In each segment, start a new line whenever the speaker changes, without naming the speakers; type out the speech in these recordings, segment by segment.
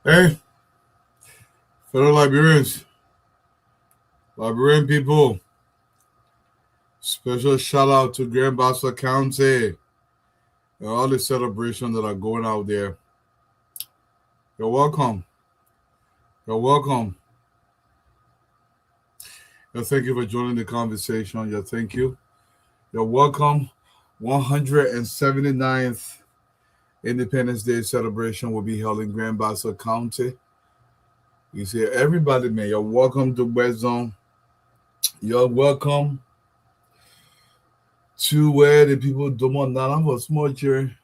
Hey, fellow Liberian people, special shout out to Grand Bassa County and all the celebrations that are going out there. You're welcome. You're welcome. Thank you for joining the conversation. Thank you. You're welcome. 179th Independence Day celebration will be held in Grand Bassa County. You see, everybody, man, you're welcome to West Zone. You're welcome to where the people do not have a small chair.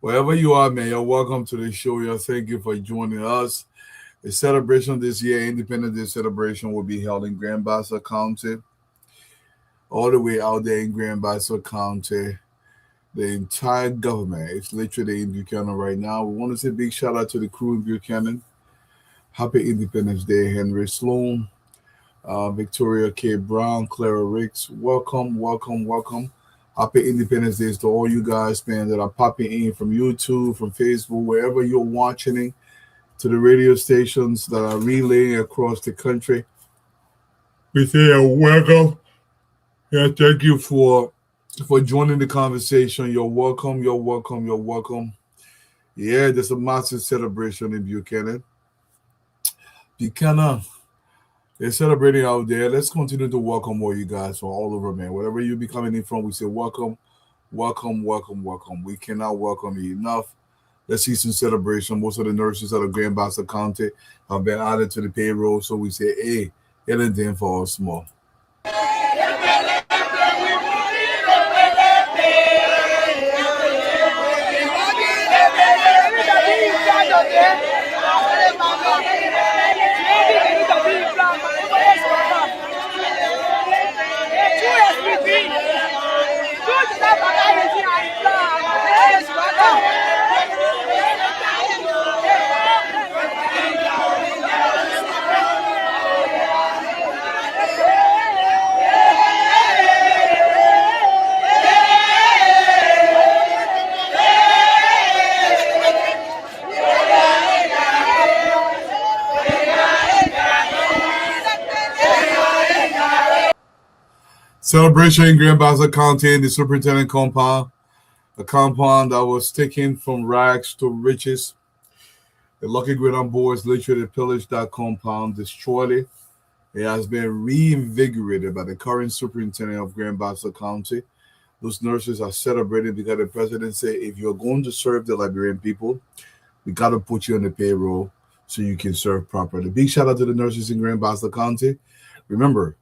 Wherever you are, man, you're welcome to the show. Thank you for joining us. The celebration this year, Independence Day celebration, will be held in Grand Bassa County. All the way out there in Grand Bassa County. The entire government is literally in Buchanan right now. We want to say big shout out to the crew in Buchanan. Happy Independence Day, Henry Sloan, Victoria K. Brown, Clara Ricks. Welcome, welcome, welcome. Happy Independence Day to all you guys, man, that are popping in from YouTube, from Facebook, wherever you're watching it, to the radio stations that are relaying across the country. We say welcome. Thank you for joining the conversation. You're welcome, you're welcome, you're welcome. Yeah, there's a massive celebration in Buchanan. Buchanan, they're celebrating out there. Let's continue to welcome all you guys from all over, man. Wherever you be coming in from, we say welcome, welcome, welcome, welcome. We cannot welcome you enough. Let's see some celebration. Most of the nurses out of Grand Bassa County have been added to the payroll, so we say, hey, anything for us small. Celebration in Grand Bassa County in the superintendent compound, a compound that was taken from rags to riches. The Lucky Grenade boys literally pillaged that compound, destroyed it. It has been reinvigorated by the current superintendent of Grand Bassa County. Those nurses are celebrating because the president said, if you're going to serve the Liberian people, we got to put you on the payroll so you can serve properly. Big shout out to the nurses in Grand Bassa County. Remember,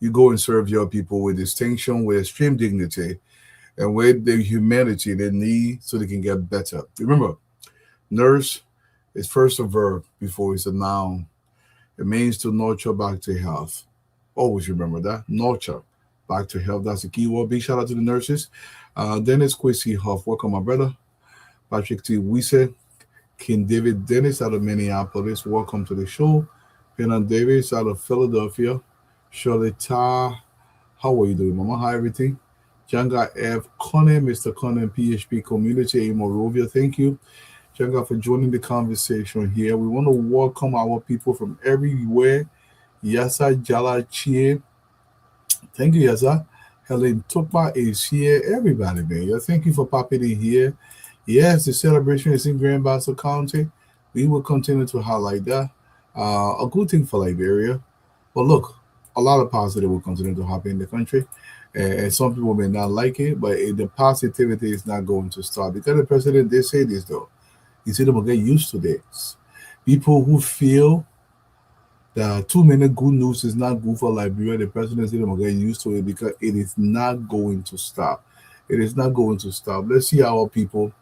you go and serve your people with distinction, with extreme dignity, and with the humanity they need so they can get better. Remember, nurse is first a verb before it's a noun. It means to nurture back to health. Always remember that. Nurture back to health. That's the key word. Big shout out to the nurses. Dennis Quincy Huff. Welcome, my brother. Patrick T. Wise. King David Dennis out of Minneapolis. Welcome to the show. Penan Davis out of Philadelphia. Shirley Ta, how are you doing, Mama? Hi, everything. Janga F. Conan, Mr. Conan, PHP Community in Morovia. Thank you, Janga, for joining the conversation here. We want to welcome our people from everywhere. Yasa Jala Chie. Thank you, Yasa. Helen Topa is here. Everybody, man. Thank you for popping in here. Yes, the celebration is in Grand Bassa County. We will continue to highlight that. A good thing for Liberia. But look, a lot of positive will continue to happen in the country. And some people may not like it, but the positivity is not going to stop. Because the president did say this, though. He said they will get used to this. People who feel that too many good news is not good for Liberia, the president said they will get used to it because it is not going to stop. It is not going to stop. Let's see our people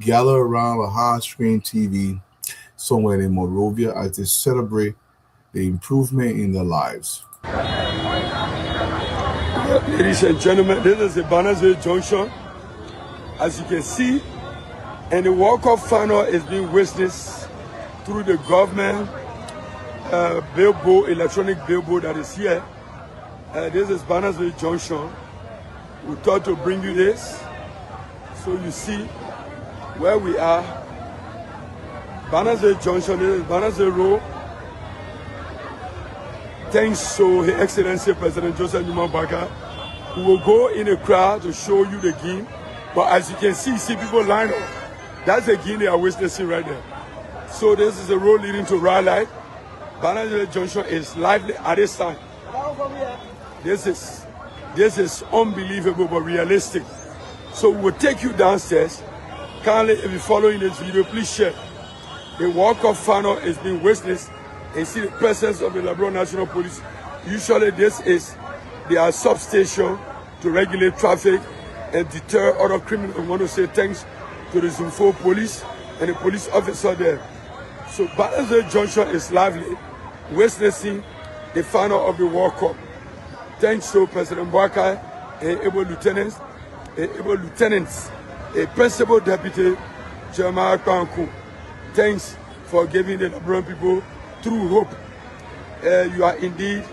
gather around a high-screen TV somewhere in Morovia as they celebrate the improvement in their lives.
Ladies and gentlemen, this is the Bannersville Junction. As you can see, and the World Cup final is being witnessed through the government billboard, electronic billboard that is here. This is Bannersville Junction. We thought to bring you this so you see where we are Banazé Junction, this is Banazé Road. Thanks to His Excellency President Joseph Numa Baka. We will go in a crowd to show you the game. But as you can see people lined up. That's the game they are witnessing right there. So this is the road leading to Raleigh. Banazé Junction is lively at this time. This is unbelievable but realistic. So we will take you downstairs. Kindly, if you're following this video, please share. The walk-off funnel is being witnessed and see the presence of the Liberia National Police. Usually this is their substation to regulate traffic and deter other criminals. I want to say thanks to the Zumfo police and the police officer there. So Banazé Junction is lively, witnessing the final of the World Cup. Thanks to President Boakai and able lieutenants, a principal deputy, Jeremiah Kwanku. Thanks for giving the Liberian people true hope. You are indeed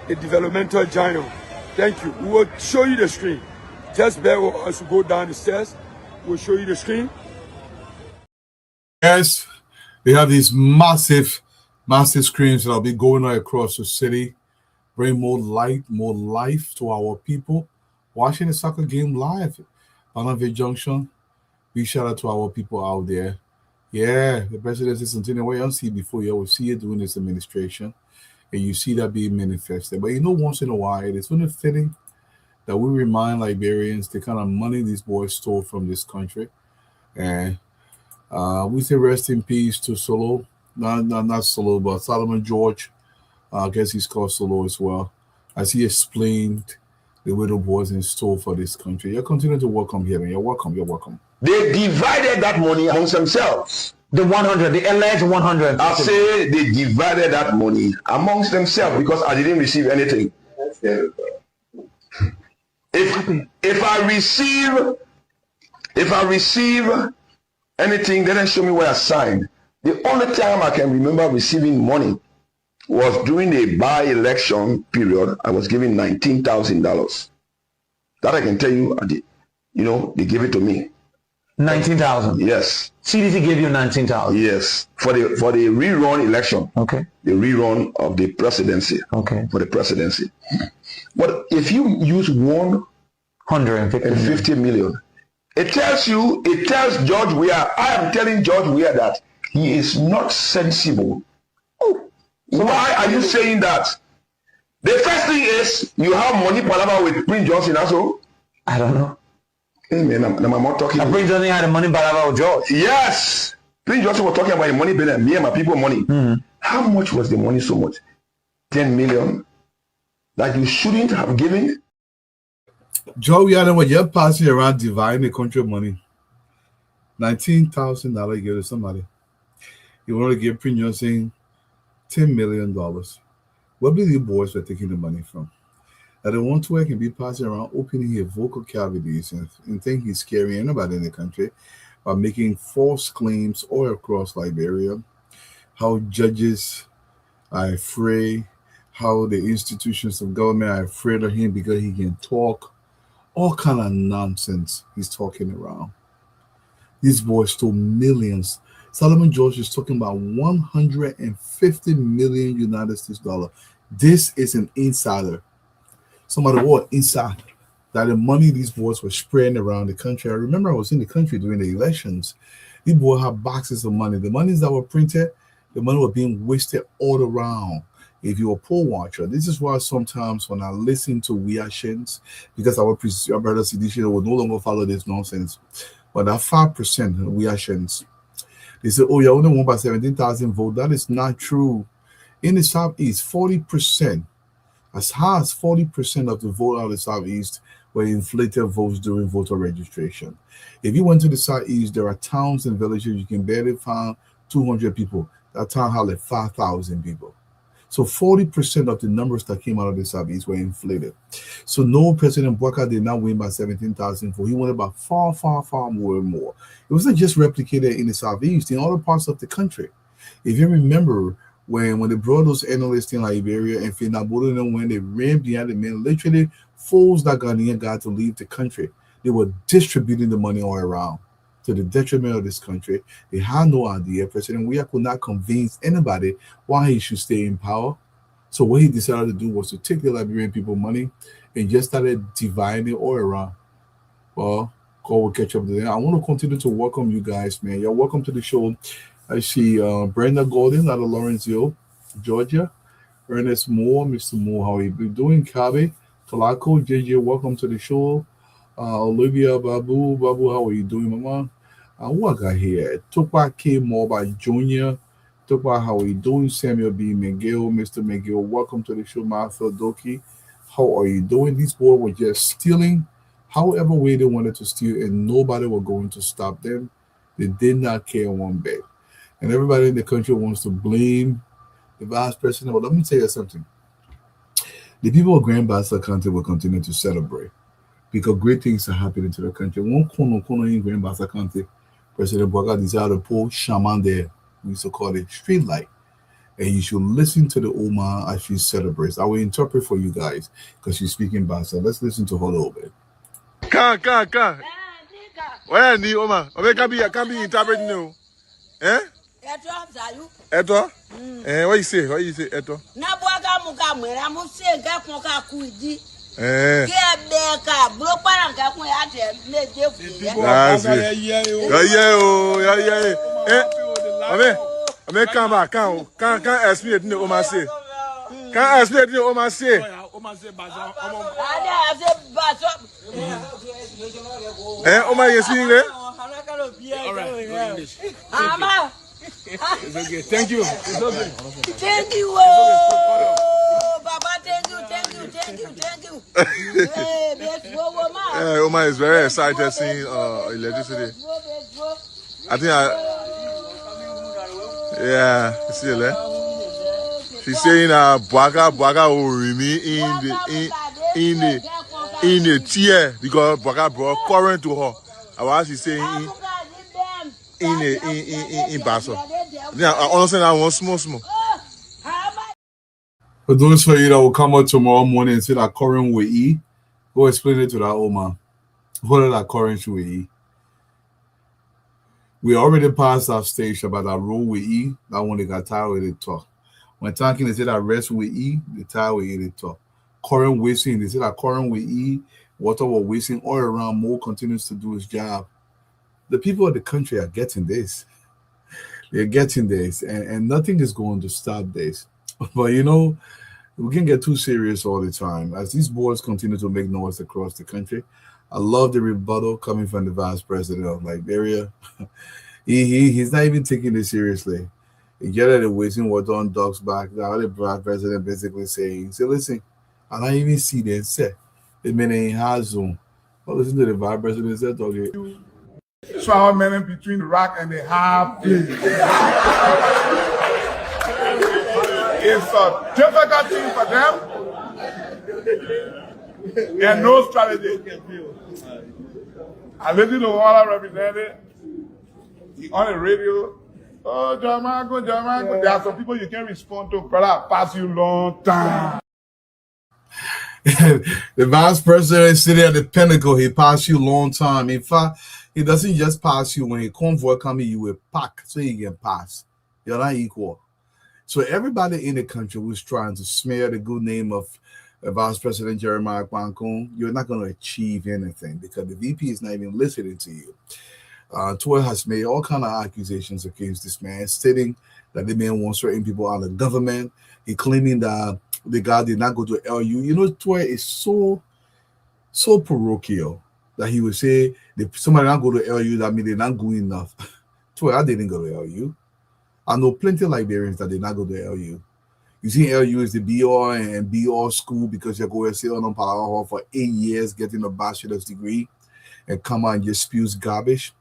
a developmental giant. Thank you. We will show you the screen. Just bear with us to go down the stairs. We'll show you the screen.
Yes, they have these massive screens that'll be going all across the city, bring more light, more life to our people watching the soccer game live. Banazé Junction, big shout out to our people out there. Yeah, the president is continuing what you see before. You will see it during this administration, and you see that being manifested. But once in a while, it is only fitting that we remind Liberians the kind of money these boys stole from this country. And we say rest in peace to Solo, not Solo, but Solomon George. I guess he's called Solo as well, as he explained the widow boys in store for this country. You're continuing to welcome here, and you're welcome. You're welcome.
They divided that money amongst themselves.
The 100, the alleged 100.
I say they divided that money amongst themselves because I didn't receive anything. If I receive anything, they didn't show me where I signed. The only time I can remember receiving money was during the by-election period. I was given $19,000. That I can tell you, they gave it to me.
19,000.
Yes.
CDC gave you 19,000.
Yes, for the rerun election.
Okay.
The rerun of the presidency.
Okay.
For the presidency. But if you use 150 million, it tells George Weah. I am telling George Weah that he is not sensible. Oh, why are you saying that? The first thing is you have money palava with Prince Johnson also.
I don't know.
Hey man, I'm not talking.
Prince Johnson had the money palava with George.
Yes, Prince Johnson was talking about the money better than me and my people money.
Mm-hmm.
How much was the money? So much, 10 million, that you shouldn't have given.
Joe, you know what you're passing around dividing the country money. $19,000 you give to somebody. You want to give Prince Johnson $10 million. Where do the boys were taking the money from? That the one to can be passing around opening his vocal cavities and think he's scaring anybody in the country by making false claims all across Liberia. How judges are afraid, how the institutions of government are afraid of him because he can talk. All kind of nonsense he's talking around. These boys stole millions. Solomon George is talking about 150 million United States dollars. This is an insider. Somebody word inside that the money these boys were spreading around the country. I remember I was in the country during the elections. These boys had boxes of money. The monies that were printed, the money was being wasted all around. If you're a poll watcher, this is why sometimes when I listen to reactions, because our brother Sidisha will no longer follow this nonsense, but that 5% reactions, they say, oh, you only won by 17,000 votes. That is not true. In the Southeast, 40%, as high as 40% of the vote out of the Southeast were inflated votes during voter registration. If you went to the Southeast, there are towns and villages you can barely find 200 people. That town had like 5,000 people. So 40% of the numbers that came out of the Southeast were inflated. So no, President Boakai did not win by 17,000 votes. He won by far, far, far more. It wasn't just replicated in the Southeast, in other parts of the country. If you remember, when they brought those analysts in Liberia and Finabodo, when they ran behind the men, literally forced that Ghanaian guy to leave the country. They were distributing the money all around. to the detriment of this country. They had no idea. President Weah could not convince anybody why he should stay in power. So what he decided to do was to take the Liberian people money and just started dividing it all around. Well, God will catch up to them. I want to continue to welcome you guys, man. You're welcome to the show. I see Brenda Golden out of Lawrenceville, Georgia. Ernest Moore, Mr. Moore, how are you doing? Kabe, Kalako, JJ, welcome to the show. Olivia Babu, how are you doing, Mama? Who I got here? Tukwa K. Moba Jr. Tukwa, how are you doing? Samuel B. McGill, Mr. McGill, welcome to the show. Martha Doki, how are you doing? These boys were just stealing however way they wanted to steal, and nobody was going to stop them. They did not care one bit. And everybody in the country wants to blame the vice president. But let me tell you something. The people of Grand Bassa County will continue to celebrate because great things are happening to the country. One corner in Grand Bassa County, President Boaga decided to pull shaman there. We used to call it street light. And you should listen to the Oma as she celebrates. I will interpret for you guys because she's speaking Bassa. Let's listen to her a little bit.
Can. Where ni Oma? Obe can be interpreting you. Eh? Eto? What you say? Eto?
Na boaga muka mwera muse ga konka kuidi.
Ke
beka bro para ga kun ya te meje fu.
That's it. Yeah. Ame come back. Can ask me the Oma say. Can ask me the Oma say. Oma say bazo.
Ada say bazo.
Oma you see English?
All right. Ama.
It's okay. Thank you. It's okay.
Thank you. Oh, Baba, thank you.
Oma is very excited seeing electricity. I think yeah, you see it. She's saying Boaga will remain in the chair because Boaga brought current to her. What she's saying in Basso. Yeah, I understand that one small.
For those of you that will come out tomorrow morning and say that current will E, go explain it to that Oma. What is that current will E? We already passed that stage about that roll with E. That one they got tired with it talk. When talking, they say that rest with E, the tired with it talk. Current wasting, they say that current with E, water was wasting all around. More continues to do his job. The people of the country are getting this. They're getting this, and nothing is going to stop this. But you know, we can get too serious all the time. As these boys continue to make noise across the country, I love the rebuttal coming from the vice president of Liberia. He's not even taking this seriously. He get at the wasting water on dogs back. The other vice president basically saying, "Say, listen, I don't even see them say the men ain't has Zoom." But listen to the vice president said, "Okay."
Travel men between the rock and the hard place. It's a difficult thing for them and no strategy. I listen to one I represented. He on the radio. Oh, Jamago. There are some people you can't respond to, brother. I pass you long time.
The vice president is sitting at the pinnacle. He passed you long time. In fact, he doesn't just pass you. When a convoy coming, you will pack so you can pass. You're not equal. So everybody in the country who's trying to smear the good name of Vice President Jeremiah Kwankun, you're not going to achieve anything because the VP is not even listening to you. Toy has made all kind of accusations against this man, stating that the man wants certain people out of government. He claiming that the guy did not go to LU. You know, Toy is so parochial that he would say if somebody not go to LU, that means they're not good enough. Toy, I didn't go to LU. I know plenty of Liberians that did not go to LU. You see, LU is the be-all and be-all school because you're going to sit on Palawa for 8 years getting a bachelor's degree and come out and just spews garbage.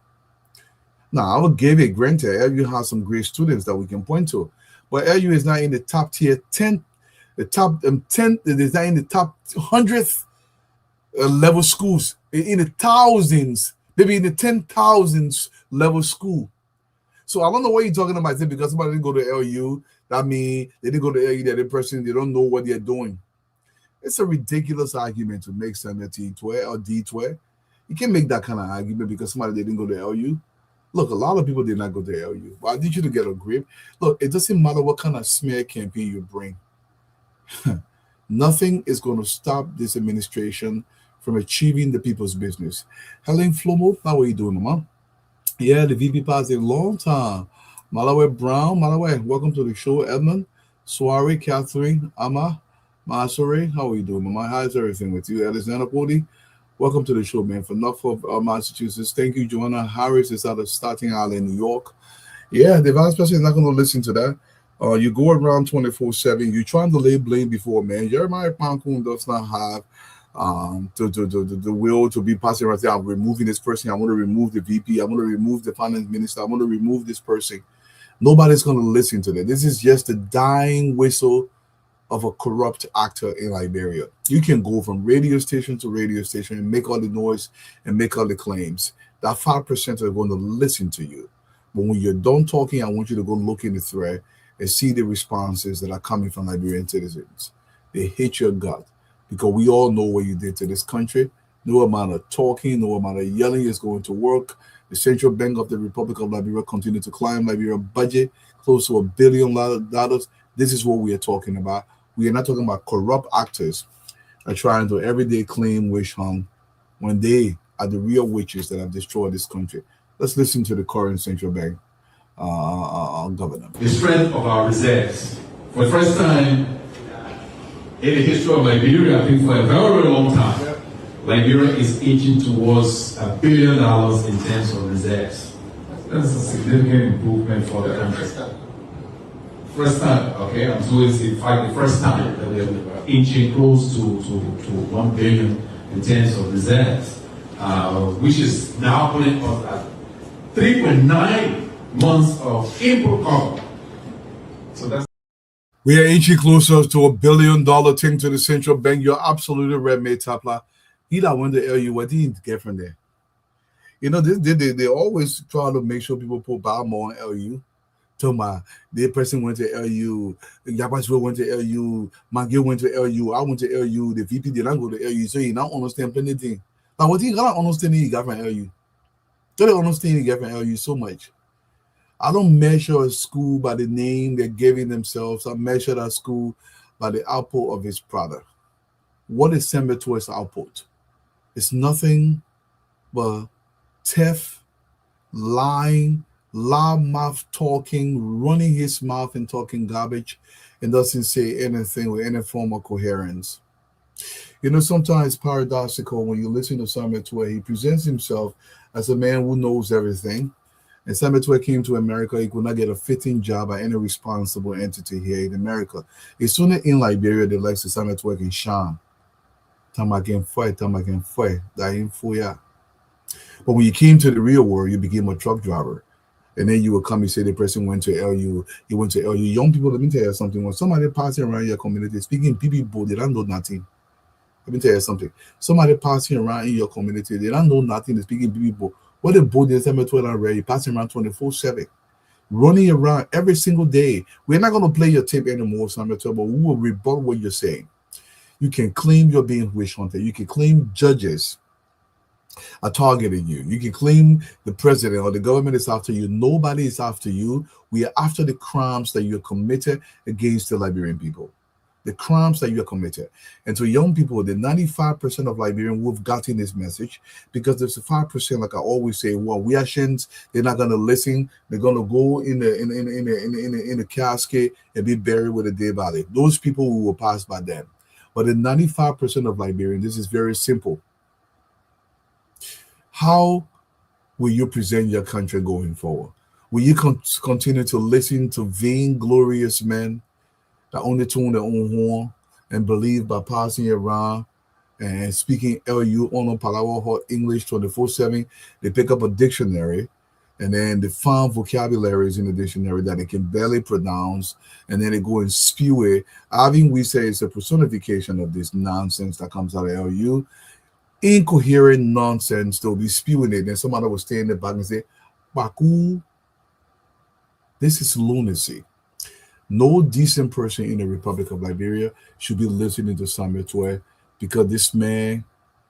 Now, I would give it granted. LU has some great students that we can point to. But LU is not in the top tier 10, the top 10, it is not in the top 100th level schools. In the thousands, maybe in the 10,000s level school. So I don't know what you're talking about. Because somebody didn't go to LU, that means they didn't go to LU, they're the person, they don't know what they're doing. It's a ridiculous argument to make Samuel T12 or D12. You can't make that kind of argument because somebody didn't go to LU. Look, a lot of people did not go to LU, but I need you to get a grip. Look, it doesn't matter what kind of smear campaign you bring. Nothing is going to stop this administration from achieving the people's business. Helen Flomo, how are you doing, Mama? Yeah, the VP passed a long time. Malawi Brown, Malawi, welcome to the show. Edmund, Soiree, Catherine, Amma, Masore, how are you doing, Mama? How's everything with you? Alexander Cody, welcome to the show, man. From Norfolk, Massachusetts. Thank you, Joanna Harris is out of Staten Island, New York. Yeah, the vice president is not going to listen to that. You go around 24/7. You're trying to lay blame before, man. Jeremiah Pankun does not have the will to be passing around. I'm removing this person. I want to remove the VP. I want to remove the finance minister. I want to remove this person. Nobody's going to listen to that. This is just the dying whistle of a corrupt actor in Liberia. You can go from radio station to radio station and make all the noise and make all the claims. That 5% are going to listen to you. But when you're done talking, I want you to go look in the thread and see the responses that are coming from Liberian citizens. They hate your gut because we all know what you did to this country. No amount of talking, no amount of yelling is going to work. The Central Bank of the Republic of Liberia continued to climb Liberia budget close to $1 billion. This is what we are talking about. We are not talking about corrupt actors that are trying to everyday claim wish hunt when they are the real witches that have destroyed this country. Let's listen to the current Central Bank governor.
The strength of our reserves. For the first time in the history of Liberia, I think for a very, very long time, Liberia is inching towards $1 billion in terms of reserves. That's a significant improvement for the country. First time, okay, I'm so it's in fact the first time that we're inching close to 1 billion in terms of reserves, which is now putting us at 3.9 months of import cover. So that's.
We are inching closer to $1 billion thing to the central bank. You're absolutely right, mate, Tapla. He that went to LU, what did he get from there? You know, they always try to make sure people put Balmore on LU. Toma, the person went to LU, Yabaswa went to LU, Magil went to LU, I went to LU, the VP did not go to LU, so he not understand anything. Now, what he got understanding he got from LU? Don't understand he got from LU so much. I don't measure a school by the name they're giving themselves. I measure that school by the output of its product. What is Sembetua's output? It's nothing but theft, lying, loudmouth talking, running his mouth and talking garbage, and doesn't say anything with any form of coherence. You know, sometimes it's paradoxical when you listen to Sembetua. He presents himself as a man who knows everything. And Sembetua came to America, he could not get a fitting job at any responsible entity here in America. As soon as in Liberia, they like to Sembetua can shine. Tamaken fight, that info, yeah. But when you came to the real world, you became a truck driver. And then you would come and say the person went to LU, he went to LU. Young people, let me tell you something. When somebody passing around your community speaking BB, they don't know nothing. Let me tell you something. Somebody passing around in your community, they don't know nothing. They're speaking BB. What the boat is you passing around 24/7, running around every single day. We're not going to play your tape anymore, but we will rebut what you're saying. You can claim you're being wish hunted. You can claim judges are targeting you. You can claim the president or the government is after you. Nobody is after you. We are after the crimes that you committed against the Liberian people. The crimes that you are committed. And to young people, the 95% of Liberians who have gotten this message, because there's a 5%, like I always say, well, we are shins, they're not gonna listen, they're gonna go in the casket and be buried with a dead body. Those people who will pass by them. But the 95% of Liberians, this is very simple. How will you present your country going forward? Will you continue to listen to vainglorious men that only tune their own horn and believe by passing around and speaking LU on Palawa English 24/7? They pick up a dictionary and then they find vocabularies in the dictionary that they can barely pronounce, and then they go and spew it. I think we say it's a personification of this nonsense that comes out of LU. Incoherent nonsense, they'll be spewing it. Then somebody will stay in the back and say, Baku, this is lunacy. No decent person in the Republic of Liberia should be listening to Sembetua because this man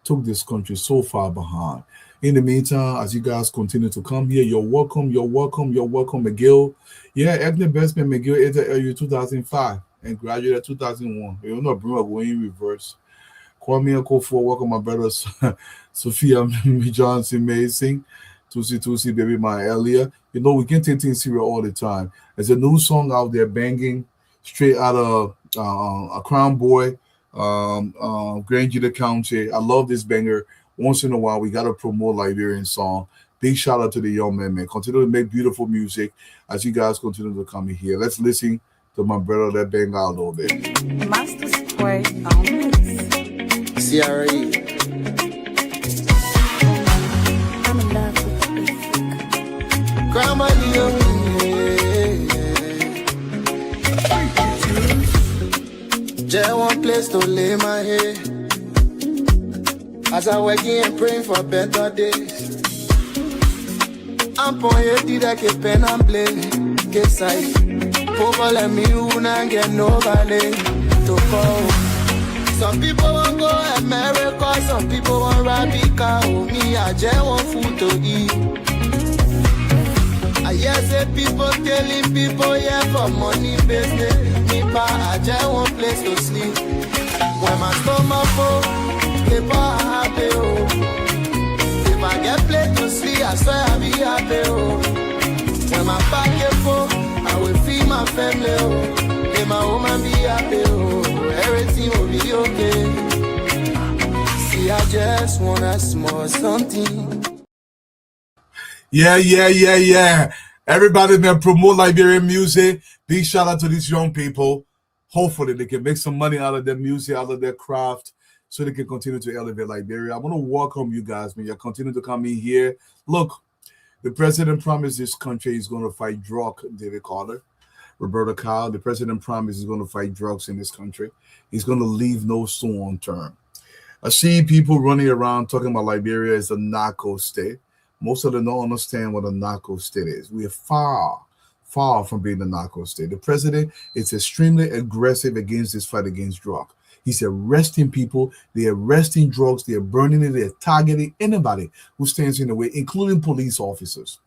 took this country so far behind. In the meantime, as you guys continue to come here, you're welcome, you're welcome, you're welcome, McGill. Yeah, Ethnic Bestman McGill entered LU 2005 and graduated 2001. You know, bring up going in reverse. Kwame Akofo, welcome my brothers. Sophia Johnson Mason, Tusi Baby My earlier. You know, we can't take things serious all the time. There's a new song out there banging straight out of a Crown Boy, Grand Judah County. I love this banger. Once in a while, we got to promote Liberian song. Big shout out to the young man. Continue to make beautiful music as you guys continue to come in here. Let's listen to my brother that bang out a little bit.
Master support on this.
CRE.
I'm in love with this.
Grandma, just one place to lay my head. As I working and praying for better days. I'm pointing that que pen and play. Que sai. People let me and get nobody to call. Some people won't go America, some people want Arabica. Oh, me, I just want food to eat. I hear say people killing people, yeah, for money business. Me, pa, I just want place to sleep. When my stomach full, people are happy, oh. If I get place to sleep, I swear I'll be happy, oh. When my pocket full, I will feed my family, oh. Make my woman be happy, oh. Everything will be okay. See, I just want a small something.
Yeah. Everybody been promote Liberian music. Big shout out to these young people. Hopefully they can make some money out of their music, out of their craft, so they can continue to elevate Liberia. I want to welcome you guys, man. You continue to come in here. Look, the president promised this country is going to fight drug, David Carter. Roberta Kyle, the president promised he's going to fight drugs in this country. He's going to leave no stone unturned. I see people running around talking about Liberia as a narco state. Most of them don't understand what a narco state is. We are far from being a narco state. The president is extremely aggressive against this fight against drug. He's arresting people. They're arresting drugs. They're burning it. They're targeting anybody who stands in the way, including police officers.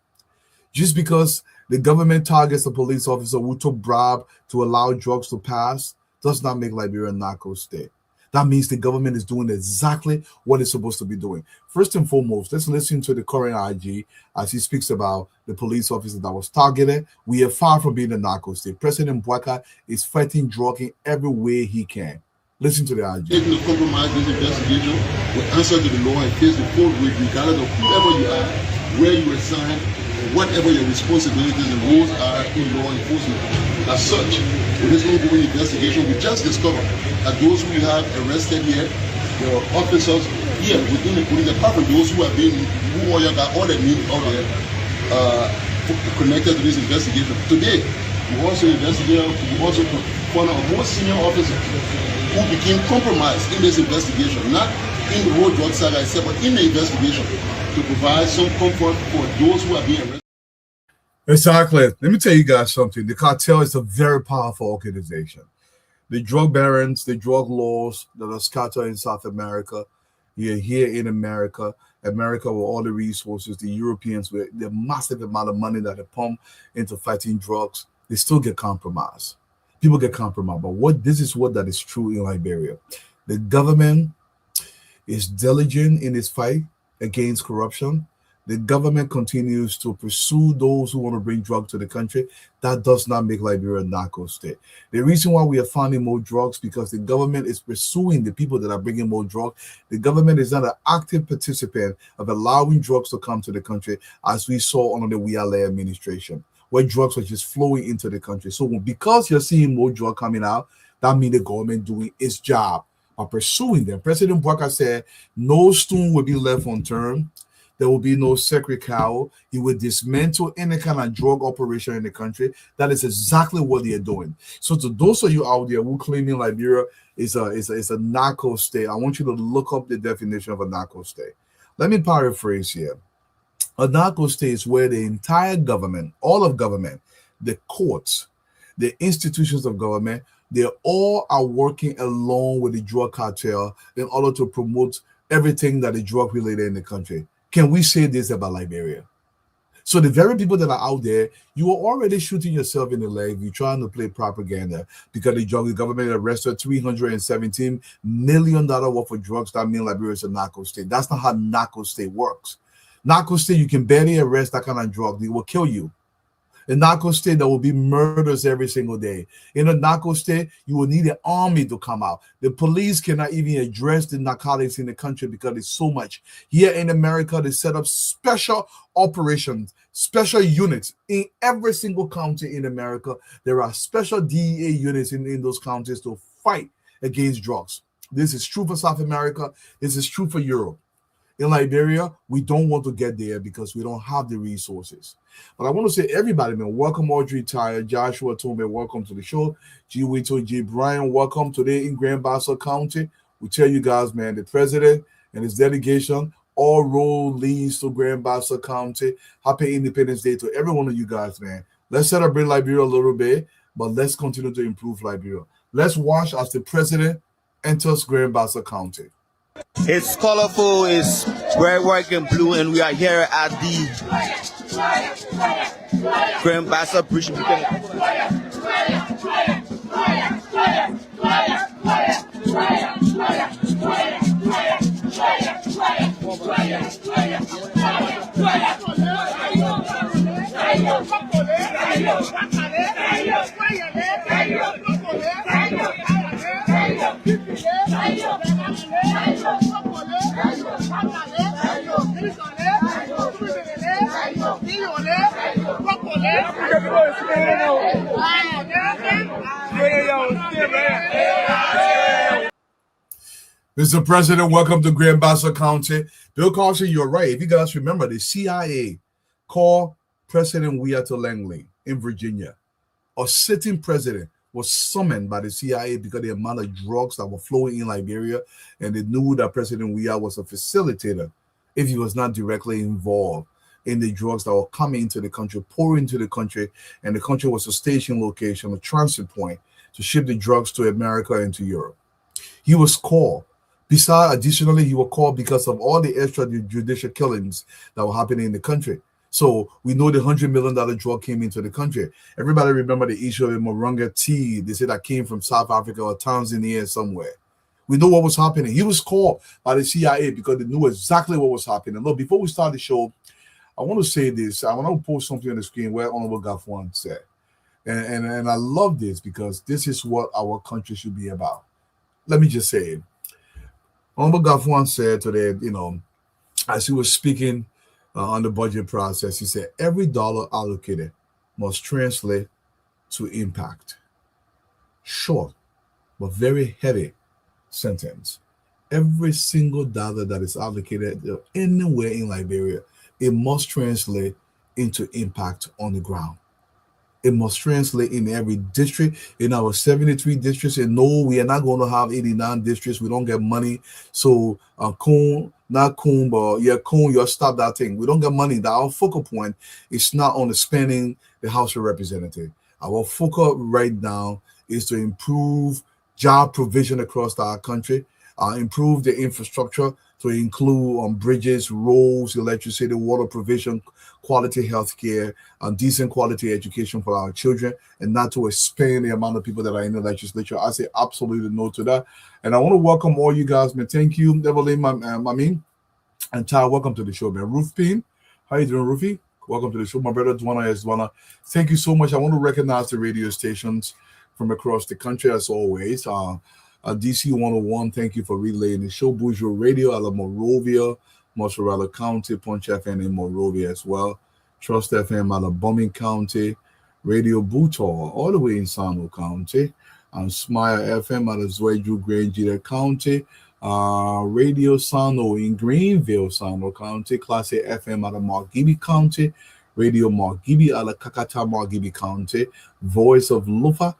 Just because the government targets a police officer who took bribe to allow drugs to pass does not make Liberia a narco state. That means the government is doing exactly what it's supposed to be doing. First and foremost, let's listen to the current IG as he speaks about the police officer that was targeted. We are far from being a narco state. President Mbaka is fighting drug in every way he can. Listen to the IG.
Taking the compromise this investigation will answer to the law and face the court with regardless of whoever you are, where you reside, whatever your responsibilities and roles are in law enforcement. As such, with this ongoing investigation, we just discovered that those who we have arrested here, there are officers here within the police, apart from those who have been, who got all the means out there connected to this investigation. Today, we also investigated, we also found a more senior officer who became compromised in this investigation, not in the whole drug saga itself, but in the investigation, to provide some comfort for those who are being arrested.
Exactly. Let me tell you guys something. The cartel is a very powerful organization. The drug barons, the drug laws that are scattered in South America, here in America with all the resources, the Europeans with the massive amount of money that they pump into fighting drugs, they still get compromised. People get compromised. But this is what that is true in Liberia. The government is diligent in its fight against corruption. The government continues to pursue those who want to bring drugs to the country. That does not make Liberia a narco state. The reason why we are finding more drugs because the government is pursuing the people that are bringing more drugs. The government is not an active participant of allowing drugs to come to the country, as we saw under the Wiale administration, where drugs were just flowing into the country. So because you're seeing more drugs coming out, that means the government doing its job by pursuing them. President Mbaka said no stone will be left unturned. There will be no sacred cow. He will dismantle any kind of drug operation in the country. That is exactly what they are doing. So to those of you out there who claiming Liberia is a narco state, I want you to look up the definition of a narco state. Let me paraphrase here. A narco state is where the entire government, all of government, the courts, the institutions of government, they all are working along with the drug cartel in order to promote everything that is drug related in the country. Can we say this about Liberia? So the very people that are out there, you are already shooting yourself in the leg. You're trying to play propaganda because the government arrested $317 million worth of drugs. That means Liberia is a narco state. That's not how narco state works. Narco state, you can barely arrest that kind of drug. They will kill you. In narco state, there will be murders every single day. In a narco state, you will need an army to come out. The police cannot even address the narcotics in the country because it's so much. Here in America, they set up special operations, special units in every single county in America. There are special DEA units in those counties to fight against drugs. This is true for South America. This is true for Europe. In Liberia, we don't want to get there because we don't have the resources. But I want to say, everybody, man, welcome Audrey Tyre, Joshua Tome, welcome to the show. G. Wito, G. Brian, welcome today in Grand Bassa County. We tell you guys, man, the president and his delegation, all road leads to Grand Bassa County. Happy Independence Day to every one of you guys, man. Let's celebrate Liberia a little bit, but let's continue to improve Liberia. Let's watch as the president enters Grand Bassa County.
It's colorful, it's red, white, and blue, and we are here at the Grand Bassa Bridge.
Mr. President, welcome to Grand Bassa County. Bill Carson, you're right. If you guys remember, the CIA called President Weah to Langley in Virginia. A sitting president was summoned by the CIA because of the amount of drugs that were flowing in Liberia, and they knew that President Weah was a facilitator if he was not directly involved in the drugs that were coming into the country, pouring into the country, and the country was a staging location, a transit point to ship the drugs to America and to Europe. He was called. Additionally, he was called because of all the extrajudicial killings that were happening in the country. So we know the $100 million drug came into the country. Everybody remember the issue of Moringa tea. They said that came from South Africa or Tanzania somewhere. We know what was happening. He was called by the CIA because they knew exactly what was happening. Look, before we start the show, I want to say this. I want to post something on the screen where Honorable Gafwan said. And I love this because this is what our country should be about. Let me just say it. Honorable Gafwan said today, as he was speaking on the budget process, he said, every dollar allocated must translate to impact. Short, but very heavy sentence. Every single dollar that is allocated anywhere in Liberia, it must translate into impact on the ground. It must translate in every district, in our 73 districts. And no, we are not going to have 89 districts. We don't get money. So, Kun, you stop that thing. We don't get money. Our focal point is not on expanding the House of Representatives. Our focal right now is to improve job provision across our country, improve the infrastructure to include bridges, roads, electricity, water provision, quality health care, and decent quality education for our children, and not to expand the amount of people that are in the legislature. I say absolutely no to that. And I want to welcome all you guys, man. Thank you, Evelyn, Mami, and Ty. Welcome to the show, man. Ruth Payne, how you doing, Ruthie? Welcome to the show. My brother Dwana. Thank you so much. I want to recognize the radio stations from across the country as always. DC 101, thank you for relaying the show. Bourgeois Radio, out of Monrovia, Mozzarella County, Punch FM in Monrovia as well. Trust FM out of Bumming County, Radio Butol, all the way in Sano County, and Smile FM out of Zweju, Grangita County, Radio Sano in Greenville, Sano County, Classic FM out of Margibi County, Radio Margibi out of Kakata, Margibi County, Voice of Lufa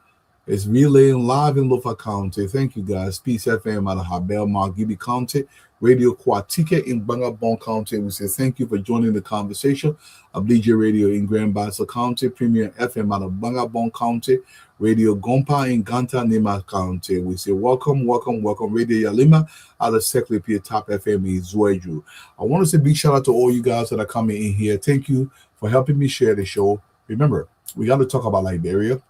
is relaying live in Lufa County. Thank you guys. Peace FM out of Habel, Margibi County, Radio Kwatike in Bangabon County. We say thank you for joining the conversation. Ablija Radio in Grand Bassa County, Premier FM out of Bangabon County, Radio Gompa in Ganta Nima County. We say welcome, welcome, welcome. Radio Yalima out of Seklipi Top FM is Zweju. I want to say big shout out to all you guys that are coming in here. Thank you for helping me share the show. Remember, we got to talk about Liberia.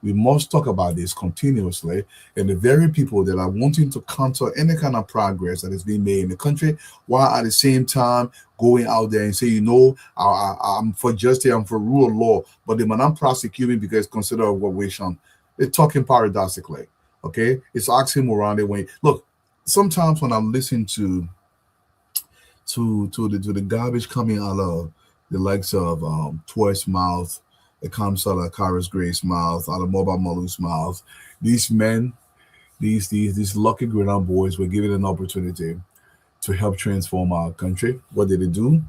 We must talk about this continuously. And the very people that are wanting to counter any kind of progress that is being made in the country, while at the same time going out there and say, I'm for justice, I'm for rule of law, but they might not prosecute me because it's considered a violation. They're talking paradoxically. Okay? It's oxymoron. When look, sometimes when I'm listening to the garbage coming out of the likes of Twice mouth, it comes out of Kara's Grace mouth, out of Mobile Malu's mouth. These men, these lucky grown boys were given an opportunity to help transform our country. What did they do?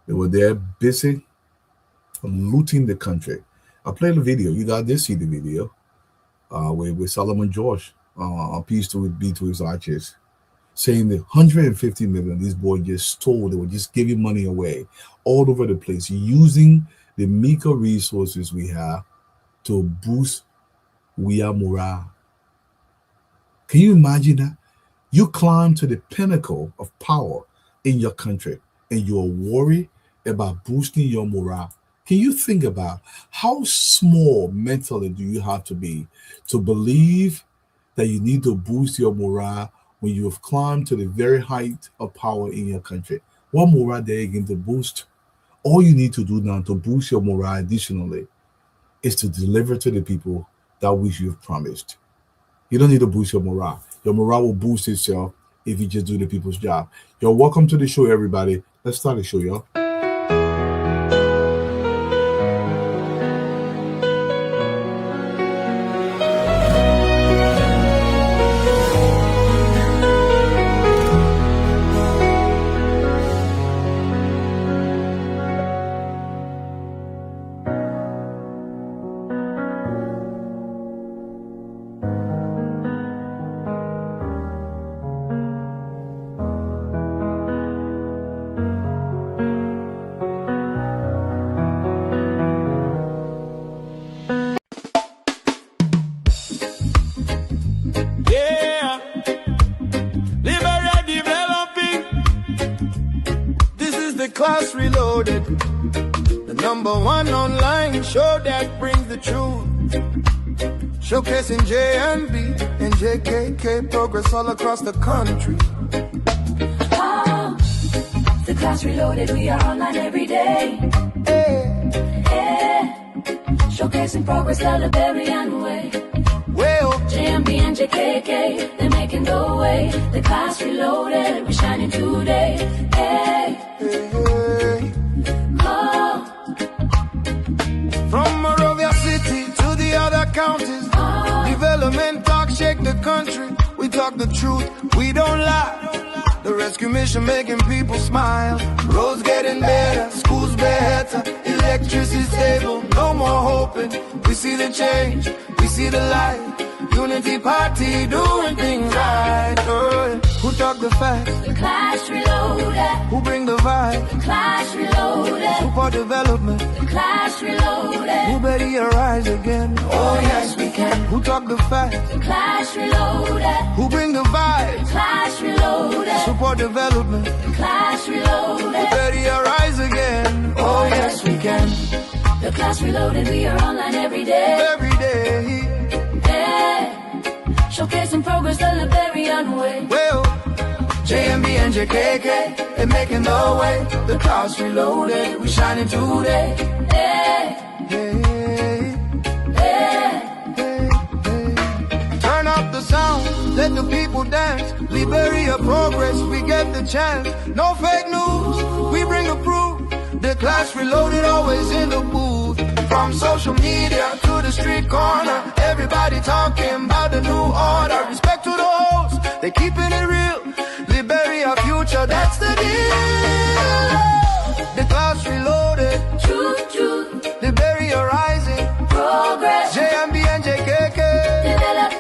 They were there busy looting the country. I played the video. You guys did see the video with Solomon George. Peace to be to his arches, saying that 150 million these boys just stole. They were just giving money away all over the place, using the meager resources we have to boost our morale. Can you imagine that? You climb to the pinnacle of power in your country and you're worried about boosting your morale. Can you think about how small mentally do you have to be to believe that you need to boost your morale when you have climbed to the very height of power in your country? What morale there again to boost? All you need to do now to boost your morale additionally is to deliver to the people that which you've promised. You don't need to boost your morale. Your morale will boost itself if you just do the people's job. You're welcome to the show, everybody. Let's start the show, y'all.
Class Reloaded, the #1 online show that brings the truth. Showcasing JMB and JKK progress all across the country.
The Class Reloaded, we are online every day. Showcasing progress the Liberian way.
Well,
JMB and JKK, they're making the way. The Class Reloaded, we're shining today.
From Monrovia City to the other counties, development talk shake the country. We talk the truth, we don't lie. The rescue mission making people smile. Roads getting better, schools better, electricity stable, no more hoping. We see the change, we see the light. Unity Party doing things right. Who talk the facts?
The Class Reloaded.
Who bring the vibe?
The Class Reloaded.
Support development.
The Class Reloaded.
Who better arise again?
Oh yes we can.
Who talk the facts?
The Class Reloaded.
Who bring the vibe?
The Class Reloaded.
Support development.
The Class Reloaded.
Who better arise again?
Oh yes we can. The Class Reloaded, we are online every day.
Every day.
Showcasing progress the Liberian way.
Well, JMB and JKK, they're making the way. The Class Reloaded, we shining today. Turn up the sound, let the people dance. Liberia progress, we get the chance. No fake news, we bring the proof. The Class Reloaded always in the booth. From social media to the street corner, everybody talking about the new order. Respect to the hosts, they keeping it real. Liberia future, that's the deal. The Class Reloaded,
Truth.
Liberia rising,
Progress.
JMB and JKK,
Develop.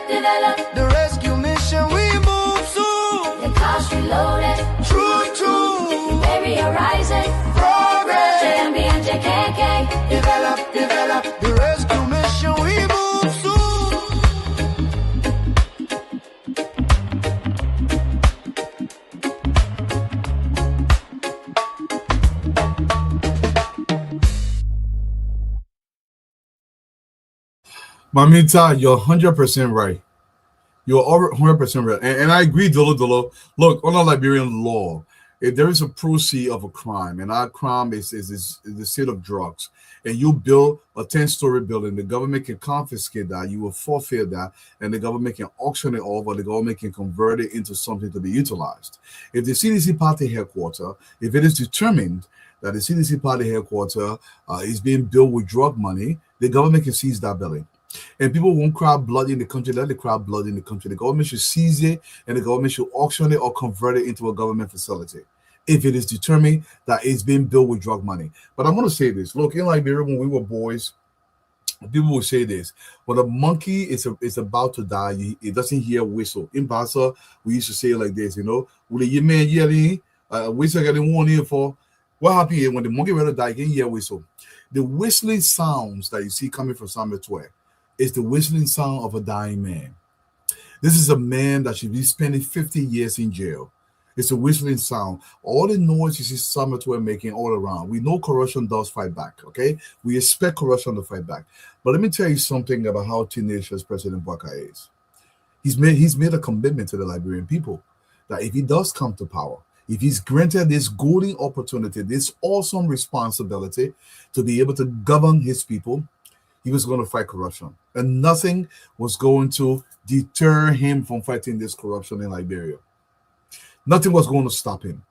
the rescue mission, we move soon.
The Class Reloaded.
Truth.
Liberia rising.
Progress.
JMB and JKK.
Develop, the rescue mission, we move.
Mamita, you're 100% right. You're over 100% right. And I agree, Dolo. Look, under Liberian law, if there is a proceed of a crime, and our crime is the sale of drugs, and you build a 10-story building, the government can confiscate that, you will forfeit that, and the government can auction it off, or the government can convert it into something to be utilized. If the CDC party headquarters, if it is determined that the CDC party headquarters is being built with drug money, the government can seize that building. And people won't cry blood in the country. Let the crowd blood in the country. The government should seize it, and the government should auction it or convert it into a government facility if it is determined that it's being built with drug money. But I'm going to say this. Look, in Liberia, when we were boys, people will say this: when a monkey is about to die, it doesn't hear a whistle. In Basa, we used to say it like this, "Will you man yelling? Whistle getting one ear for what happened when the monkey ready to die? You can hear a whistle. The whistling sounds that you see coming from Samuel 12 is the whistling sound of a dying man. This is a man that should be spending 50 years in jail. It's a whistling sound. All the noise you see Samuel 12 making all around. We know corruption does fight back, okay? We expect corruption to fight back. But let me tell you something about how tenacious President Baka is. He's made a commitment to the Liberian people that if he does come to power, if he's granted this golden opportunity, this awesome responsibility to be able to govern his people, he was going to fight corruption. And nothing was going to deter him from fighting this corruption in Liberia. Nothing was going to stop him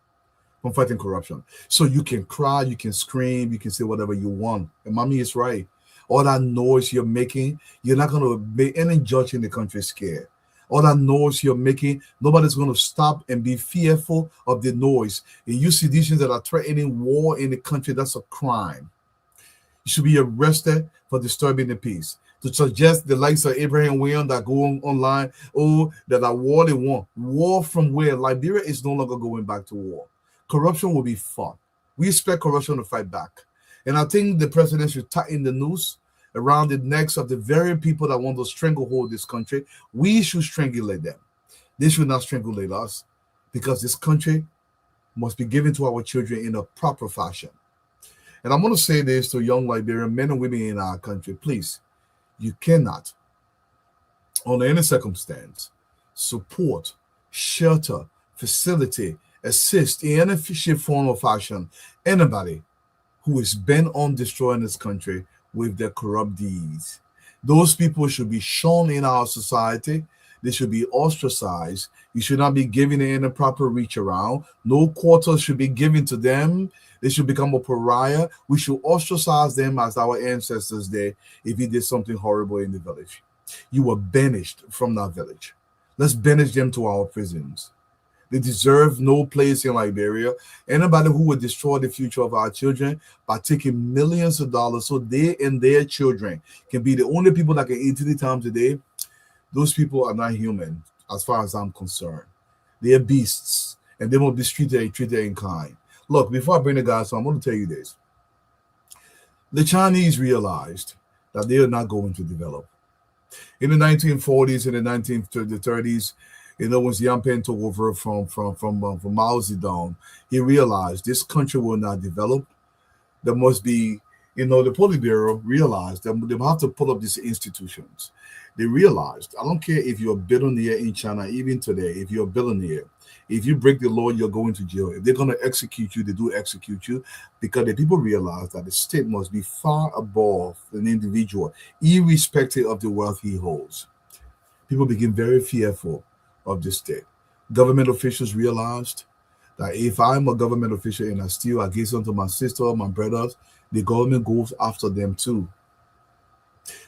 from fighting corruption. So you can cry, you can scream, you can say whatever you want. And mommy is right. All that noise you're making, you're not going to make any judge in the country scared. All that noise you're making, nobody's going to stop and be fearful of the noise. And you see these things that are threatening war in the country, that's a crime. You should be arrested for disturbing the peace. To suggest the likes of Abraham Williams that go online, that are war they want. War from where? Liberia is no longer going back to war. Corruption will be fought. We expect corruption to fight back. And I think the president should tighten the noose around the necks of the very people that want to stranglehold this country. We should strangulate them. They should not strangulate us, because this country must be given to our children in a proper fashion. And I'm going to say this to young Liberian men and women in our country. Please, you cannot, under any circumstance, support, shelter, facilitate, assist in any shape, form, or fashion anybody who is bent on destroying this country with their corrupt deeds. Those people should be shown in our society. They should be ostracized. You should not be giving any proper reach around. No quarters should be given to them. They should become a pariah. We should ostracize them as our ancestors did if he did something horrible in the village. You were banished from that village. Let's banish them to our prisons. They deserve no place in Liberia. Anybody who would destroy the future of our children by taking millions of dollars so they and their children can be the only people that can eat 3 times a day, those people are not human as far as I'm concerned. They are beasts, and they must be treated in kind. Look, before I bring the guys on, I'm going to tell you this. The Chinese realized that they are not going to develop. In the 1940s and the 1930s, when Xi Jinping took over from Mao Zedong, he realized this country will not develop. There must be, the Politburo realized that they have to put up these institutions. They realized, I don't care if you're a billionaire in China, even today, if you're a billionaire, if you break the law, you're going to jail. If they're going to execute you, they do execute you, because the people realize that the state must be far above an individual, irrespective of the wealth he holds. People begin very fearful of the state. Government officials realized that if I'm a government official and I give something to my sister or my brothers, the government goes after them too.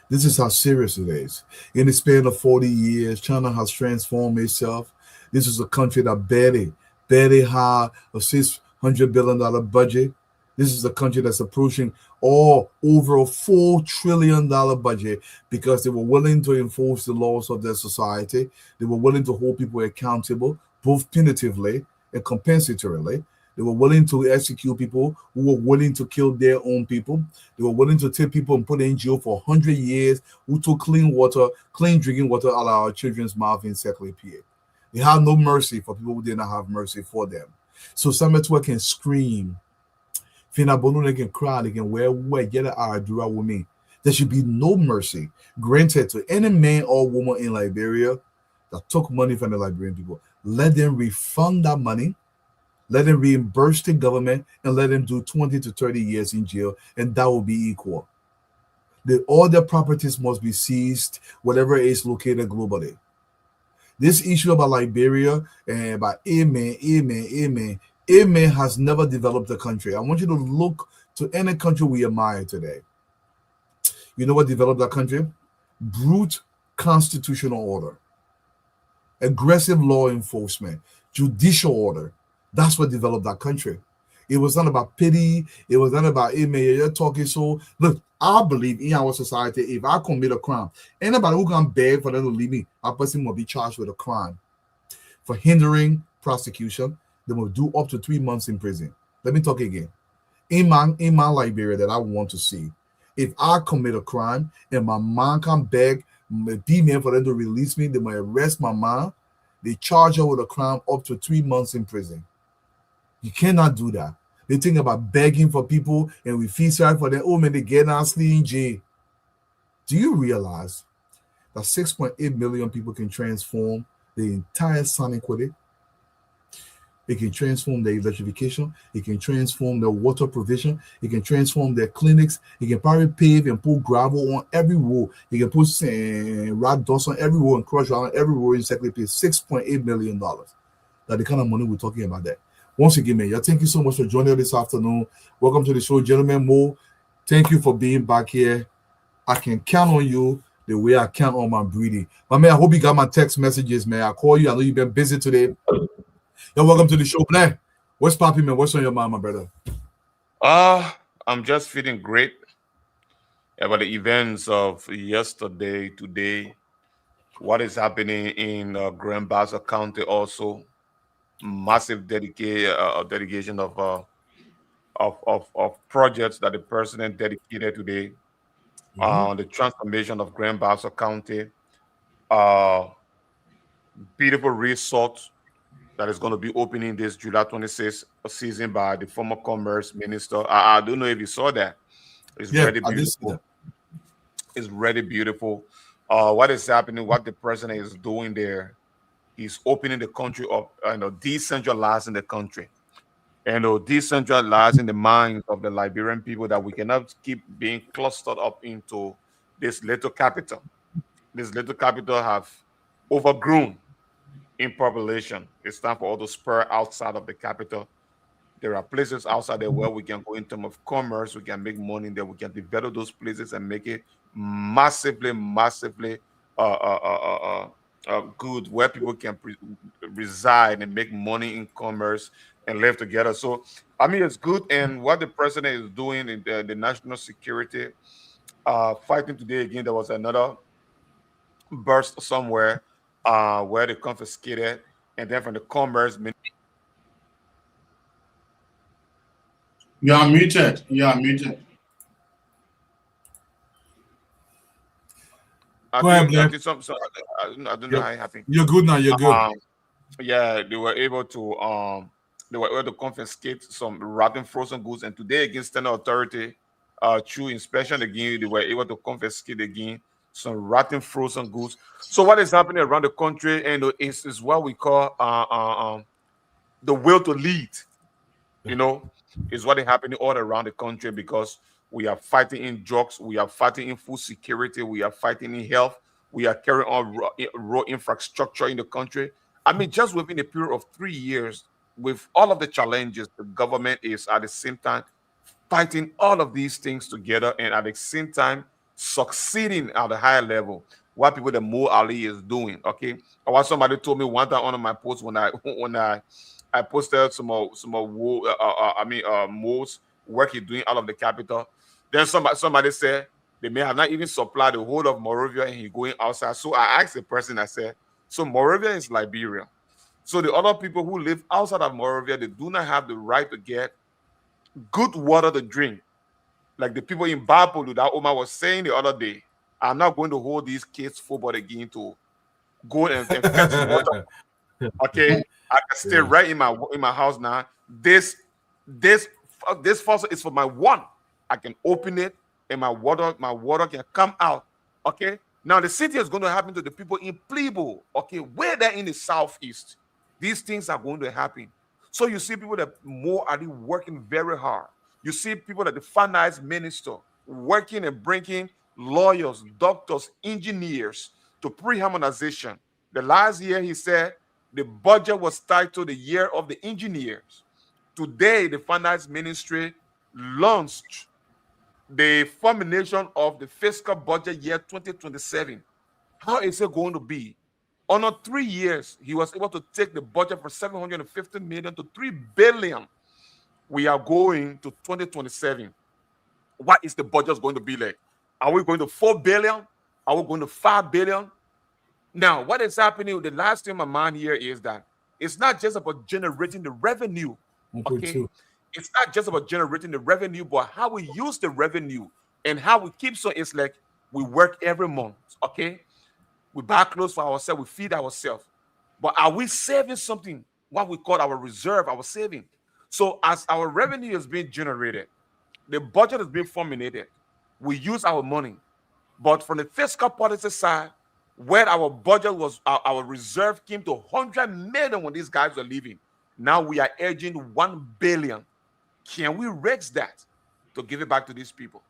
This is how serious it is. In the span of 40 years, China has transformed itself. This is a country that barely had a $600 billion budget. This is a country that's approaching over a $4 trillion budget, because they were willing to enforce the laws of their society. They were willing to hold people accountable, both punitively and compensatorily. They were willing to execute people who were willing to kill their own people. They were willing to take people and put them in jail for 100 years who took clean drinking water out of our children's mouth in Sekle PA. They had no mercy for people who did not have mercy for them. So Sametwa can scream. Fina Bonu, they can cry, they can wear get an Adura with me. There should be no mercy granted to any man or woman in Liberia that took money from the Liberian people. Let them refund that money, let them reimburse the government, and let them do 20 to 30 years in jail, and that will be equal. All their properties must be seized, whatever is located globally. This issue about Liberia and about amen has never developed the country. I want you to look to any country we admire today. You know what developed that country? Brute constitutional order, aggressive law enforcement, judicial order. That's what developed that country. It was not about pity. It was not about, hey man, you're talking so. Look, I believe in our society, if I commit a crime, anybody who can beg for them to leave me, a person will be charged with a crime. For hindering prosecution, they will do up to 3 months in prison. Let me talk again. In my Liberia that I want to see, if I commit a crime and my mom can beg D-man for them to release me, they might arrest my mom. They charge her with a crime up to 3 months in prison. You cannot do that. They think about begging for people and we feel sorry for them. Oh man, they get nasty in jail. Do you realize that 6.8 million people can transform the entire sonic with it? It can transform their electrification. It can transform their water provision. It can transform their clinics. It can probably pave and put gravel on every road. It can put rat dust on every road and crush on every road in Secretary Place. $6.8 million. That's the kind of money we're talking about there. Once again, man, thank you so much for joining us this afternoon. Welcome to the show, gentlemen. Mo, thank you for being back here. I can count on you the way I count on my breeding. But man, I hope you got my text messages, man. I call you. I know you've been busy today. Yo, welcome to the show, man. What's popping, man? What's on your mind, my brother?
I'm just feeling great about the events of yesterday, today, what is happening in Grand Bassa County also. Massive dedication of projects that the president dedicated today. The transformation of Grand Bassa County. Beautiful resort that is going to be opening this July 26th season by the former Commerce Minister. I don't know if you saw that. It's really beautiful. It's really beautiful. What is happening, what the president is doing there, he's opening the country up, decentralizing the country, and decentralizing the minds of the Liberian people, that we cannot keep being clustered up into this little capital. This little capital have overgrown in population. It's time for all to spur outside of the capital. There are places outside there where we can go in terms of commerce, we can make money there, we can develop those places and make it massively good, where people can reside and make money in commerce and live together. So, I mean, it's good. And what the president is doing in the national security, fighting today again, there was another burst somewhere where they confiscated, and then from the commerce.
You are muted. You are muted.
I don't know how it happened.
You're good now. You're good.
Yeah, they were able to confiscate some rotten frozen goods, and today, against Standard Authority, through inspection again, they were able to confiscate again some rotten frozen goods. So what is happening around the country, and is what we call the will to lead. Is what is happening all around the country, because we are fighting in drugs, we are fighting in food security, we are fighting in health, we are carrying on road infrastructure in the country. I mean, just within a period of 3 years, with all of the challenges, the government is at the same time fighting all of these things together, and at the same time succeeding at a higher level. What people the Mo Ali is doing. Okay, or what somebody told me one time on my post when I posted some more Mo's work he's doing out of the capital. Then somebody said they may have not even supplied the whole of Moravia and he going outside. So I asked the person, I said, so Moravia is Liberia. So the other people who live outside of Moravia, they do not have the right to get good water to drink. Like the people in Bapolu that Omar was saying the other day, I'm not going to hold these kids football again to go and fetch water. Okay, I can stay right in my house now. This faucet is for my one. I can open it, and my water can come out. Okay. Now the city is going to happen to the people in Plebo. Okay, where they're in the southeast. These things are going to happen. So you see people that more are working very hard. You see people that the finance minister working and bringing lawyers, doctors, engineers to pre-harmonization. The last year he said the budget was tied to the year of the engineers. Today, the finance ministry launched the formulation of the fiscal budget year 2027. How is it going to be? On 3 years, he was able to take the budget from 750 million to 3 billion. We are going to 2027. What is the budget going to be like? Are we going to 4 billion? Are we going to 5 billion? Now, what is happening? The last thing in my mind here is that it's not just about generating the revenue. Okay. It's not just about generating the revenue, but how we use the revenue and how we keep. So it's like we work every month. Okay. We buy clothes for ourselves, we feed ourselves. But are we saving something? What we call our reserve, our saving. So as our revenue is being generated, the budget is being formulated, we use our money. But from the fiscal policy side, where our budget was, our reserve came to 100 million when these guys were leaving. Now we are edging 1 billion. Can we raise that to give it back to these people?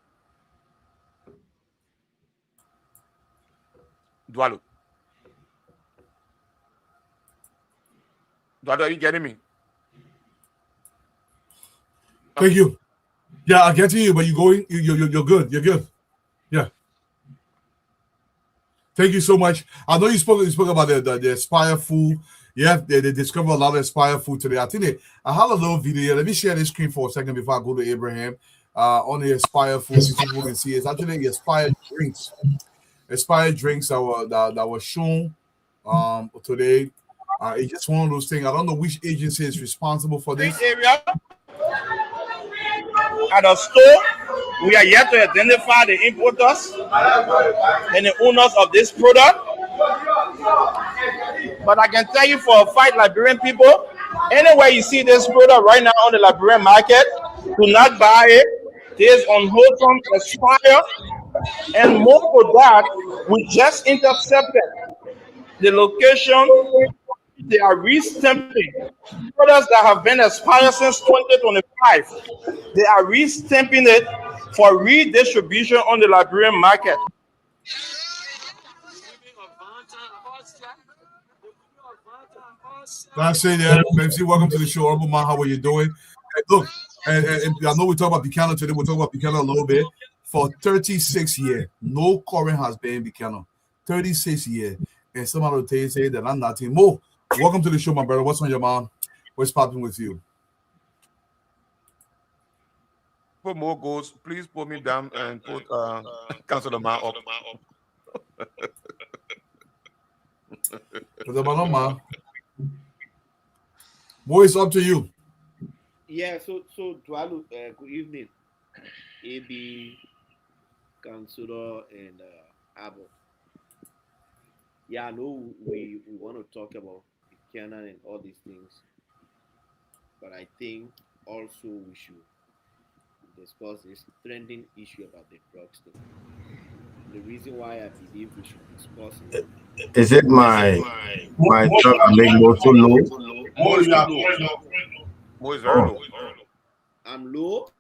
Dwalo, are you getting me?
Thank you. Yeah, I get to you, but you're going. You're good. You're good. Yeah. Thank you so much. I know you spoke about the Aspire food. Yeah, they discovered a lot of Aspire food today. I think I have a little video here. Let me share this screen for a second before I go to Abraham. On the Aspire food, so people can see it's actually the Aspire drinks. Aspire drinks that were shown today. It's just one of those things. I don't know which agency is responsible for this.
Area at a store, we are yet to identify the importers and the owners of this product. But I can tell you for a fact, Liberian people, anywhere you see this product right now on the Liberian market, do not buy it. It is unwholesome, Aspire. And more for that, we just intercepted the location. They are re-stamping products that have been expired since 2025. They are re-stamping it for redistribution on the Liberian market.
That's it, yeah. MC, welcome to the show. Honorable Man, how are you doing? Hey, look, and I know we talk about Buchanan today. We'll talk about Buchanan a little bit. For 36 years, no current has been in Buchanan. 36 years. And somebody will tell you say that I'm nothing more. Welcome to the show, my brother. What's on your mind? What's popping with you?
Put more goals. Please put me down and put Councilor Ma up.
Boy, it's up to you.
Yeah, so Dwalu, good evening. AB, Councilor, and Abo. Yeah, I know we want to talk about Buchanan and all these things, but I think also we should discuss this trending issue about the drugs thing. The reason why I believe we should discuss it.
Is it my truck make more too low?
More is low.
More is very low.
I'm low.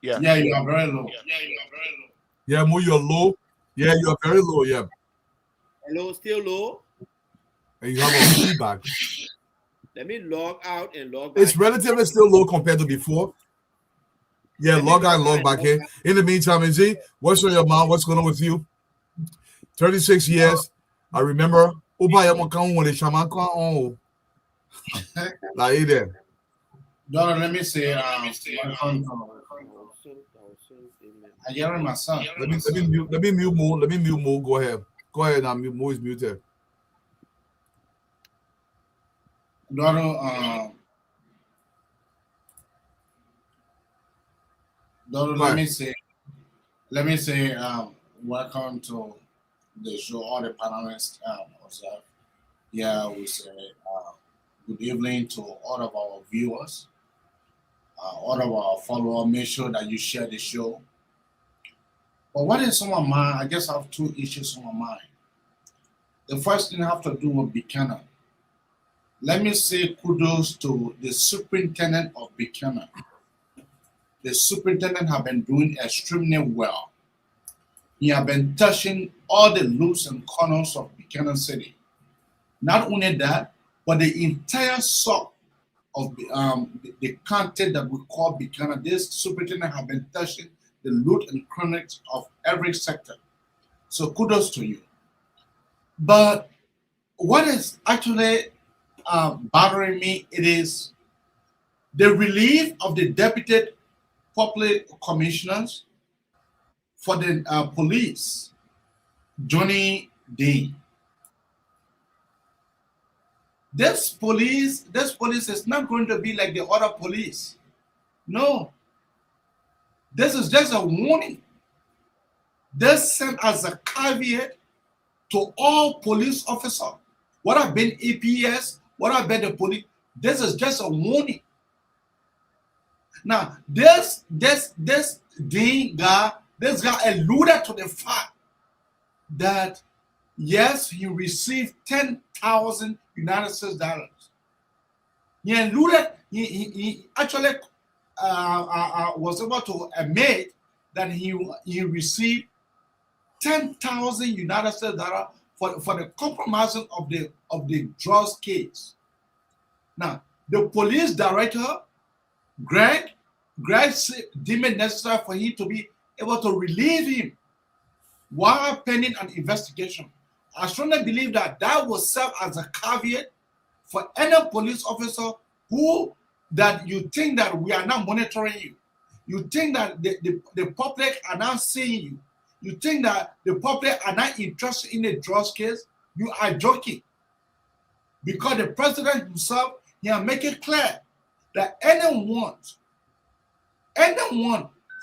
Yeah.
Yeah, you are very low.
Yeah, Mo, you're low. Yeah, you're very low. Yeah.
Hello, still low.
And you have a feedback.
Let me log out and log back.
It's relatively still low compared to before. Yeah, log out and log back in. In the meantime, Izzy, what's on your mind? What's going on with you? 36 years. I remember. Like there.
Daughter, let me say, I yell at my son.
Let me mute more. Let me mute more. Go ahead. Go ahead now. Mo is muted.
Daughter, let me say, welcome to the show. All the panelists observe. Yeah, we say good evening to all of our viewers, all of our followers. Make sure that you share the show. But what is on my mind? I guess I have two issues on my mind. The first thing I have to do with Buchanan. Let me say kudos to the superintendent of Buchanan. The superintendent have been doing extremely well. He have been touching all the loops and corners of Buchanan City. Not only that, but the entire south of the county that we call Buchanan. This superintendent have been touching the loot and chronics of every sector. So kudos to you. But what is actually bothering me, it is the relief of the deputy public commissioners for the police, Johnny Day. This police is not going to be like the other police. No, this is just a warning. This sent as a caveat to all police officers, what have been EPS, what have been the police. This is just a warning. Now, this guy alluded to the fact that yes, he received 10,000 United States dollars. He alluded, he actually was able to admit that he received 10,000 United States dollars for the compromising of the drugs case. Now, the police director, Greg deemed it necessary for him to be able to relieve him while pending an investigation. I strongly believe that will serve as a caveat for any police officer that you think that we are not monitoring you. You think that the public are not seeing you. You think that the public are not interested in the drugs case. You are joking. Because the president himself, he has made it clear that anyone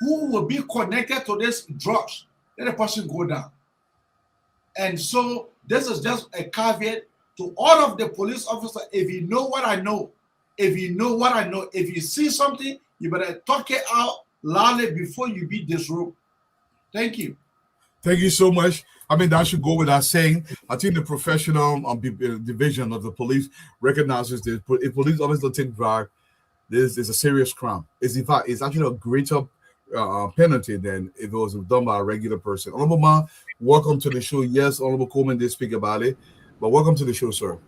who will be connected to this drugs, let the person go down. And so this is just a caveat to all of the police officers. If you know what I know, if you see something, you better talk it out loudly before you be disrobed. Thank you.
Thank you so much. I mean, that should go without saying. I think the professional division of the police recognizes that if police officers take drug, this is a serious crime. It's in fact, it's actually a greater penalty than if it was done by a regular person. Honorable Ma, welcome to the show. Yes, Honorable Coleman did speak about it, but welcome to the show, sir.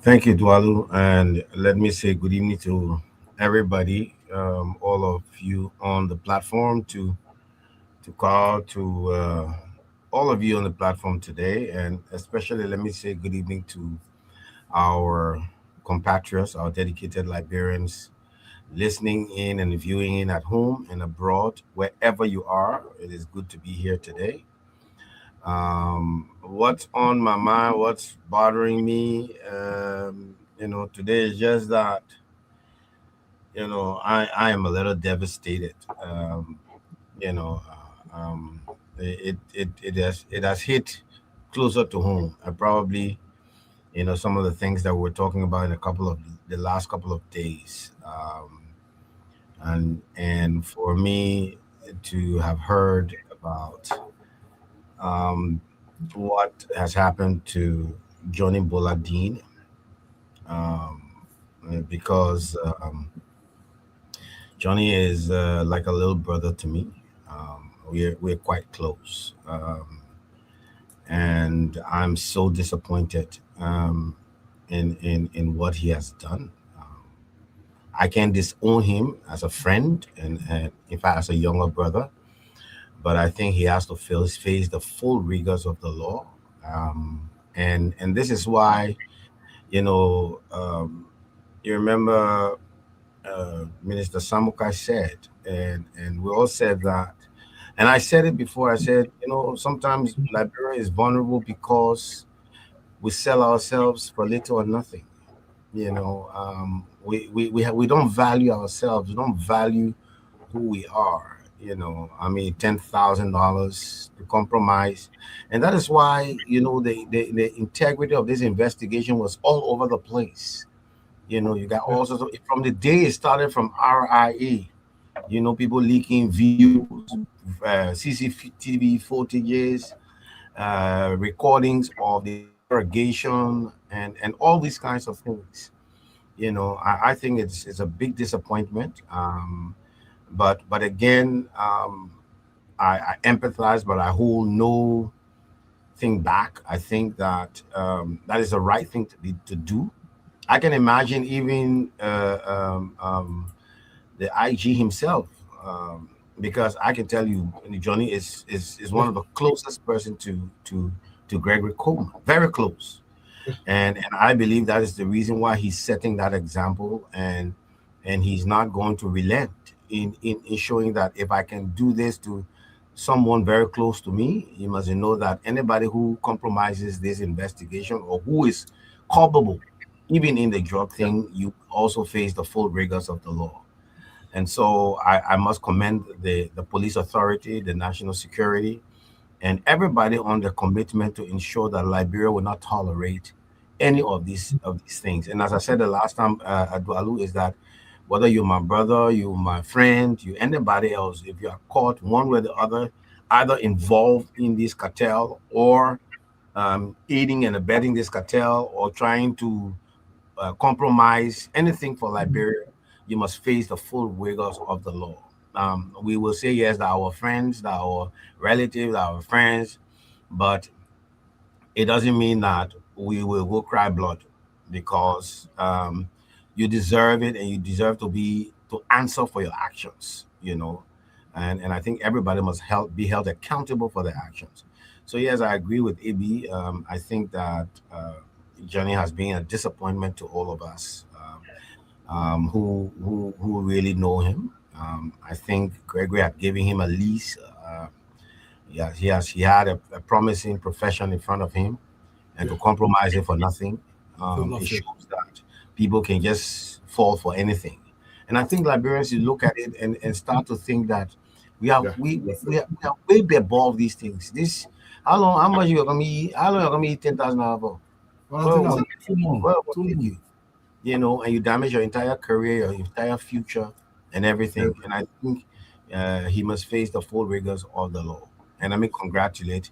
Thank you, Dwalu, and let me say good evening to everybody, all of you on the platform, to call to all of you on the platform today, and especially let me say good evening to our compatriots, our dedicated Liberians listening in and viewing in at home and abroad, wherever you are. It is good to be here today. What's on my mind, what's bothering me, today is just that, I am a little devastated. It has hit closer to home. And probably, some of the things that we're talking about in the last couple of days. And for me to have heard about what has happened to Johnny Boladin, because Johnny is like a little brother to me. We're quite close, and I'm so disappointed in what he has done. I can disown him as a friend and in fact as a younger brother, but I think he has to face the full rigors of the law. And this is why, you remember Minister Samukai said, and we all said that, and I said it before, I said, sometimes Liberia is vulnerable because we sell ourselves for little or nothing. We don't value ourselves. We don't value who we are. $10,000 to compromise, and that is why the integrity of this investigation was all over the place. You got all sorts of, from the day it started from RIA People leaking videos, CCTV footages, recordings of the interrogation, and all these kinds of things. I think it's a big disappointment. But again, I empathize, but I hold no thing back. I think that that is the right thing to do. I can imagine even the IG himself, because I can tell you, Johnny is one of the closest person to Gregory Coleman, very close, and I believe that is the reason why he's setting that example, and he's not going to relent in showing that if I can do this to someone very close to me, you must know that anybody who compromises this investigation or who is culpable, even in the drug thing, you also face the full rigors of the law. And so I must commend the police authority, the national security, and everybody on the commitment to ensure that Liberia will not tolerate any of these things. And as I said the last time, Adualu, is that whether you're my brother, you're my friend, you anybody else, if you are caught one way or the other, either involved in this cartel or aiding and abetting this cartel or trying to compromise anything for Liberia, you must face the full rigors of the law. We will say yes, that our friends, that our relatives, our friends, but it doesn't mean that we will go cry blood, because you deserve it, and you deserve to answer for your actions. And I think everybody must be held accountable for their actions. So yes, I agree with AB. I think that Johnny has been a disappointment to all of us who really know him. I think Gregory had given him a lease. Yeah, he had a promising profession in front of him, and to compromise it for nothing, it shows that people can just fall for anything. And I think Liberians should look at it and start to think that we are way above these things. This how much you're gonna eat? How long you're gonna eat 10,000 hours for? Where will take you? And you damage your entire career, your entire future, and everything. And I think he must face the full rigors of the law. And let me congratulate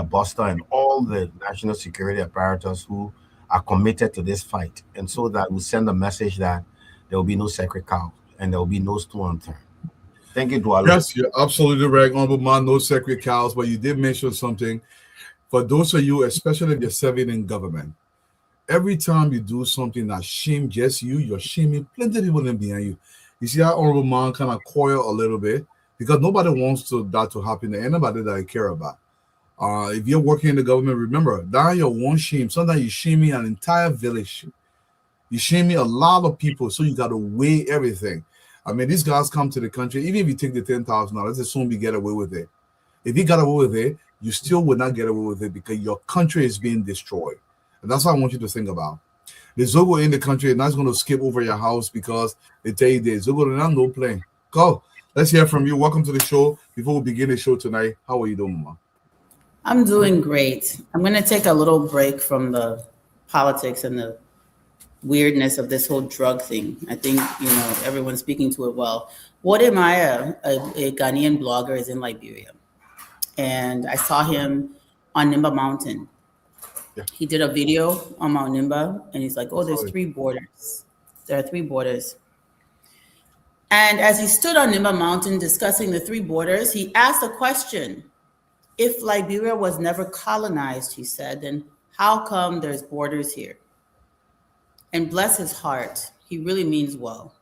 Buster and all the national security apparatus who are committed to this fight, and so that we send a message that there will be no sacred cow and there will be no stone unturned. Thank you, Dwalo.
Yes, you're absolutely right, Honorable Man. No sacred cows, but you did mention something. For those of you, especially if you're serving in government, every time you do something that shame just you, you're shaming plenty of people in behind you. You see how Honorable Man kind of coil a little bit, because nobody wants that to happen to anybody that I care about. If you're working in the government, remember that your one shame. Sometimes you're shaming an entire village. You're shaming a lot of people, so you got to weigh everything. I mean, these guys come to the country. Even if you take the $10,000, let's assume you get away with it. If you got away with it, you still would not get away with it because your country is being destroyed. And that's what I want you to think about. The Zogo in the country is not going to skip over your house because they tell you there's Zogo no plane. Go. Let's hear from you. Welcome to the show. Before we begin the show tonight, how are you doing, Mama?
I'm doing great. I'm going to take a little break from the politics and the weirdness of this whole drug thing. I think, everyone's speaking to it well. Wode Maya, a Ghanaian blogger, is in Liberia. And I saw him on Nimba Mountain. Yeah. He did a video on Mount Nimba, and he's like, there's 3 borders. There are 3 borders. And as he stood on Nimba Mountain discussing the 3 borders, he asked a question. If Liberia was never colonized, he said, then how come there's borders here? And bless his heart, he really means well.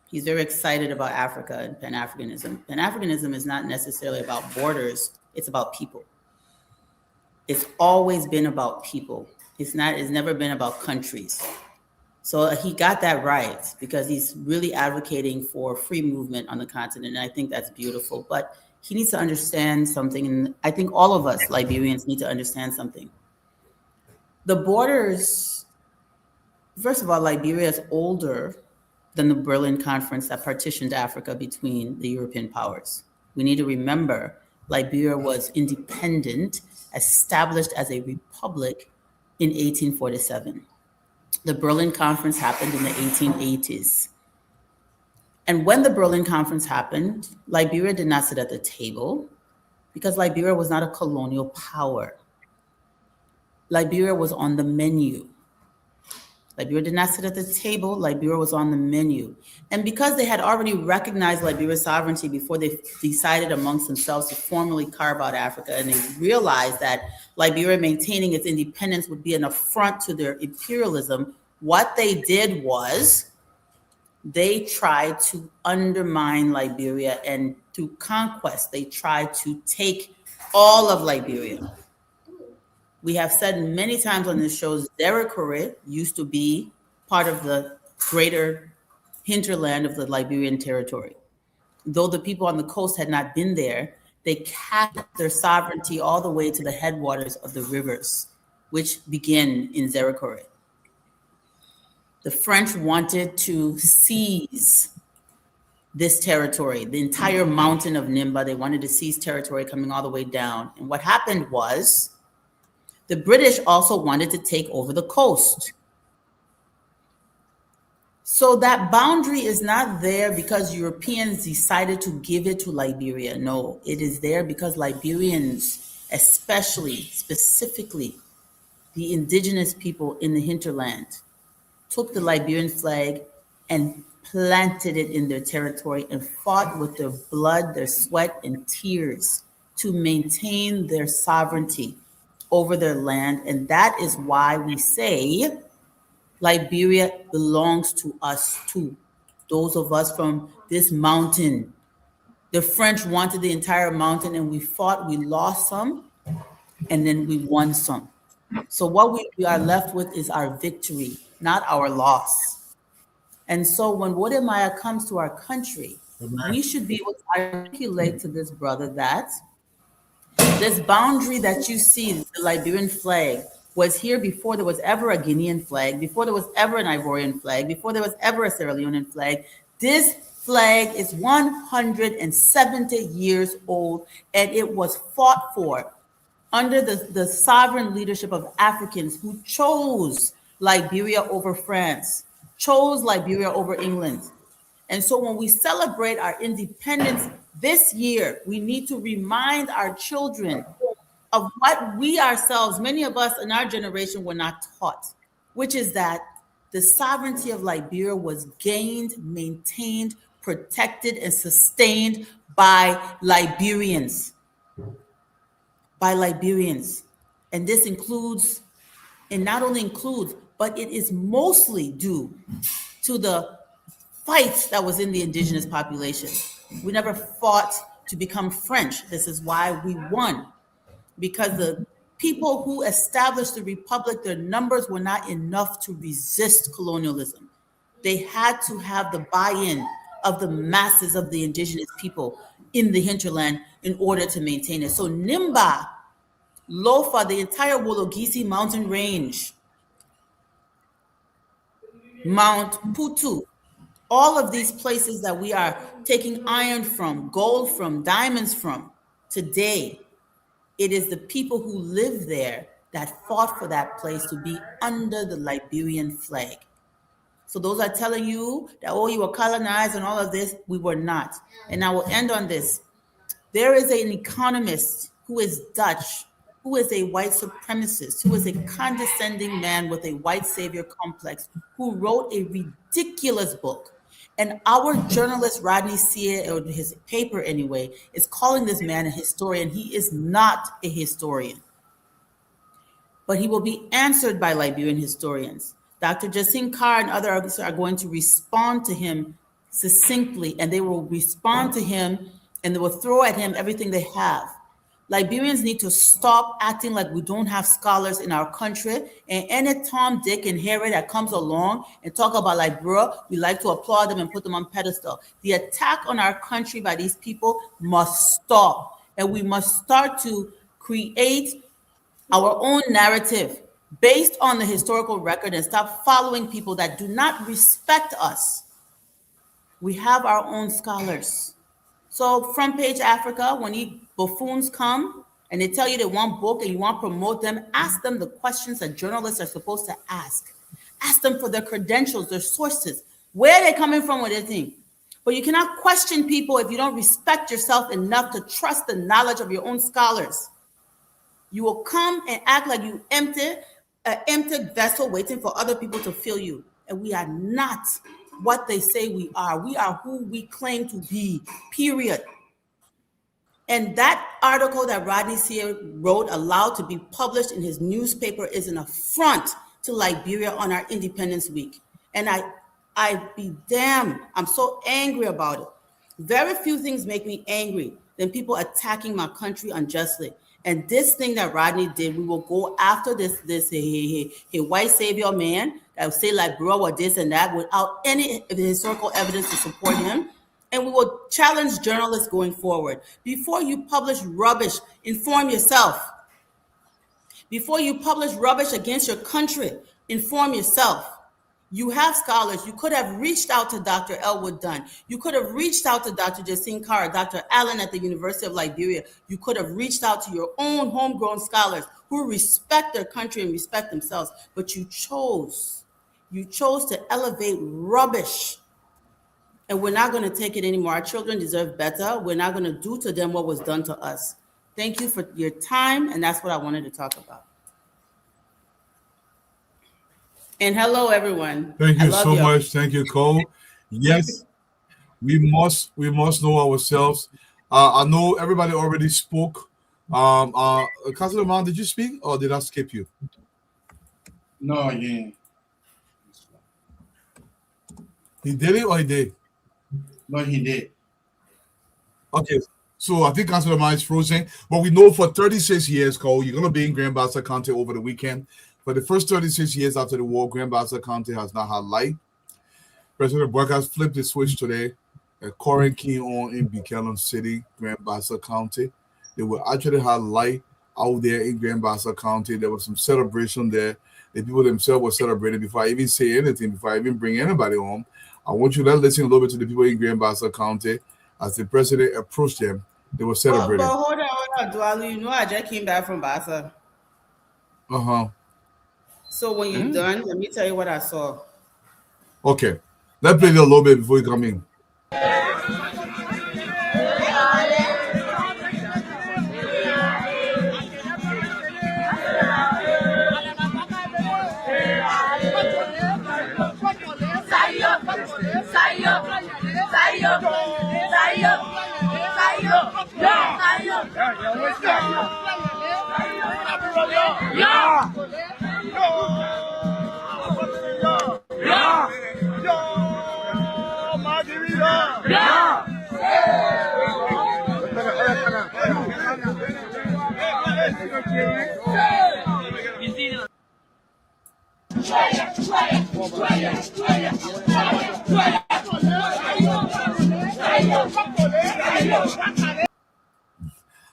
He's very excited about Africa and Pan-Africanism. Pan-Africanism is not necessarily about borders, it's about people. It's always been about people. It's never been about countries. So he got that right, because he's really advocating for free movement on the continent, and I think that's beautiful. But he needs to understand something, and I think all of us Liberians need to understand something. The borders, first of all, Liberia is older than the Berlin Conference that partitioned Africa between the European powers. We need to remember Liberia was independent, established as a republic in 1847. The Berlin Conference happened in the 1880s. And when the Berlin Conference happened, Liberia did not sit at the table because Liberia was not a colonial power. Liberia was on the menu. Liberia did not sit at the table. Liberia was on the menu. And because they had already recognized Liberia's sovereignty before they decided amongst themselves to formally carve out Africa, and they realized that Liberia maintaining its independence would be an affront to their imperialism, what they did was they tried to undermine Liberia, and through conquest, they tried to take all of Liberia. We have said many times on this show, Zerikore used to be part of the greater hinterland of the Liberian territory. Though the people on the coast had not been there, they kept their sovereignty all the way to the headwaters of the rivers, which begin in Zerikore. The French wanted to seize this territory, the entire mountain of Nimba. They wanted to seize territory coming all the way down. And what happened was the British also wanted to take over the coast. So that boundary is not there because Europeans decided to give it to Liberia. No, it is there because Liberians, especially, specifically, the indigenous people in the hinterland, took the Liberian flag and planted it in their territory and fought with their blood, their sweat, and tears to maintain their sovereignty over their land. And that is why we say Liberia belongs to us too. Those of us from this mountain. The French wanted the entire mountain and we fought, we lost some, and then we won some. So what we are left with is our victory, not our loss. And so when Wode Maya comes to our country, we should be able to articulate to this brother that this boundary that you see, the Liberian flag, was here before there was ever a Guinean flag, before there was ever an Ivorian flag, before there was ever a Sierra Leonean flag. This flag is 170 years old, and it was fought for under the sovereign leadership of Africans who chose Liberia over France, chose Liberia over England. And so when we celebrate our independence this year, we need to remind our children of what we ourselves, many of us in our generation, were not taught, which is that the sovereignty of Liberia was gained, maintained, protected, and sustained by Liberians. By Liberians. And this includes, and not only includes, but it is mostly due to the fight that was in the indigenous population. We never fought to become French. This is why we won. Because the people who established the republic, their numbers were not enough to resist colonialism. They had to have the buy-in of the masses of the indigenous people in the hinterland in order to maintain it. So Nimba, Lofa, the entire Wologisi mountain range, Mount Putu, all of these places that we are taking iron from, gold from, diamonds from today, it is the people who live there that fought for that place to be under the Liberian flag. So those are telling you that, oh, you were colonized and all of this. We were not. And I will end on this. There is an economist who is Dutch, who is a white supremacist, who is a condescending man with a white savior complex, who wrote a ridiculous book. And our journalist, Rodney Sear, or his paper anyway, is calling this man a historian. He is not a historian. But he will be answered by Liberian historians. Dr. Jacin Carr and others are going to respond to him succinctly, and they will respond to him and they will throw at him everything they have. Liberians need to stop acting like we don't have scholars in our country. And any Tom, Dick, and Harry that comes along and talk about Liberia, we like to applaud them and put them on pedestal. The attack on our country by these people must stop. And we must start to create our own narrative based on the historical record and stop following people that do not respect us. We have our own scholars. So Front Page Africa, when you buffoons come and they tell you they want book and you want to promote them, ask them the questions that journalists are supposed to ask. Ask them for their credentials, their sources. Where are they coming from with their thing? But you cannot question people if you don't respect yourself enough to trust the knowledge of your own scholars. You will come and act like you an empty vessel waiting for other people to fill you. And we are not what they say we are. We are who we claim to be, period. And that article that Rodney Sear wrote allowed to be published in his newspaper is an affront to Liberia on our Independence Week. And I be damned, I'm so angry about it. Very few things make me angry than people attacking my country unjustly. And this thing that Rodney did, we will go after this white savior man that will say Liberia or this and that without any historical evidence to support him. And we will challenge journalists going forward. Before you publish rubbish, inform yourself. Before you publish rubbish against your country, inform yourself. You have scholars. You could have reached out to Dr. Elwood Dunn. You could have reached out to Dr. Jacine Carr, Dr. Allen at the University of Liberia. You could have reached out to your own homegrown scholars who respect their country and respect themselves. But you chose to elevate rubbish. And we're not going to take it anymore. Our children deserve better. We're not going to do to them what was done to us. Thank you for your time. And that's what I wanted to talk about. And hello, everyone.
Thank you so much. Thank you, Cole. Yes, we must know ourselves. I know everybody already spoke. Councilor Man, did you speak or did I skip you?
No, yeah.
He did it or he did?
No, he did.
Okay, so I think Councilor Man is frozen. But we know for 36 years, Cole, you're going to be in Grand Bassa County over the weekend. For the first 36 years after the war, Grand Bassa County has not had light. President Buck has flipped the switch today. A quarantine on in Buchanan City, Grand Bassa County. They will actually have light out there in Grand Bassa County. There was some celebration there. The people themselves were celebrating. Before I even say anything, before I even bring anybody home, I want you to listen a little bit to the people in Grand Bassa County. As the president approached them, they were celebrating.
But hold on, Dualu. You know I just came back from Bassa.
Uh-huh.
So when you're done, let me tell you what I saw.
Okay. Let's play it a little bit before you come in.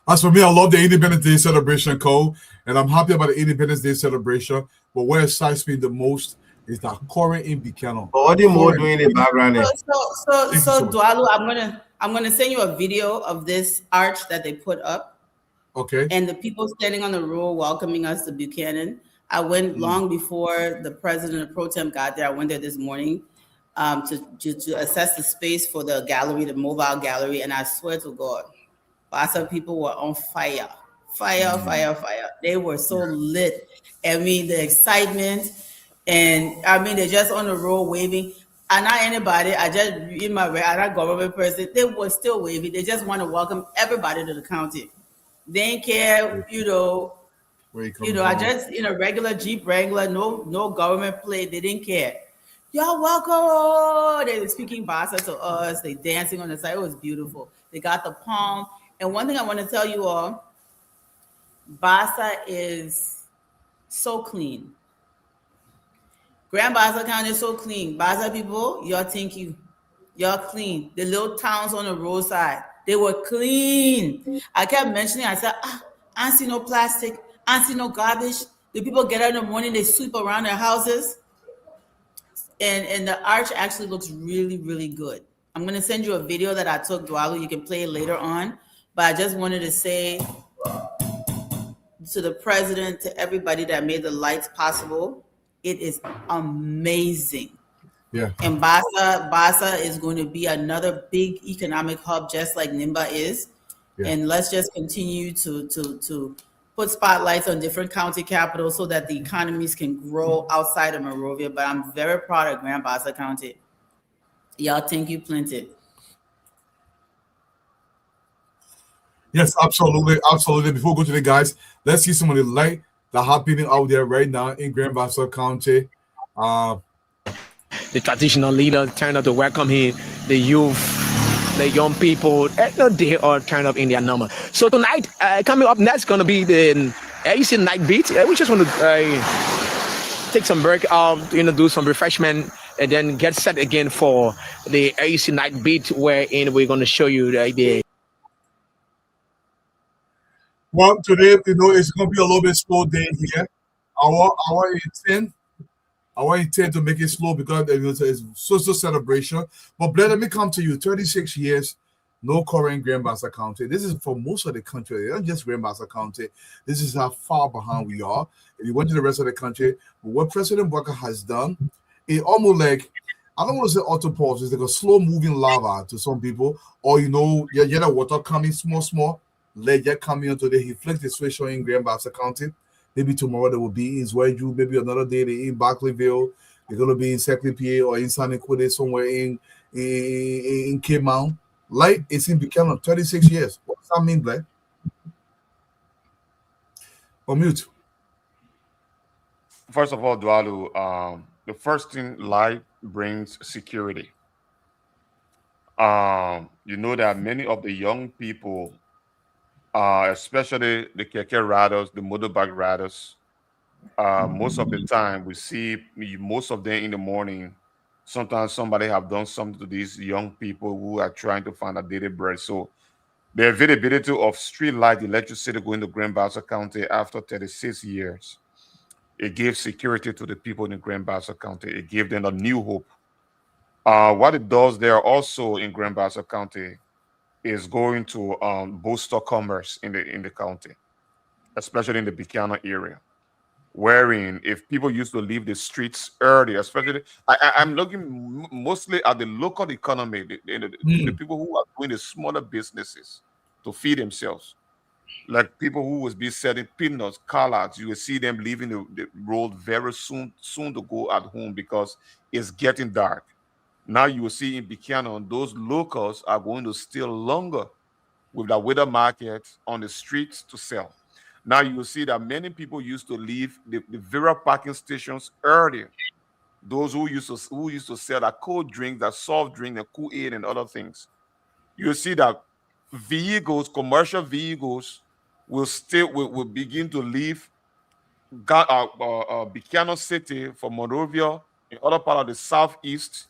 As for me, I love the Independence Day celebration, Cole, and I'm happy about the Independence Day celebration. But where excites me the most is that Corey in Buchanan.
But what are you more doing in the background?
So Dualu, I'm gonna send you a video of this arch that they put up.
Okay.
And the people standing on the road welcoming us to Buchanan. I went long before the president pro tem got there. I went there this morning to assess the space for the gallery, the mobile gallery, and I swear to God, Bassa people were on fire. Fire. They were so lit. I mean, the excitement, and I mean, they're just on the road waving. I'm not anybody. I just, in my way, I'm not government person. They were still waving. They just want to welcome everybody to the county. They didn't care, I just in a regular Jeep Wrangler, no government plate. They didn't care. Y'all welcome. They were speaking Bassa to us. They dancing on the side. It was beautiful. They got the palm. And one thing I want to tell you all, Bassa is so clean. Grand Bassa County is so clean. Bassa people, y'all think y'all clean. The little towns on the roadside, they were clean. I kept mentioning, I said, I don't see no plastic. I don't see no garbage. The people get out in the morning, they sweep around their houses. And the arch actually looks really, really good. I'm going to send you a video that I took, Dualu. You can play it later on. But I just wanted to say to the president, to everybody that made the lights possible, it is amazing.
Yeah.
And Basa is going to be another big economic hub, just like Nimba is.
Yeah.
And let's just continue to put spotlights on different county capitals so that the economies can grow outside of Monrovia. But I'm very proud of Grand Bassa County. Y'all thank you plenty.
Yes, absolutely, absolutely. Before we go to the guys, let's see some of the light that happening out there right now in Grand Bassa County.
The traditional leaders turn up to welcome him, the youth, the young people, they all turn up in their number. So tonight, coming up next, going to be the AC Night Beat. We just want to take some break, do some refreshment, and then get set again for the AC Night Beat, wherein we're going to show you the
Well, today, it's going to be a little bit slow day here. Our intent to make it slow because it's social celebration. But Blair, let me come to you. 36 years, no current Grand Bassa County. This is for most of the country, not just Grand Bassa County. This is how far behind we are. If you went to the rest of the country, what President Walker has done, it almost like, I don't want to say autopause, it's like a slow moving lava to some people, or you get the water coming small, let that coming on today. He flicked the switch on in Grand Bassa County. Maybe tomorrow they will be in Zwaju, maybe another day they in Barclayville, they're gonna be in Secretary or in San Nicolas somewhere in Cape Mount. Like it's in Buchanan, 36 years. What does that mean, Black? Or mute.
First of all, Dualu, the first thing life brings security. You know that many of the young people, especially the keke riders, the motorbike riders, most of the time we see most of them in the morning. Sometimes somebody have done something to these young people who are trying to find a daily bread. So the availability of street light electricity going to Grand Bassa County after 36 years, it gave security to the people in Grand Bassa County. It gave them a new hope. What it does there also in Grand Bassa County is going to boost commerce in the county, especially in the Buchanan area. Wherein, if people used to leave the streets early, especially, I'm looking mostly at the local economy, the people who are doing the smaller businesses to feed themselves. Like people who would be selling peanuts, collards, you will see them leaving the road very soon to go at home because it's getting dark. Now you will see in Buchanan, those locals are going to stay longer with the weather market on the streets to sell. Now you will see that many people used to leave the various parking stations earlier. Those who used to sell that cold drink, that soft drink, and cool aid and other things. You will see that commercial vehicles will begin to leave Buchanan City for Monrovia and other part of the southeast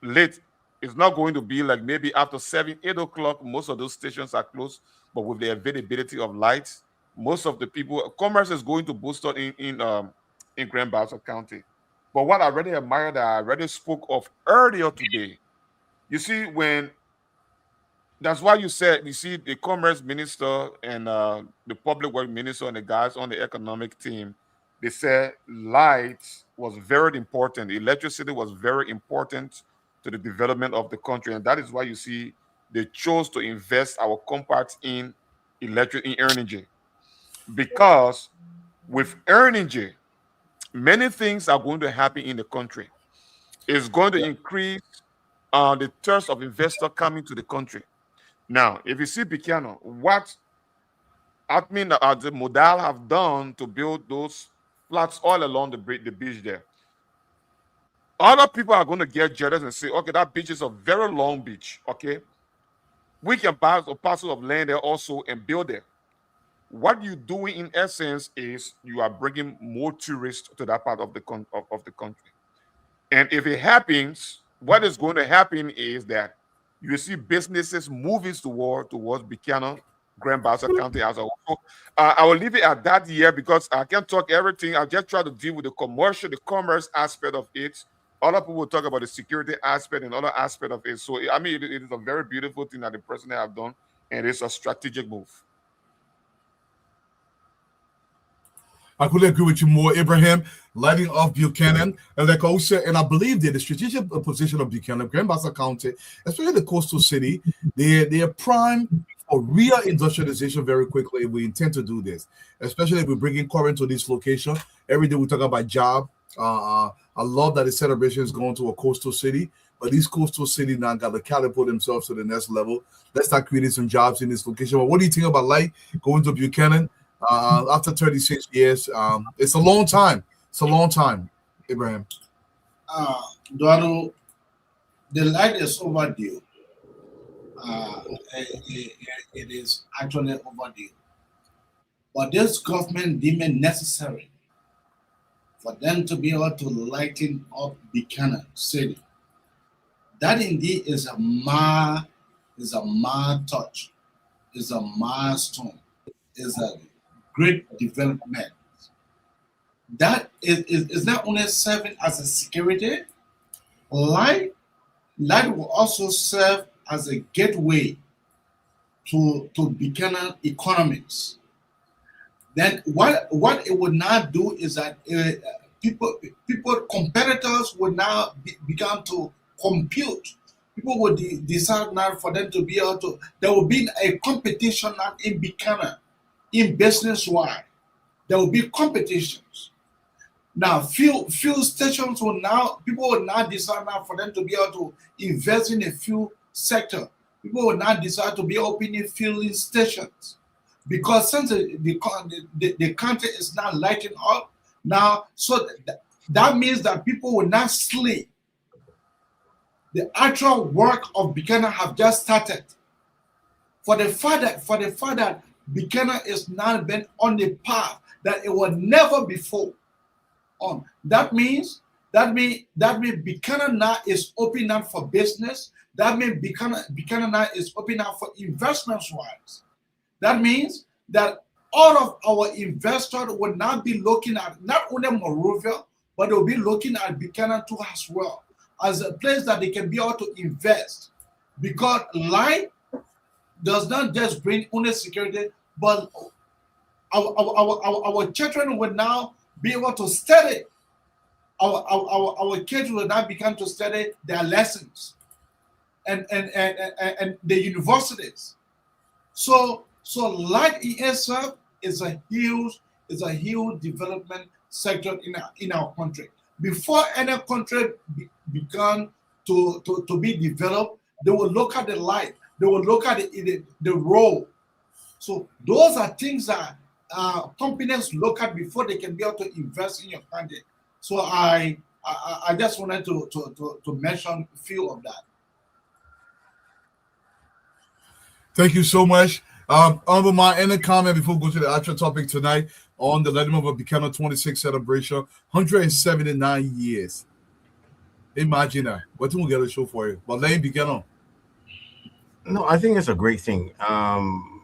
late. It's not going to be like maybe after 7, 8 o'clock. Most of those stations are closed, but with the availability of lights, most of the people, commerce is going to boost up in Grand Bassa County. But what I really admire that I already spoke of earlier today, you see, that's why you see the commerce minister and the public work minister and the guys on the economic team, they said light was very important. Electricity was very important to the development of the country. And that is why you see they chose to invest our compacts in energy. Because with energy, many things are going to happen in the country. It's going to increase the thirst of investor coming to the country. Now, if you see Buchanan, what admin the Modal have done to build those flats all along the beach there, other people are going to get jealous and say, okay, that beach is a very long beach. Okay, we can buy a parcel of land there also and build there. What you're doing in essence is you are bringing more tourists to that part of the country. And if it happens, what is going to happen is that you see businesses moving towards Buchanan, Grand Bassa County as a whole. So, I will leave it at that here because I can't talk everything. I'll just try to deal with the commerce aspect of it. Other people will talk about the security aspect and other aspect of it. So, I mean, it is a very beautiful thing that the president have done, and it's a strategic move.
I couldn't agree with you more, Ibrahim. Lighting off Buchanan, and like I said, and I believe that the strategic position of Buchanan, Grand Bassa County, especially the coastal city, they are prime for real industrialization very quickly. We intend to do this, especially if we bring in current to this location. Every day we talk about job. I love that the celebration is going to a coastal city, but these coastal cities now got to catapult themselves to the next level. Let's start creating some jobs in this location. But what do you think about Light going to Buchanan after 36 years? It's a long time. It's a long time, Ibrahim.
Eduardo, the light is overdue. It is actually overdue. But this government deemed it necessary for them to be able to lighten up Buchanan City. That indeed is a mild touch, is a milestone, is a great development. That is not only serving as a security, light will also serve as a gateway to Buchanan economics. Then what it would now do is that competitors would now begin to compute. People would decide now for them to be able to. There will be a competition now in Buchanan, in business wide. There will be competitions. Now, fuel stations people will now decide now for them to be able to invest in a fuel sector. People will now decide to be opening fueling stations. Because since the country is now lighting up now, so that means that people will not sleep. The actual work of Buchanan have just started. For the fact that Buchanan is now been on the path that it was never before on. That means Buchanan now is opening up for business. That means Buchanan now is opening up for investments wise. That means that all of our investors will now be looking at not only Monrovia, but they'll be looking at Buchanan too as well, as a place that they can be able to invest. Because light does not just bring only security, but our children will now be able to study. Our kids will now begin to study their lessons and the universities. So light in itself is a huge development sector in our country. Before any country began to be developed, they will look at the light, they will look at the road. So those are things that companies look at before they can be able to invest in your country. So I just wanted to mention a few of that.
Thank you so much. Honorable my any comment before we go to the actual topic tonight on the Legend of a Buchanan 26 celebration, 179 years. Imagine that. What will get a show for you? But let me begin on.
No, I think it's a great thing. I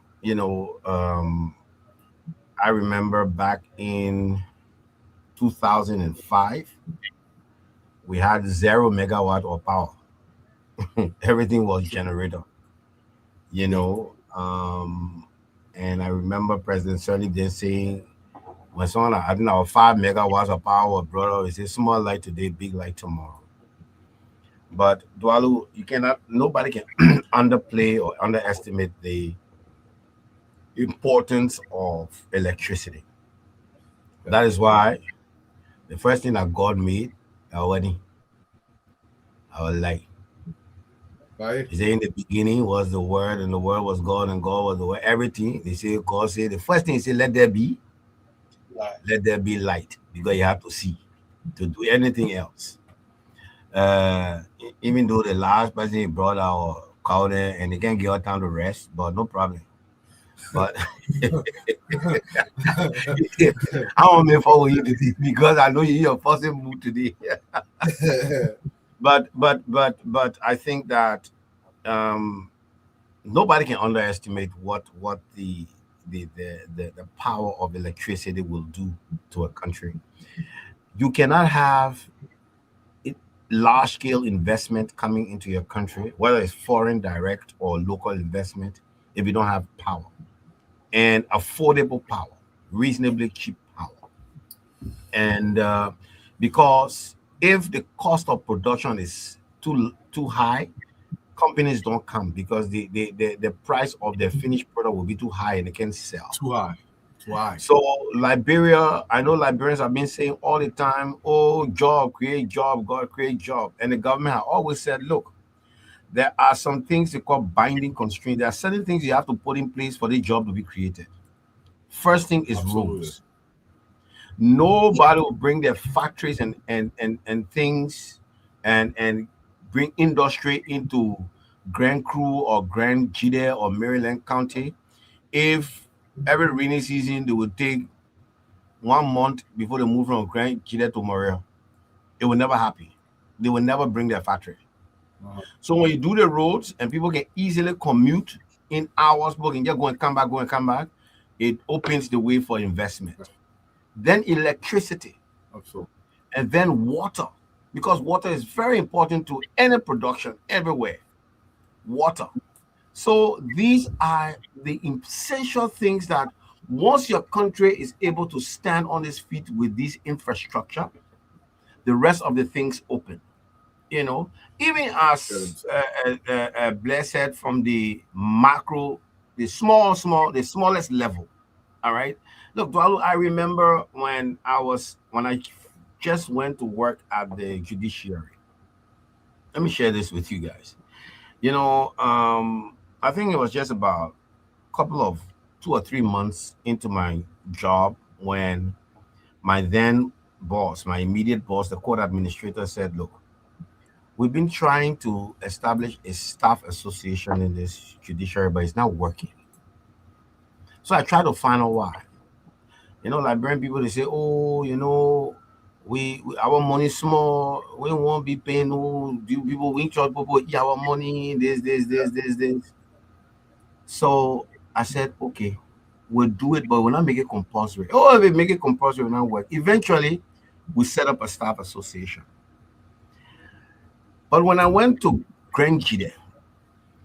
remember back in 2005, we had 0 megawatt of power. Everything was generator. And I remember President Sirleaf then saying, when someone I think our 5 megawatts of power, brother, it's a small light today, big light tomorrow. But Dwalu, nobody can underplay or underestimate the importance of electricity. That is why the first thing that God made, our light.
Right.
He said in the beginning was the Word, and the Word was God, and God was the Word. Everything. They say, God said, the first thing he said, let there be light, because you have to see to do anything else. Even though the last person he brought our cow there, and they can't get out time to rest, but no problem. But I won't make fun with you today because I know you're in your first mood today. But I think that nobody can underestimate what the power of electricity will do to a country. You cannot have large-scale investment coming into your country, whether it's foreign direct or local investment, if you don't have power and affordable power, reasonably cheap power. And because if the cost of production is too high, companies don't come because the price of their finished product will be too high and they can't sell.
Too high. Too high.
So Liberia, I know Liberians have been saying all the time, oh, job, create job, God create job. And the government has always said, look, there are some things they call binding constraints. There are certain things you have to put in place for the job to be created. First thing is roads. Nobody will bring their factories and things and bring industry into Grand Cru or Grand Jide or Maryland County if every rainy season they would take 1 month before they move from Grand Jide to Montreal. It will never happen. They will never bring their factory. So when you do the roads and people can easily commute in hours, people can just go and come back, it opens the way for investment. Then electricity.
Absolutely.
And then water, because water is very important to any production everywhere. Water. So these are the essential things that once your country is able to stand on its feet with this infrastructure, the rest of the things open. You know, even as Blair said, from the macro, the smallest level. All right. Look, Dwalu, I remember when I just went to work at the judiciary. Let me share this with you guys. You know, I think it was just about a couple of 2 or 3 months into my job when my then boss, my immediate boss, the court administrator said, look, we've been trying to establish a staff association in this judiciary, but it's not working. So I tried to find out why. You know, Liberian people, they say, oh, you know, we our money small, we won't be paying no people, we charge people our money, this. So I said, okay, we'll do it, but we'll not make it compulsory. Oh, if we make it compulsory, it will not work. Eventually, we set up a staff association. But when I went to Grand Jide,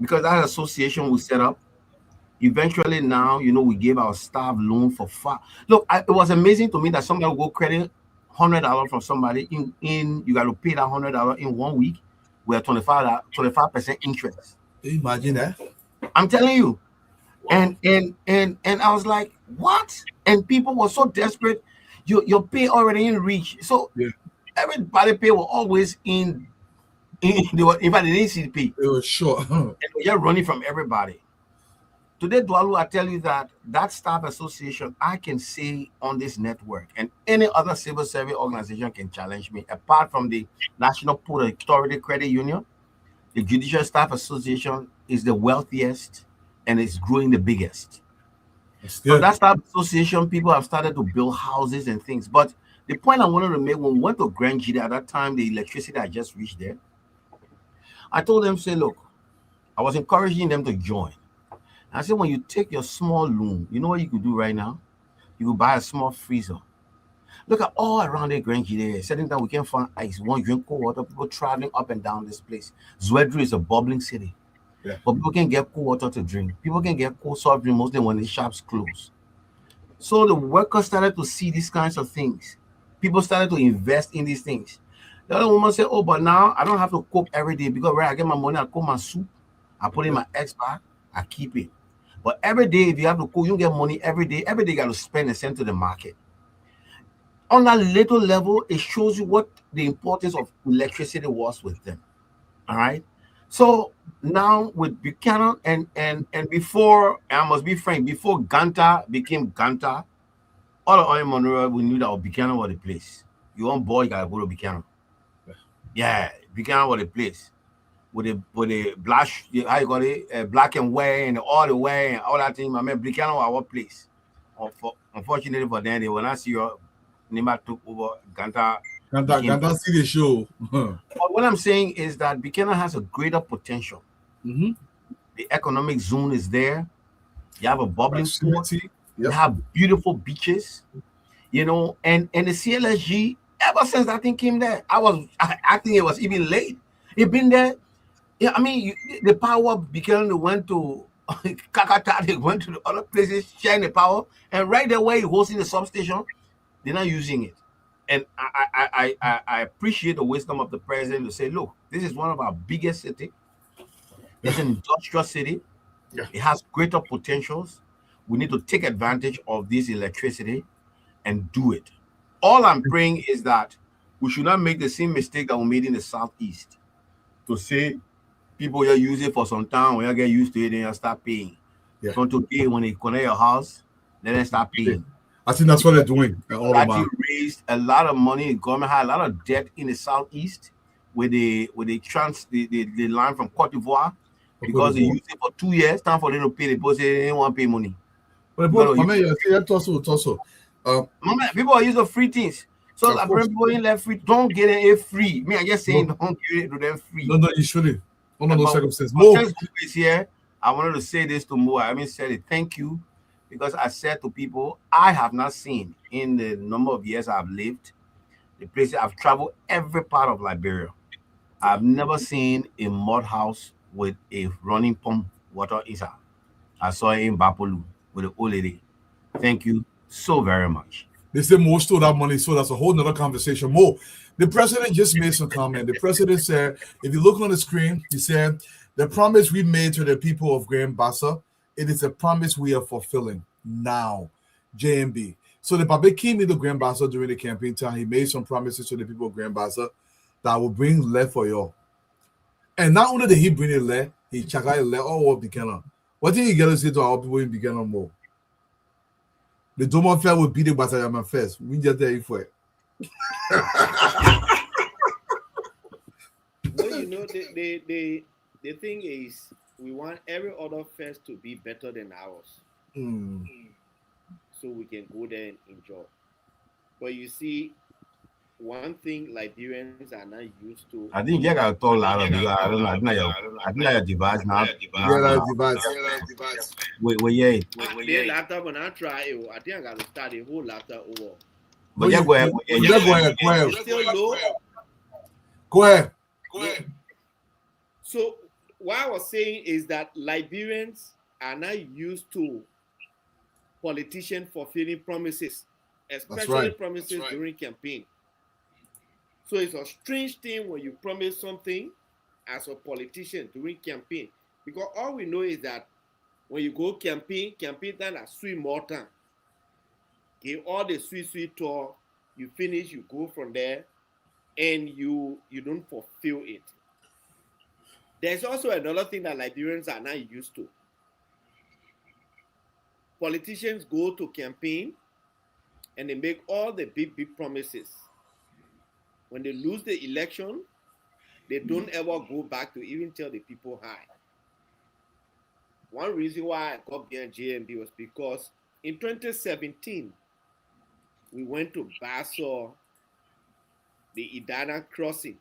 because that association was set up, eventually now, you know, we gave our staff loan for look, it was amazing to me that somebody will go credit $100 from somebody in you got to pay that $100 in 1 week. We're 25% interest.
Imagine that.
I'm telling you. Wow. And I was like, what? And people were so desperate. Your pay already in reach. So everybody pay was always in in fact, they didn't see the pay.
It was short.
And you're running from everybody. Today, Dwalu, I tell you that staff association, I can say on this network, and any other civil service organization can challenge me, apart from the National Port Authority Credit Union, the Judicial Staff Association is the wealthiest and it's growing the biggest. So that staff association, people have started to build houses and things. But the point I wanted to make, when we went to Grand Jide at that time, the electricity had just reached there. I told them, say, look, I was encouraging them to join. I said, when you take your small loan, you know what you could do right now? You could buy a small freezer. Look at all around the Grand Jide. Certain time we can find ice. Want drink cold water. People traveling up and down this place. Zwedru is a bubbling city. Yeah. But people can get cool water to drink. People can get cool soft drink mostly when the shops close. So the workers started to see these kinds of things. People started to invest in these things. The other woman said, oh, but now I don't have to cook every day because where I get my money, I cook my soup. I put it in my X bag. I keep it. But every day, if you have to cook, you get money every day. Every day, you got to spend and send to the market. On that little level, it shows you what the importance of electricity was with them. All right. So now with Buchanan and before, I must be frank, before Ganta became Ganta, all of oil Monroe, we knew that Buchanan was the place. You want boy, you gotta go to Buchanan. Yeah, Buchanan was the place. With the black, how you call it, black and white and all the way and all that thing. I mean, Buchanan was our place. Unfortunately for them, they will not see your Nima took over Ganta.
Ganta see the show.
But what I'm saying is that Buchanan has a greater potential.
Mm-hmm.
The economic zone is there. You have a bubbling port.
Yep.
You have beautiful beaches. You know, and the CLSG, ever since that thing came there, I think it was even late. It been there. Yeah, I mean, the power Buchanan went to Kakata, they went to the other places, sharing the power, and right there where you're hosting the substation, they're not using it. And I appreciate the wisdom of the president to say, look, this is one of our biggest cities. It's an industrial city.
Yeah.
It has greater potentials. We need to take advantage of this electricity and do it. All I'm praying is that we should not make the same mistake that we made in the southeast to say people will use it for some time. When you get used to it, then you start paying.
Yeah.
From today, when they connect your house, then they start paying.
I think that's what they're doing. All
That
about.
raised a lot of money. The government had a lot of debt in the southeast where they the line from Cote d'Ivoire because they used it for 2 years. Time for them to pay. The people say they didn't want to pay money.
But
people are using free things. So like people in left free, don't get it free. Me, I just saying don't give it to them free.
No, you shouldn't. Under no circumstances.
Mo is here. I wanted to say this to Mo. I haven't said it. Thank you. Because I said to people, I have not seen in the number of years I've lived, the places I've traveled every part of Liberia. I've never seen a mud house with a running pump water inside. I saw it in Bapolu with an old lady. Thank you so very much.
They say Mo stole that money, so that's a whole nother conversation. Mo, the president just made some comment. The president said, if you look on the screen, he said, the promise we made to the people of Grand Bassa, it is a promise we are fulfilling now. JMB. So the Babe came into Grand Bassa during the campaign time. He made some promises to the people of Grand Bassa that will bring left for you. And not only did he bring it left, he chakai left all of the Beginner. What did he get to say to our people in Beginner more? The Doma Fair will beat the Batayama first. We just there for it.
No, you know, the thing is, we want every other fest to be better than ours. So we can go there and enjoy. But you see, one thing Liberians are not used to.
I think you got to talk louder because I don't know. I think your device now.
Device.
Wait.
The laptop when I try it, I think I got to start the whole laptop over.
But yeah, go ahead.
It's still low.
Go ahead.
So what I was saying is that Liberians are not used to politicians fulfilling promises, especially promises during campaign. So it's a strange thing when you promise something as a politician during campaign, because all we know is that when you go campaign time are sweet more time. Give all the sweet talk, you finish, you go from there, and you don't fulfill it. There's also another thing that Liberians are not used to. Politicians go to campaign and they make all the big promises. When they lose the election, they don't ever go back to even tell the people hi. One reason why I got behind JMB was because in 2017, we went to Basso, the Idana crossing.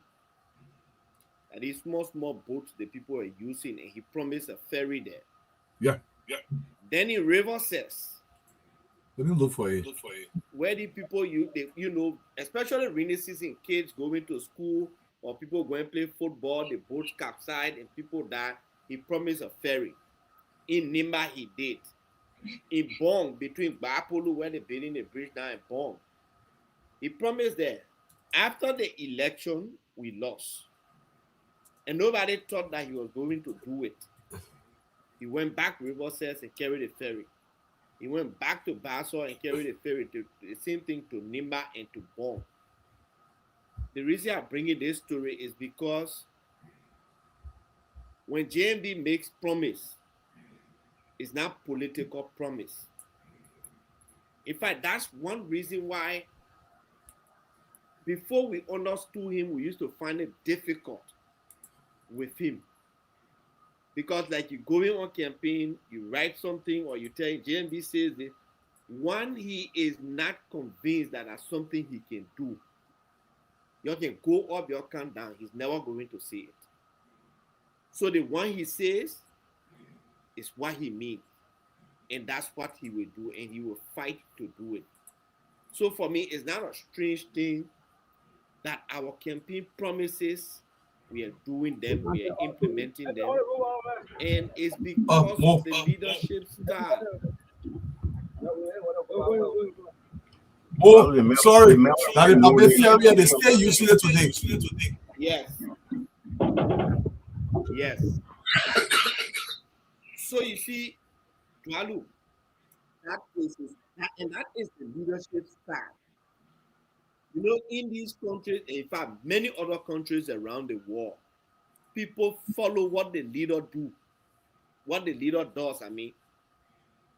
And these small boats the people were using, and he promised a ferry there.
Yeah.
Then in River says,
let me look for it.
Where the people especially rainy season, kids going to school or people going to play football, the boats capsized and people die. He promised a ferry. In Nimba, he did. In Bong, between Bapolu, where they're building the bridge now, and Bong, he promised there. After the election, we lost. And nobody thought that he was going to do it. He went back to River Cess and carried a ferry. He went back to Basso and carried a ferry. To the same thing to Nimba and to Bong. The reason I bring in this story is because when JMB makes promise, it's not political promise. In fact, that's one reason why before we understood him, we used to find it difficult with him. Because like you going on campaign, you write something or you tell JMB says it, one, he is not convinced that that's something he can do. You can go up, you can down. He's never going to say it. So the one he says is what he means. And that's what he will do. And he will fight to do it. So for me, it's not a strange thing that our campaign promises, we are doing them, we are implementing them. And it's because of the leadership style.
Oh, sorry.
remember
That is
when
a bit
we
theory and they still using it today.
Yes. Yes. So you see, Dwalu, that is the leadership style. You know, in these countries, in fact, many other countries around the world, people follow what the leader do, what the leader does. I mean,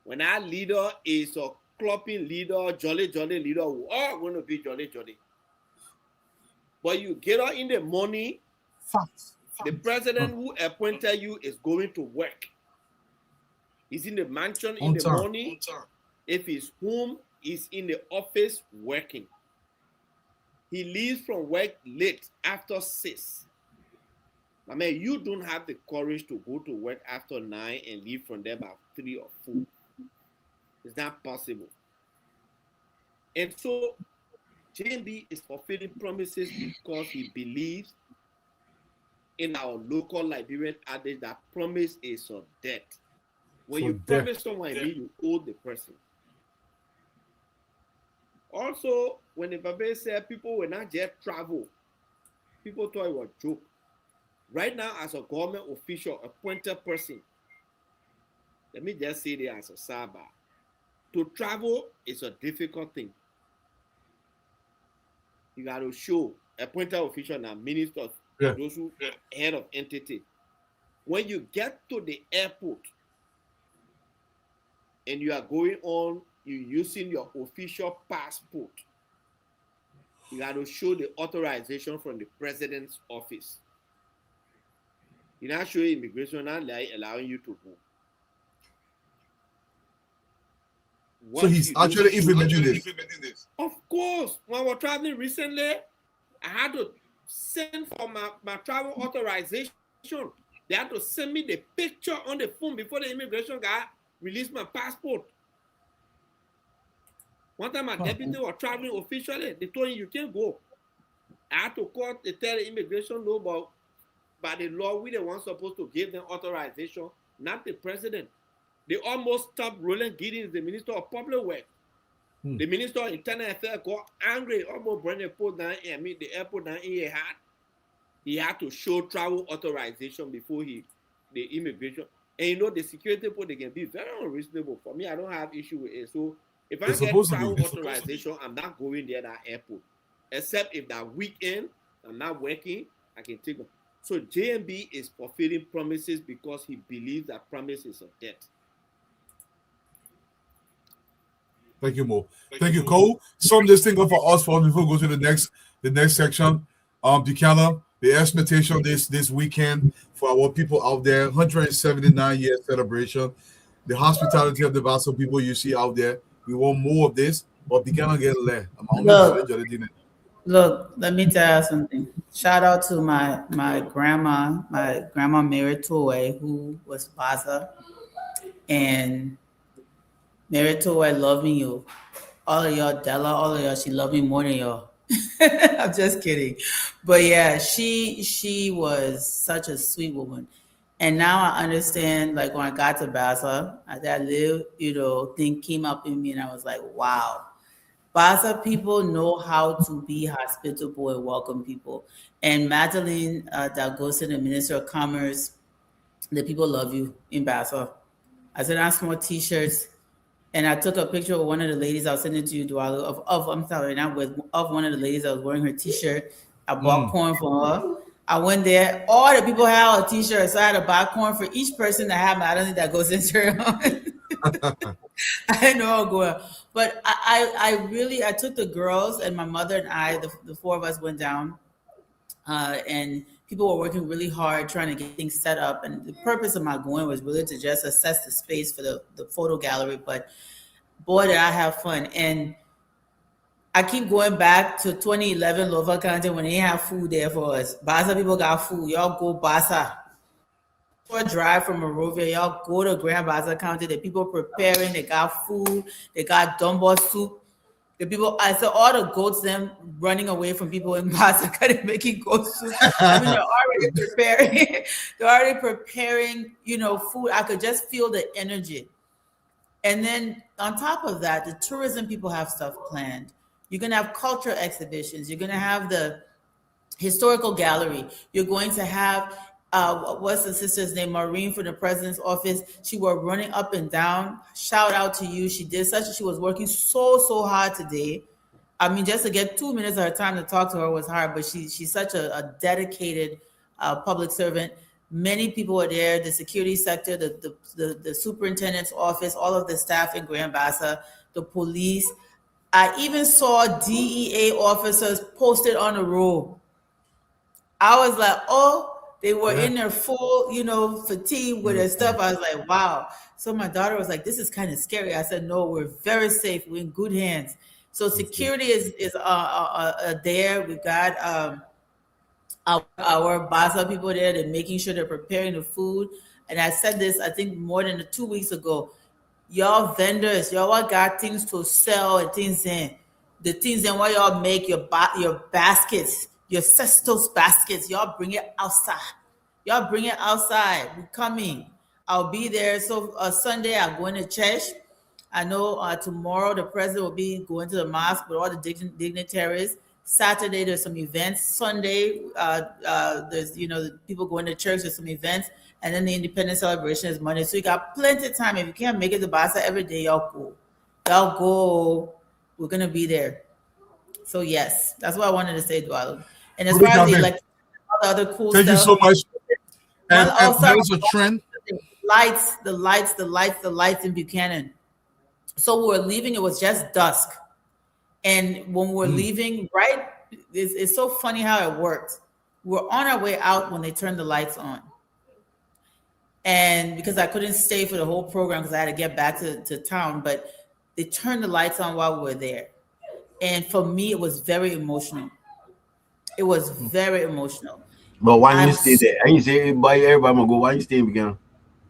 when our leader is a clubbing leader, jolly leader, we all going to be jolly. But you get up in the morning, the president who appointed you is going to work. He's in the mansion in the morning. If he's home, he's in the office working. He leaves from work late after 6. I mean, you don't have the courage to go to work after 9 and leave from there by 3 or 4. It's not possible. And so JMB is fulfilling promises because he believes in our local Liberian adage that promise is a debt. When you promise someone, you owe the person. Also, when the Babe said people will not just travel, people thought it was a joke. Right now, as a government official, appointed person, let me just say there as a sidebar, to travel is a difficult thing. You got to show appointed official and ministers, those who are head of entity. When you get to the airport and you are going on, you're using your official passport, you got to show the authorization from the president's office. You're not showing immigration, not allowing you to go.
So he's actually implementing this.
Of course. When we were traveling recently, I had to send for my travel authorization. They had to send me the picture on the phone before the immigration guy released my passport. One time my deputy was traveling officially. They told him you can't go. I had to call the tell the immigration no, but by the law, we the ones supposed to give them authorization, not the president. They almost stopped Roland Giddens, the Minister of Public Works. The Minister of Internal Affairs got angry, almost brought the airport down here. I mean, the airport down here he had to show travel authorization before the immigration. And you know, the security people, they can be very unreasonable. For me, I don't have issue with it. So if I get travel authorization, I'm not going there that airport. Except if that weekend, I'm not working, I can take them. So JMB is fulfilling promises because he believes that promise is a debt.
Thank you, Mo. Thank you, Cole. Sum this thing up for us before we go to the next section. Buchanan, the expectation this weekend for our people out there, 179 year celebration. The hospitality of the Basel people you see out there. We want more of this, but Buchanan get less.
Look, let me tell you something. Shout out to my grandma Mary Toy, who was Baza. And Mary Toy loving you. All of y'all, Della, all of y'all, she loved me more than y'all. I'm just kidding. But yeah, she was such a sweet woman. And now I understand, like when I got to Baza, that little, thing came up in me and I was like, wow. Baza people know how to be hospitable and welcome people. And Madeline Dagosa, the Minister of Commerce, the people love you in Baza. I said, ask more t-shirts. And I took a picture of one of the ladies. I'll send it to you, Dwalu, of one of the ladies that was wearing her t-shirt. I bought corn for her. I went there. All the people had a t-shirt, so I had to buy corn for each person that had Madeline that goes into her. I didn't know how to go out. But I took the girls and my mother and I, the four of us went down. And people were working really hard trying to get things set up. And the purpose of my going was really to just assess the space for the photo gallery. But boy, did I have fun. And I keep going back to 2011 Lova County when they have food there for us. Basa people got food. Y'all go Basa. For drive from Monrovia, y'all go to Grand Basa County. The people preparing, they got food, they got dumbo soup. The people, I saw all the goats them running away from people in Basa kind of making goat soup. I mean, they're already preparing, food. I could just feel the energy. And then on top of that, the tourism people have stuff planned. You're going to have culture exhibitions. You're going to have the historical gallery. You're going to have, what's the sister's name? Maureen from the president's office. She was running up and down. Shout out to you. She was working so hard today. I mean, just to get 2 minutes of her time to talk to her was hard, but she's such a dedicated public servant. Many people were there, the security sector, the superintendent's office, all of the staff in Grand Bassa, the police. I even saw DEA officers posted on the road. I was like, oh, they were in their full, fatigue with their stuff. I was like, wow. So my daughter was like, this is kind of scary. I said, no, we're very safe. We're in good hands. So security is there. We've got our Bassa people there. They're making sure they're preparing the food. And I said this, I think more than 2 weeks ago. Y'all vendors, y'all got things to sell and things in. The things in where y'all make your baskets, your cestos baskets. Y'all bring it outside. Y'all bring it outside. We're coming. I'll be there. So Sunday, I'm going to church. I know tomorrow the president will be going to the mosque with all the dignitaries. Saturday, there's some events. Sunday, there's, the people going to church, there's some events. And then the independence celebration is Monday. So you got plenty of time. If you can't make it to Bassa every day, y'all go. Y'all go. We're going to be there. So, yes, that's what I wanted to say, Eduardo. And as far as the all the other cool
stuff. Thank you so much. And that is a trend.
The lights in Buchanan. So we're leaving, it was just dusk. And when we're leaving, right, it's so funny how it worked. We're on our way out when they turned the lights on. And because I couldn't stay for the whole program because I had to get back to town, but they turned the lights on while we were there. And for me, it was very emotional. It was very emotional.
But why you stay there? And you say, everybody gonna go. Why you stay again?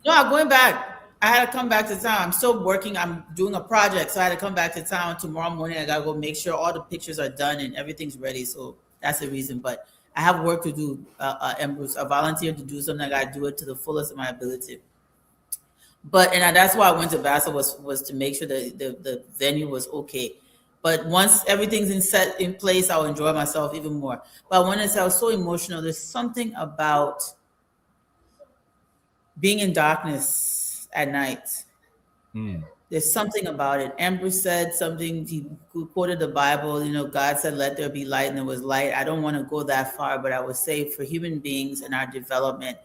No, I'm going back. I had to come back to town. I'm still working. I'm doing a project. So I had to come back to town tomorrow morning. I got to go make sure all the pictures are done and everything's ready. So that's the reason. But I have work to do, Bruce. I volunteered to do something. I got to do it to the fullest of my ability. But, and that's why I went to Bassa was to make sure that the venue was okay. But once everything's set in place, I'll enjoy myself even more. But I wanted to say I was so emotional. There's something about being in darkness at night. There's something about it. Ambrose said something, he quoted the Bible, God said, let there be light, and there was light. I don't want to go that far, but I would say for human beings and our development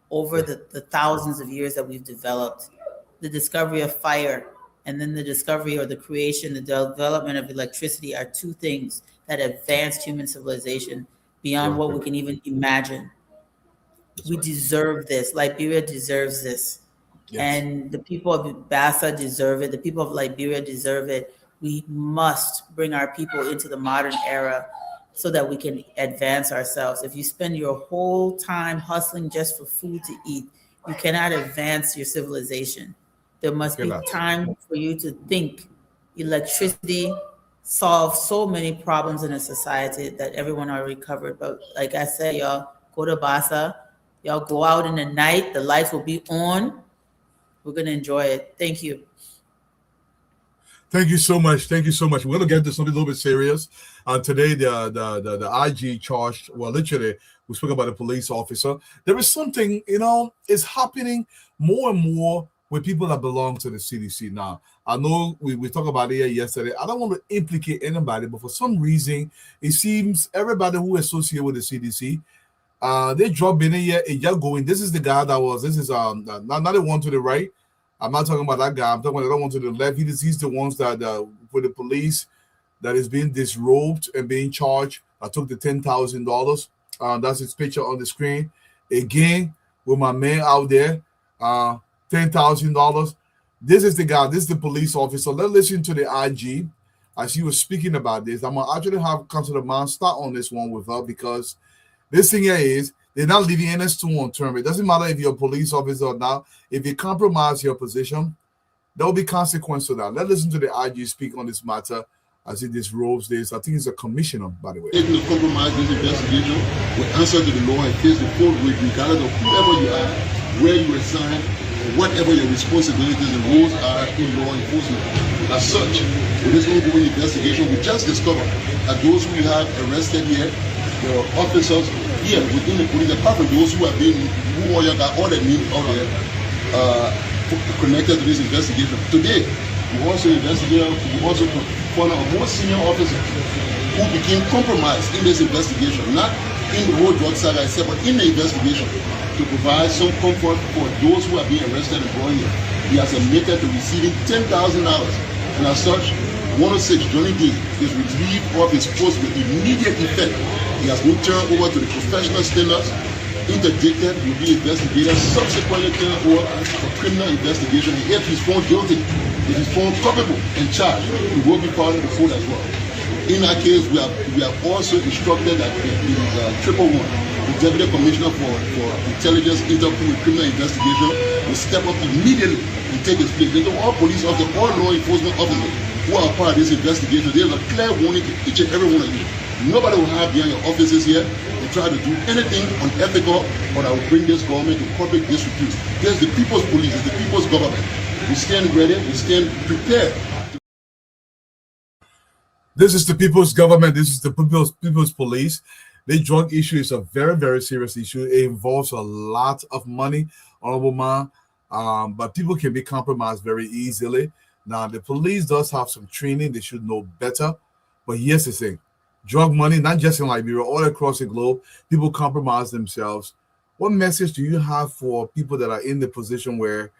over the thousands of years that we've developed, the discovery of fire and then the discovery or the creation, the development of electricity are two things that advanced human civilization beyond what we can even imagine. We deserve this. Liberia deserves this. Yes. And the people of Bassa deserve it. The people of Liberia deserve it. We must bring our people into the modern era so that we can advance ourselves. If you spend your whole time hustling just for food to eat, you cannot advance your civilization. There must be time for you to think. Electricity solves so many problems in a society that everyone already covered. But like I said, y'all go to Bassa. Y'all go out in the night. The lights will be on. We're going to enjoy it. Thank you.
Thank you so much. Thank you so much. We're going to get to something a little bit serious. Today, the IG charged, well, literally, we spoke about a police officer. There is something, is happening more and more with people that belong to the CDC. Now, I know we talked about it yesterday. I don't want to implicate anybody, but for some reason, it seems everybody who is associated with the CDC, they drop in here and you're going. This is the guy that was. This is not the one to the right. I'm not talking about that guy. I'm talking about the one to the left. He's the ones that with the police that is being disrobed and being charged. I took the $10,000. That's his picture on the screen. Again, with my man out there, $10,000. This is the guy. This is the police officer. Let's listen to the IG as he was speaking about this. I'm gonna actually have Councilor Man start on this one with her because this thing here is they're not leaving NS2 on term. It doesn't matter if you're a police officer or not. If you compromise your position, there will be consequence to that. Let's listen to the IG speak on this matter as he disrobes this. I think it's a commissioner, by the way.
Taking to compromise this investigation will answer to the law and face the full weight, regardless of whoever you are, where you reside, whatever your responsibilities and roles are in law enforcement. As such, with this ongoing investigation, we just discovered that those who we have arrested here, there are officers here within the police, apart from those who have been, who are got all the names out there, connected to this investigation. Today, we also found a more senior officer who became compromised in this investigation, not in the whole drug saga itself, but in the investigation, to provide some comfort for those who are being arrested and brought here. He has admitted to receiving $10,000, and as such, 106 Johnny D is relieved of his post with immediate effect. He has been turned over to the professional standards. Interdicted will be investigated, subsequently turned over for criminal investigation. And if he's found guilty, if he's found culpable and charged, he will be part of the fold as well. In that case, we have also instructed that the 111, the Deputy Commissioner for Intelligence, Interpol, and Criminal Investigation, will step up immediately and take his place. They all police officers, all law enforcement officers who are part of this investigation, there's a clear warning to each and every one of you. Nobody will have behind your offices here and try to do anything unethical or that will bring this government to public disrepute. This is the people's police, it's the people's government. We stand ready, we stand prepared.
This is the people's government. This is the people's police. The drug issue is a very, very serious issue. It involves a lot of money, honorable man, but people can be compromised very easily. Now, the police does have some training. They should know better. But here's the thing. Drug money, not just in Liberia, all across the globe, people compromise themselves. What message do you have for people that are in the position where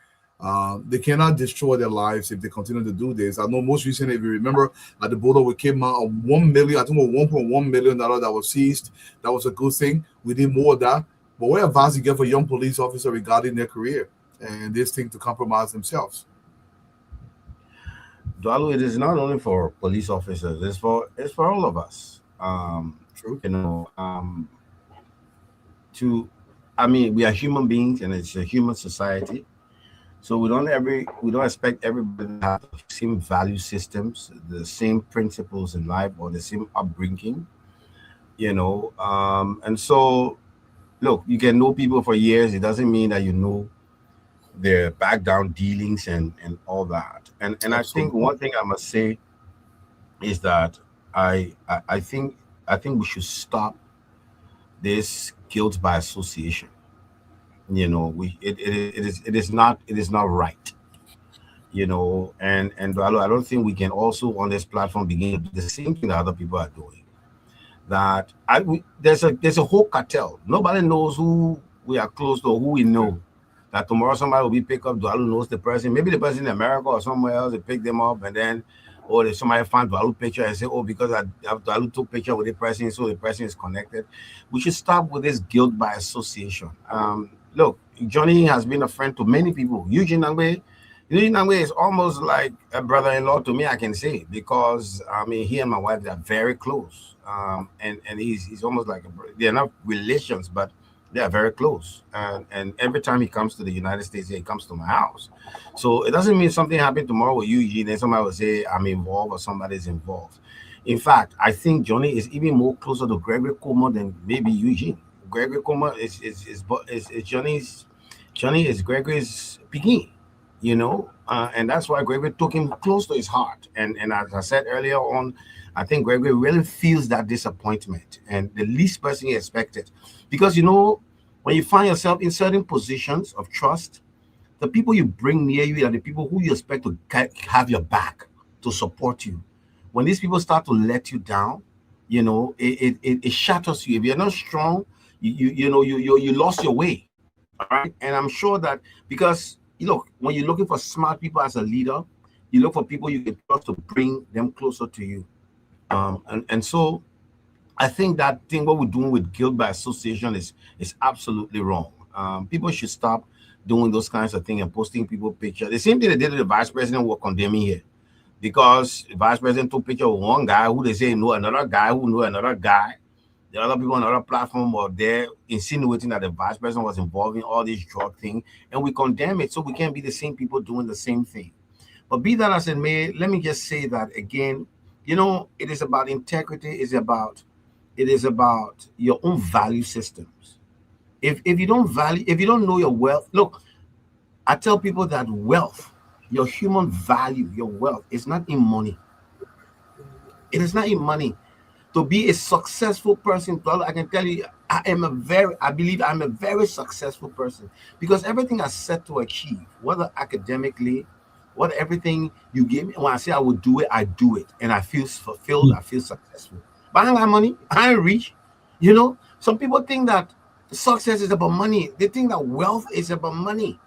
they cannot destroy their lives if they continue to do this? I know most recently, if you remember, at the border we came out of $1 million, I think it was $1.1 million that was seized. That was a good thing. We need more of that. But what advice you give for young police officers regarding their career and this thing to compromise themselves?
Dwalo, it is not only for police officers, it's for all of us.
True.
You know, we are human beings and it's a human society. So we don't expect everybody to have the same value systems, the same principles in life, or the same upbringing, you know. And so, look, you can know people for years. It doesn't mean that you know their background dealings and all that. And I think one thing I must say is that I think we should stop this guilt by association. You know, it is not right. You know, and I don't think we can also on this platform begin to do the same thing that other people are doing. That there's a whole cartel. Nobody knows who we are close to or who we know. That tomorrow somebody will be picked up. Dwalo knows the person. Maybe the person in America or somewhere else, they pick them up, and then, or if somebody find Dwalo picture and say, oh, because Dwalo took picture with the person, so the person is connected. We should stop with this guilt by association. Look, Johnny has been a friend to many people. Eugene Nangwe is almost like a brother-in-law to me, I can say, because he and my wife, they are very close. And he's almost like they're not relations, but they are very close. And every time he comes to the United States, he comes to my house. So it doesn't mean something happened tomorrow with Eugene and somebody will say I'm involved or somebody's involved. In fact, I think Johnny is even more closer to Gregory Como than maybe Eugene. Gregory Como is Johnny is Gregory's picking, you know, and that's why Gregory took him close to his heart. And as I said earlier on, I think Gregory really feels that disappointment and the least person he expected. Because, you know, when you find yourself in certain positions of trust, the people you bring near you are the people who you expect to have your back, to support you. When these people start to let you down, you know, it shatters you. If you're not strong, you lost your way. All right. And I'm sure that because, when you're looking for smart people as a leader, you look for people you can trust to bring them closer to you. And so I think that thing, what we're doing with guilt by association is absolutely wrong. People should stop doing those kinds of things and posting people pictures. The same thing they did to the vice president were condemning here. Because the vice president took picture of one guy who they say know another guy who knew another guy. The other people on another platform were there insinuating that the vice president was involved in all this drug thing, and we condemn it. So we can't be the same people doing the same thing. But be that as it may, let me just say that again, it is about integrity. It is about your own value systems. If you don't know your wealth, look, I tell people that wealth, your human value, your wealth is not in money. It is not in money. To be a successful person, brother, I can tell you, I believe I'm a very successful person because everything I set to achieve, whether academically, what everything you give me, when I say I will do it, I do it, and I feel fulfilled, I feel successful. But I ain't got money, I ain't rich. You know, some people think that success is about money. They think that wealth is about money.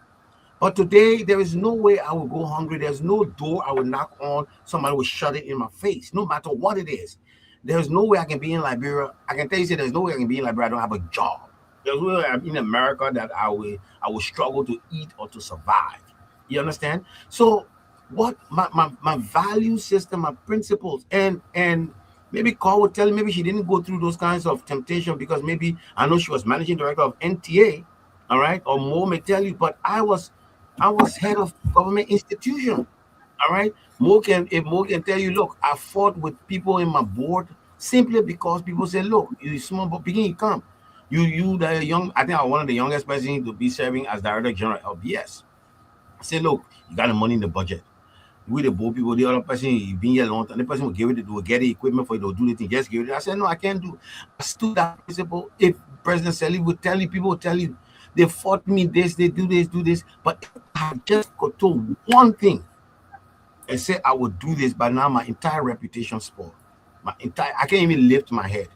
But today, there is no way I will go hungry. There's no door I will knock on. Somebody will shut it in my face, no matter what it is. There's no way I can be in Liberia. I can tell you, say, there's no way I can be in Liberia. I don't have a job. There's no way I'm in America that I will struggle to eat or to survive. You understand? So, what my value system, my principles, and maybe Carl would tell you maybe she didn't go through those kinds of temptation because maybe I know she was managing director of NTA, all right, or Mo may tell you, but I was head of government institution. All right. If Mo can tell you, look, I fought with people in my board simply because people say, look, you small but begin you come. You the young, I think I'm one of the youngest person to be serving as director general of BS. I say, look, you got the money in the budget. We the board people, the other person you been here a long time, the person will give it, will get the equipment for you to do the thing, just give it. I said, no, I can't do. I stood that principle. If President Sally would tell you, people will tell you, they fought me this, they do this. But if I had just got to one thing and say I would do this, but now my entire reputation spoiled. I can't even lift my head.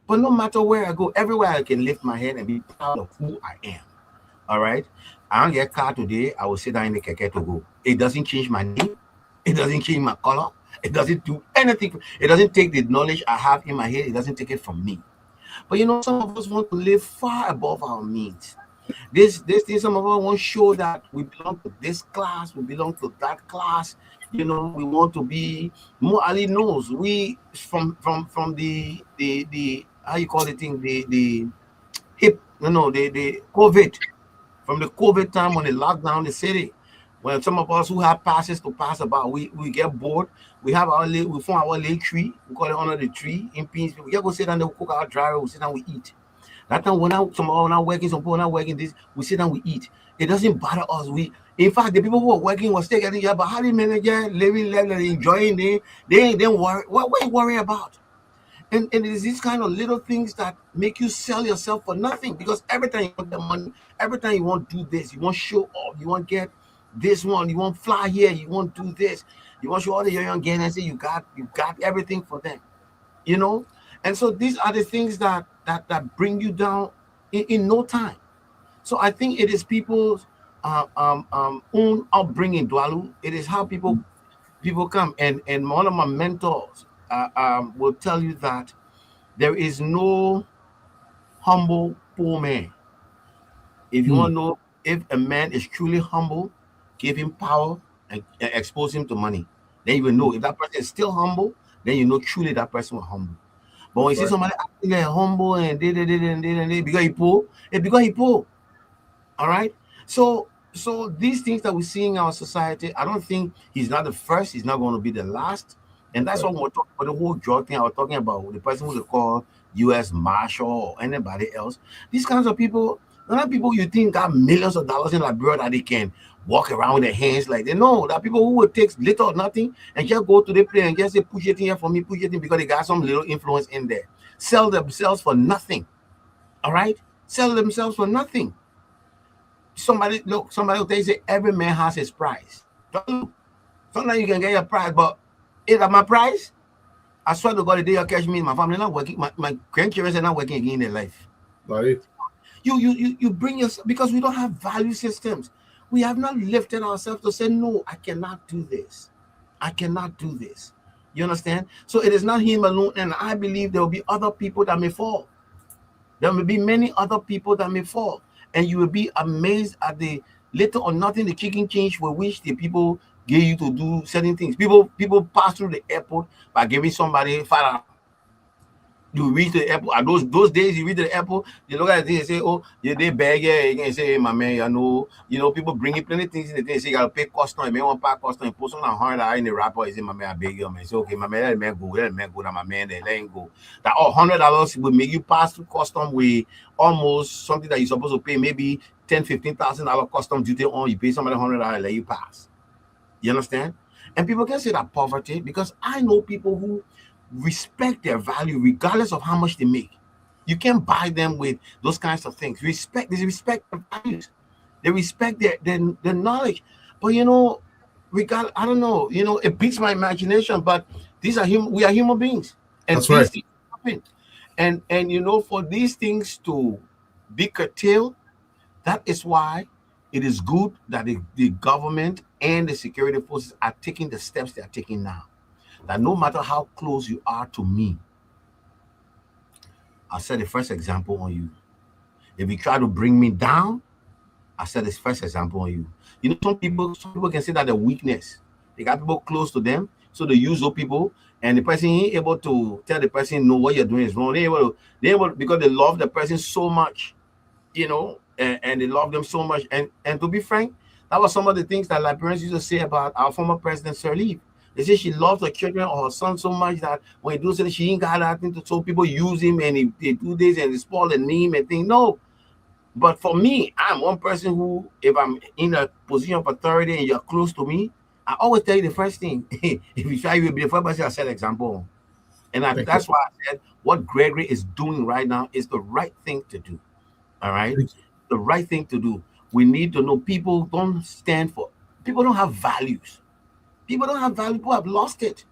But no matter where I go, everywhere I can lift my head and be proud of who I am. All right. I don't get a car today, I will sit down in the keke to go. It doesn't change my name. It doesn't change my color. It doesn't do anything. It doesn't take the knowledge I have in my head. It doesn't take it from me. But some of us want to live far above our means. This thing, some of us want to show that we belong to this class, we belong to that class. We want to be more. Ali knows we from the how you call the thing, the hip, the COVID, from the COVID time when they locked down the city. When some of us who have passes to pass about, we get bored. We have we form our little tree. We call it under the tree in peace. We just go sit down there, we cook our dry, we sit down, we eat. That time when some are not working, some people are not working this, we sit down, we eat. It doesn't bother us. In fact, the people who are working were still getting but how the manager living, enjoying, they don't worry. What are you worrying about? And it is these kind of little things that make you sell yourself for nothing, because every time you want the money, every time you want to do this, you want to show off, you want to get this one, you want to fly here, you want to do this, you want to show all the young gang and say you got everything for them, And so these are the things that bring you down in no time. So I think it is people's own upbringing, Dwalu. It is how people come. And one of my mentors will tell you that there is no humble poor man. If you want to know if a man is truly humble, give him power and expose him to money. Then you will know if that person is still humble. Then you know truly that person was humble. But when you see somebody acting like humble and because he poor, it's because he poor. All right. So these things that we see in our society, I don't think he's not the first. He's not going to be the last. And that's what we're talking about. The whole drug thing I was talking about, the person who they call U.S. Marshal or anybody else. These kinds of people, not people you think got millions of dollars in Liberia that they can walk around with their hands like they know. That people who will take little or nothing and just go to the place and just say, push it in here for me, push it in, because they got some little influence in there. Sell themselves for nothing. All right? Sell themselves for nothing. Somebody will tell you, say, every man has his price. Sometimes you can get your price, but is that my price? I swear to God, the day you catch me, my family not working, my grandchildren are not working again in their life.
Right.
You bring yourself, because we don't have value systems. We have not lifted ourselves to say, no, I cannot do this. I cannot do this. You understand? So it is not him alone, and I believe there will be other people that may fall. There will be many other people that may fall, and you will be amazed at the little or nothing, the chicken change for which the people give you to do certain things. People pass through the airport by giving somebody $5. You reach the airport, and those days you reach the airport, you look at the thing and say, oh, yeah, they beg here. You can say, hey, my man, people bringing plenty things in the thing. Say, you got to pay custom. You may want to pay custom. Post on $100 in the wrapper. You say, my man, I beg you, man. Say, okay, my man, let the man go. That my man, let him go. That $100 will make you pass through custom with almost something that you're supposed to pay maybe $10,000-$15,000 custom duty on, you pay somebody $100, let you pass. You understand? And people can say that poverty because I know people who respect their value regardless of how much they make. You can't buy them with those kinds of things. They respect their values. They respect their knowledge. But I don't know, it beats my imagination, but we are human beings. And
That's right.
things happen. And for these things to be curtailed, that is why it is good that the government and the security forces are taking the steps they are taking now. That no matter how close you are to me, I'll set the first example on you. If you try to bring me down, I'll set this first example on you. Some people can say that the weakness. They got people close to them, so they use those people, and the person ain't able to tell the person, no, what you're doing is wrong. They able because they love the person so much, and they love them so much. And to be frank, that was some of the things that Liberians used to say about our former president, Sirleaf. They say she loves her children or her son so much that when he do something, she ain't got nothing to. So people use him and they do this and they spoil the name and things. No, but for me, I'm one person who, if I'm in a position of authority and you're close to me, I always tell you the first thing. If you try, you will be the first person I set example. And that's why I said what Gregory is doing right now is the right thing to do. All right, the right thing to do. We need to know people don't have values. People don't have value. People have lost it.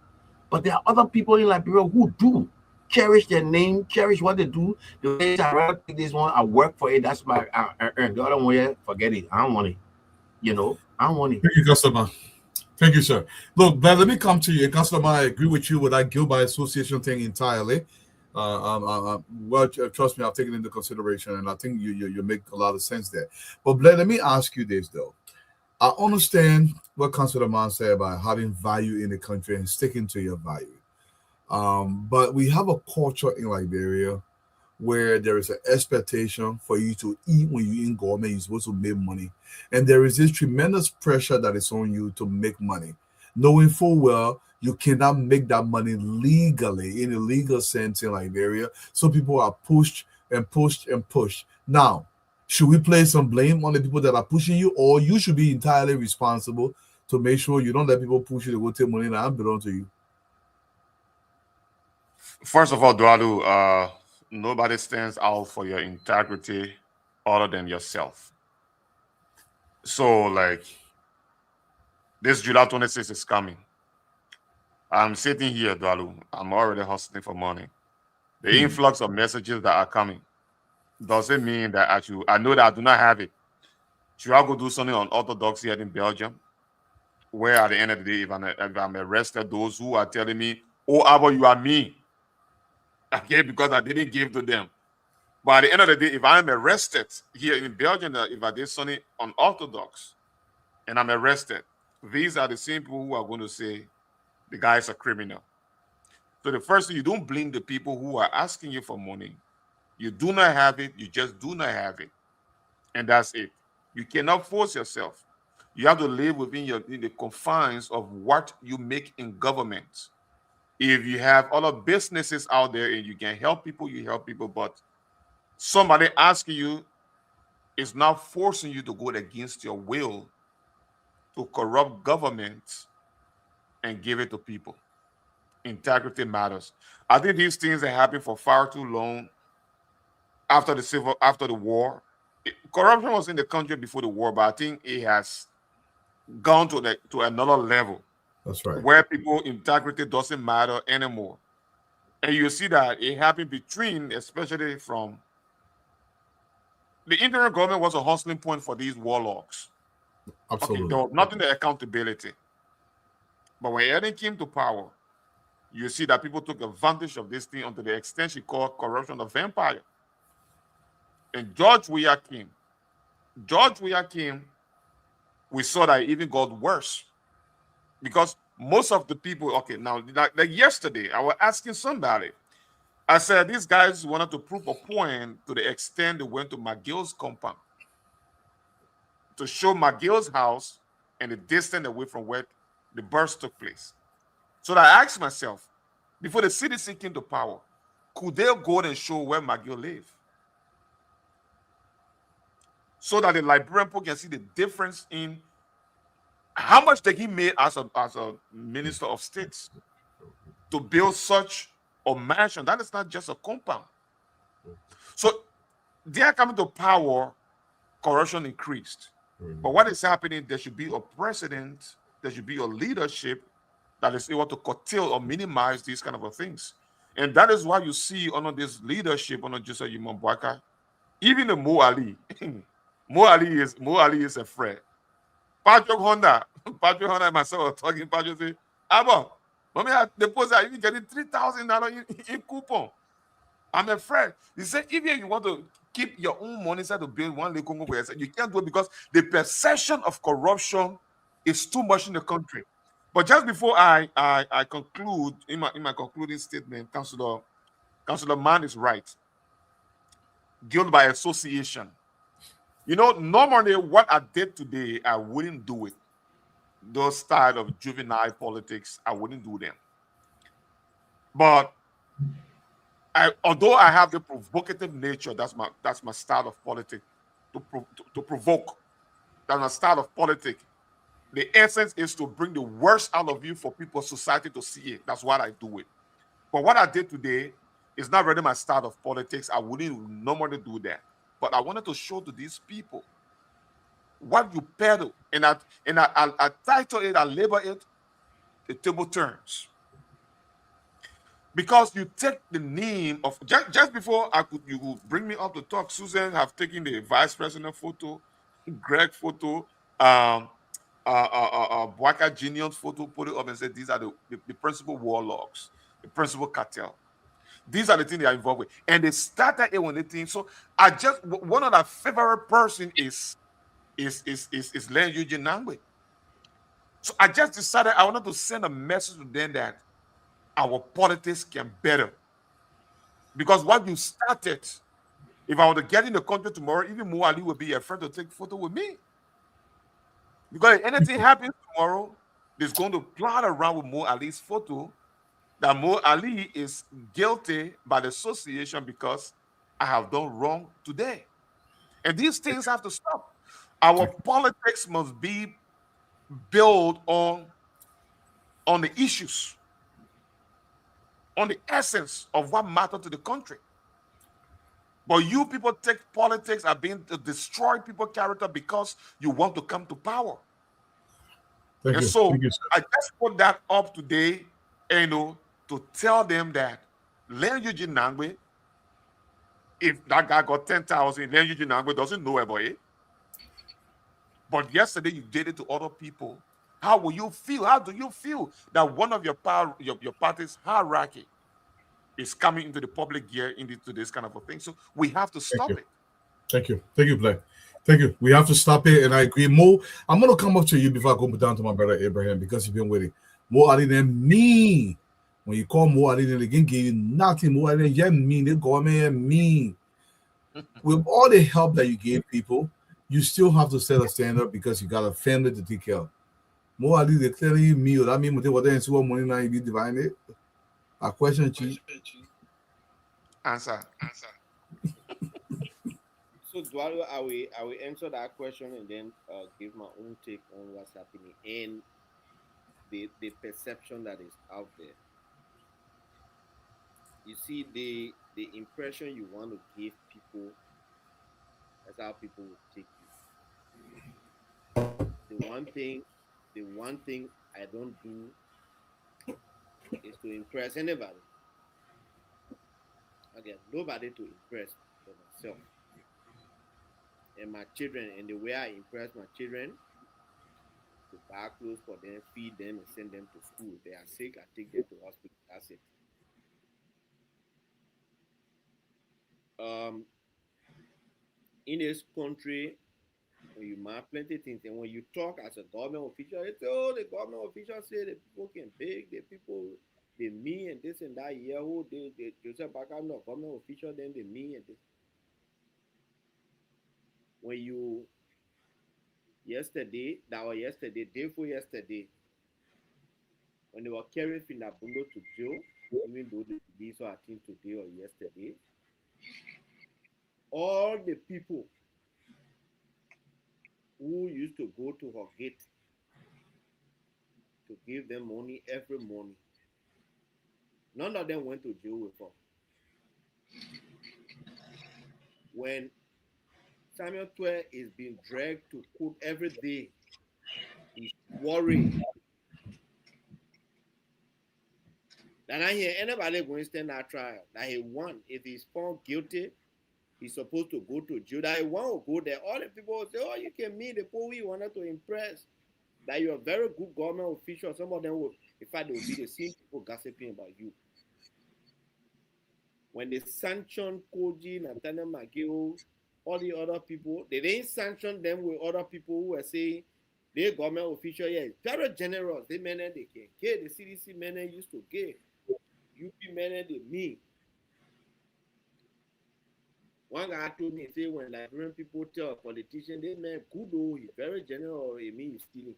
But there are other people in Liberia who do cherish their name, cherish what they do. The way I rather take this one, I work for it. That's my I earn. The other one, forget it. I don't want it. I don't want it.
Thank you, customer. Thank you, sir. Look, but let me come to you. Customer, I agree with you with that guilt by association thing entirely. Trust me, I've taken into consideration, and I think you make a lot of sense there. But let me ask you this though. I understand what Councilor Man said about having value in the country and sticking to your value. But we have a culture in Liberia where there is an expectation for you to eat when you're in government, you're supposed to make money. And there is this tremendous pressure that is on you to make money, knowing full well you cannot make that money legally in a legal sense in Liberia. So people are pushed and pushed and pushed. Now, should we place some blame on the people that are pushing you, or you should be entirely responsible to make sure you don't let people push you to go take money that belong to you?
First of all, Duadu, nobody stands out for your integrity other than yourself. So, this July 26th is coming. I'm sitting here, Duadu. I'm already hustling for money. The influx of messages that are coming doesn't mean that I know that I do not have it. Should I go do something unorthodox here in Belgium? Where at the end of the day, if I'm arrested, those who are telling me, oh, Abba, you are me. Okay, because I didn't give to them. But at the end of the day, if I'm arrested here in Belgium, if I did something unorthodox and I'm arrested, these are the same people who are going to say the guy is a criminal. So the first thing, you don't blame the people who are asking you for money. You do not have it. You just do not have it. And that's it. You cannot force yourself. You have to live within the confines of what you make in government. If you have other businesses out there and you can help people, you help people. But somebody asking you is not forcing you to go against your will to corrupt government and give it to people. Integrity matters. I think these things have happened for far too long. After the war, corruption was in the country before the war, but I think it has gone to another level.
That's right.
Where people integrity doesn't matter anymore. And you see that it happened between, especially from the interim government was a hustling point for these warlocks.
Absolutely.
Okay, there was nothing to accountability. But when Eden came to power, you see that people took advantage of this thing unto the extent she called corruption a vampire. And George Weah came, we saw that it even got worse. Because most of the people, okay, now, like yesterday, I was asking somebody, I said, these guys wanted to prove a point to the extent they went to McGill's compound to show McGill's house and the distance away from where the burst took place. So I asked myself, before the CDC came to power, could they go and show where McGill lived? so that the Liberian people can see the difference in how much that he made as a minister of states to build such a mansion. That is not just a compound. So they are coming to power, corruption increased. But what is happening, there should be a president, there should be a leadership that is able to curtail or minimize these kind of things. And that is why you see under this leadership, under Joseph Yimon, even the Mo Ali, Mo Ali is a friend. Patrick Honda, Patrick Honda and myself were talking. Patrick say, Abo, mommy, the post are even getting $3,000 in coupon. I'm afraid. He said, even if you want to keep your own money inside to build one Lake Congo for yourself, you can't do it because the perception of corruption is too much in the country. But just before I conclude in my concluding statement, Councillor Mann is right. Guilt by association. You know, normally what I did today, I wouldn't do it. Those style of juvenile politics, I wouldn't do them. But although I have the provocative nature, that's my style of politics, to provoke. That's my style of politics. The essence is to bring the worst out of you for people, society to see it. That's why I do it. But what I did today is not really my style of politics. I wouldn't normally do that. But I wanted to show to these people what you peddle. And I title it, I label it, the table turns. Because you take the name of just before you would bring me up to talk, Susan have taken the vice president photo, Greg photo, Boaka Jr.'s photo, put it up and said these are the principal warlocks, the principal cartel. These are the things they are involved with. And they started it when they think. So I just one of the favorite person is Len Eugene Nangwe. So I just decided I wanted to send a message to them that our politics can better. Because what you started, if I were to get in the country tomorrow, even Mo Ali would be afraid to take photo with me. Because if anything happens tomorrow, there's going to plot around with Mo Ali's photo that Mo Ali is guilty by the association because I have done wrong today. And these things have to stop. Our politics must be built on the issues, on the essence of what matters to the country. But you people take politics as being to destroy people's character because you want to come to power.
Thank you.
So
Thank you,
I just put that up today, to tell them that Len Eugene Nangwe, if that guy got 10,000, Len Eugene Nangwe doesn't know about it. But yesterday you did it to other people. How will you feel? How do you feel that one of your party's hierarchy is coming into the public gear into this kind of a thing? So we have to stop it.
Thank you. Thank you, Black. Thank you. We have to stop it, and I agree. Mo, I'm going to come up to you before I go down to my brother Abraham because you've been waiting. Mo Ali than me. When you call Mo Ali, they can give you nothing. Mo Ali than mean. They go mean. With all the help that you gave people, you still have to set a standard because you got a family to take care of. Mo Ali, they're telling you me, that means what they see what money now you be divine it. A question, Chief.
Answer.
So, Dwalo, I will answer that question and then give my own take on what's happening and the perception that is out there. You see, the impression you want to give people, that's how people will take you. The one thing I don't do is to impress anybody. Again, nobody to impress but myself and my children. And the way I impress my children, to buy clothes for them, feed them, and send them to school. If they are sick, I take them to hospital. That's it. In this country, when you mind plenty things, and when you talk as a government official, they say, oh, the government official say the people can beg, the people, they me and this and that. Yeah, who they Joseph Baka, no government official, then they me and this. When you yesterday, day before yesterday, when they were carrying Finabundo to jail, even though the police were, I think, today or yesterday, all the people who used to go to her gate to give them money every morning. None of them went to jail with her. When Samuel Twe is being dragged to court every day, he's worried that I hear anybody going to stand that trial. That he won. If he's found guilty, he's supposed to go to jail. That he won't go there. All the people will say, oh, you can meet the people we wanted to impress. That you're a very good government official. Some of them will, in fact, they will be the same people gossiping about you. When they sanctioned Koji, Nathaniel McGill, all the other people, they didn't sanction them with other people who were saying they government official, yeah, very generous. They men they can get the CDC men used to get. UP men they me. One guy told me, say when Liberian people tell a politician, they man good oh, he's very general or he mean stealing.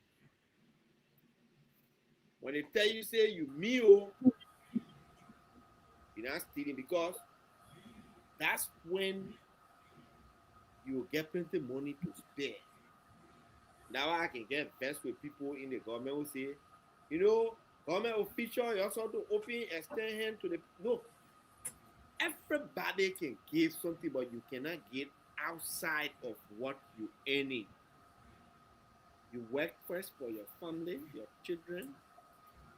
When they tell you, say you me oh, you're not stealing because that's when you get plenty money to spare. Now I can get vexed with people in the government who say, you know, government official, you also have to open, extend hand to the no. Everybody can give something, but you cannot get outside of what you earning. You work first for your family, your children,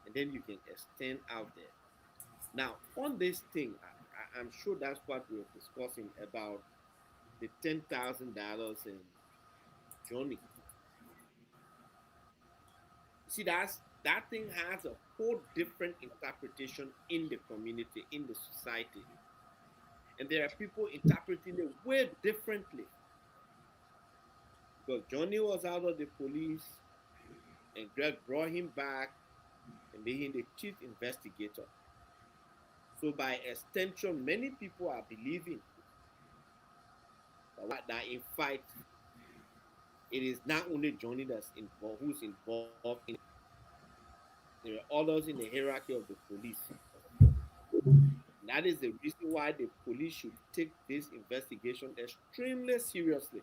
and then you can extend out there. Now, on this thing, I'm sure that's what we're discussing about the $10,000 and Johnny. See, that thing has a whole different interpretation in the community, in the society. And there are people interpreting it way differently. Because Johnny was out of the police and Greg brought him back and made him the chief investigator. So by extension, many people are believing that in fact, it is not only Johnny that's involved, who's involved in it. There are others in the hierarchy of the police. That is the reason why the police should take this investigation extremely seriously.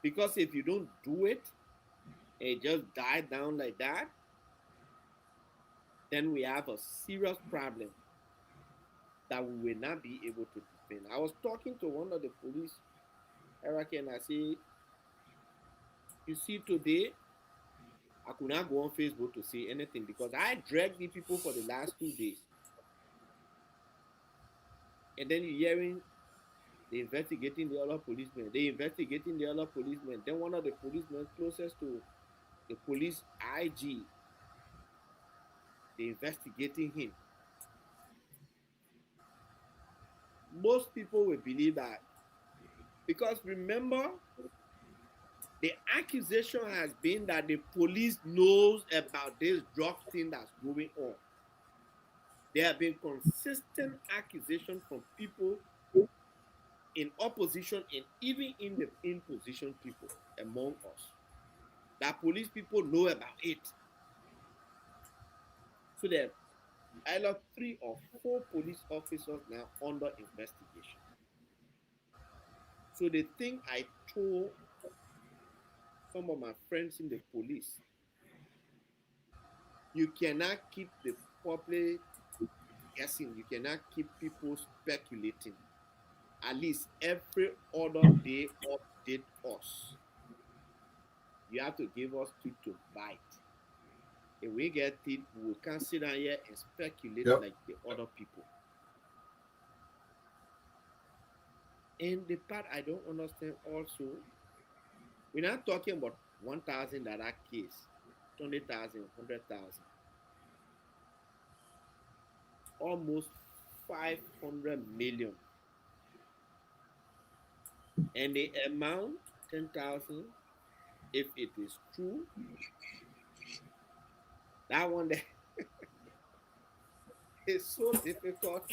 Because if you don't do it, and it just die down like that, then we have a serious problem that we will not be able to defend. I was talking to one of the police hierarchy and I say, you see today, I could not go on Facebook to say anything because I dragged the people for the last 2 days. And then you're hearing they investigating the other policemen. They investigating the other policemen. Then one of the policemen closest to the police IG, they investigating him. Most people will believe that because remember, the accusation has been that the police knows about this drug thing that's going on. There have been consistent accusations from people in opposition and even in the in position people among us that police people know about it. So there are either 3 or 4 police officers now under investigation. So the thing I told some of my friends in the police, you cannot keep the public guessing. You cannot keep people speculating. At least every other day update us. You have to give us teeth to bite. If we get teeth, we can't sit down here and speculate like the other people. And the part I don't understand also, we're not talking about $1,000 case, 20,000, 100,000, almost 500 million. And the amount, 10,000, if it is true, that one there is so difficult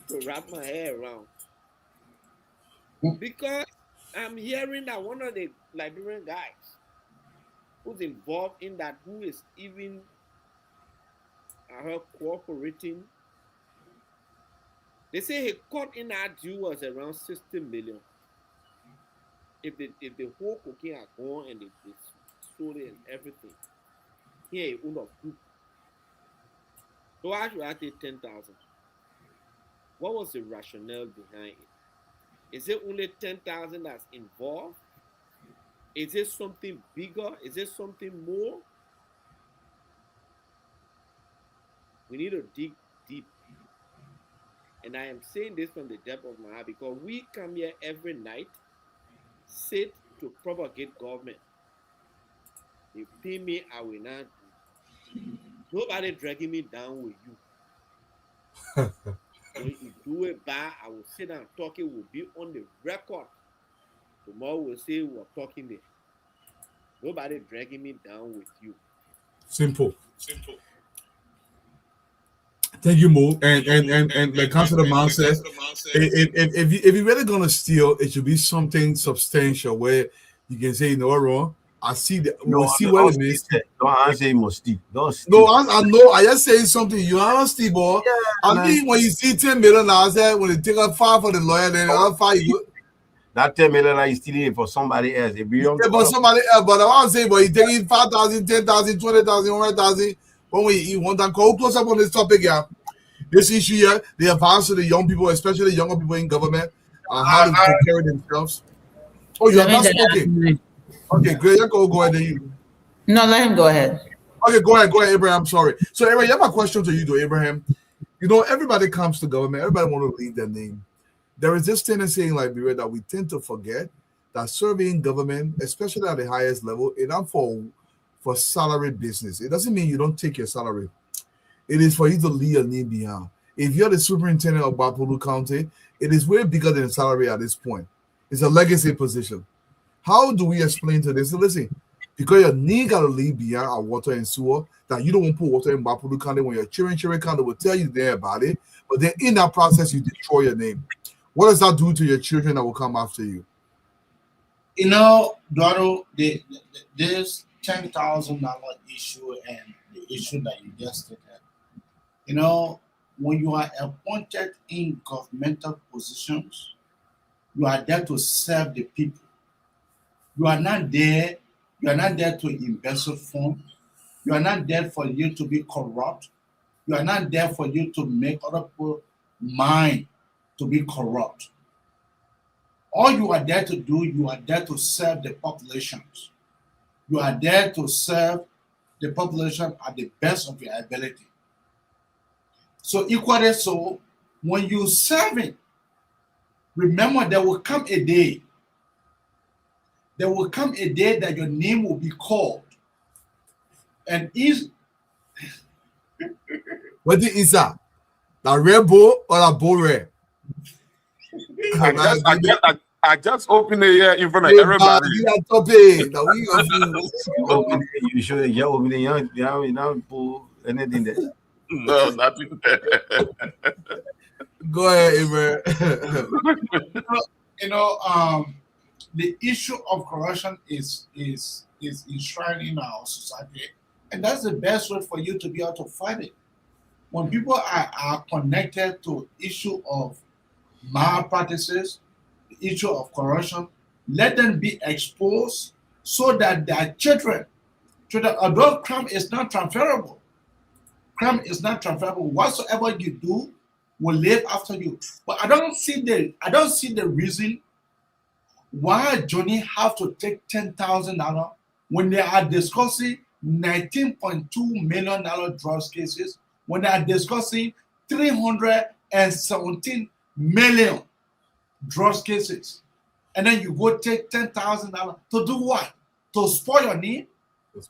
to wrap my head around. Because I'm hearing that one of the Liberian guys who's involved in that, who is even cooperating, they say he caught in that deal was around 60 million. if the whole cocaine are gone and they sold it and everything, here it would have cooked. So why should I take 10,000? What was the rationale behind it? Is it only 10,000 that's involved? Is it something bigger? Is it something more? We need to dig deep. And I am saying this from the depth of my heart because we come here every night, sit to propagate government. They pay me, I will not do. Nobody dragging me down with you. When you do it bad, I will sit down talking, will be on the record. Tomorrow we'll say we're talking there. Nobody dragging me down with you.
Simple. Thank you, Mo. And like Councilor Man said, if you're really gonna steal, it should be something substantial where you can say, you know what, wrong. I see that.
No,
We see what it is.
Don't say must steal. Don't steal.
No, I know. I just saying something. You understand, boy? I mean, when you see 10 million, I said when you take a 5 for the lawyer, then another 5 you go.
That 10 million is stealing it for somebody else. If you don't,
Yeah, but somebody else. But I want to say, but you taking 5,000, 10,000, 20,000, 100,000. When we want to go close up on this topic, yeah. This issue here, the advance to the young people, especially the younger people in government, how to take care of themselves. Oh, you have not spoken. Okay, great. Go ahead. You.
No, let him go ahead.
Okay, go ahead, Abraham. Sorry. So, Abraham, I have a question to you, though, Abraham. You know, everybody comes to government. Everybody want to leave their name. There is this tendency in Liberia that we tend to forget that serving government, especially at the highest level, it's not for salaried business. It doesn't mean you don't take your salary. It is for you to leave your name behind. If you're the superintendent of Bapulu County, it is way bigger than salary at this point. It's a legacy position. How do we explain to this? So listen, because your name got to leave behind our water and sewer, that you don't want to put water in Bapulu County when your children county will tell you there about it, but then in that process, you destroy your name. What does that do to your children that will come after you?
You know, Doro, this $10,000 issue and the issue that you just stated, you know, when you are appointed in governmental positions, you are there to serve the people. You are not there to embezzle funds. You are not there for you to be corrupt. You are not there for you to make other people mind to be corrupt. All you are there to do, you are there to serve the populations. You are there to serve the population at the best of your ability. So equally so, when you serve it, remember there will come a day. There will come a day that your name will be called. And is
what is that? The red bull or the bull red?
I just opened it here in front of everybody.
You sure you're opening young bull anything there?
No, nothing there.
Go ahead, Abraham.
The issue of corruption is enshrined in our society, and that's the best way for you to be able to fight it. When people are connected to issue of malpractices, the issue of corruption, let them be exposed so that their children, although crime is not transferable. Crime is not transferable. Whatsoever you do will live after you. But I don't see the reason why Johnny have to take $10,000 when they are discussing $19.2 million drugs cases, when they are discussing 317 million drugs cases, and then you go take $10,000 to do what? To spoil your name,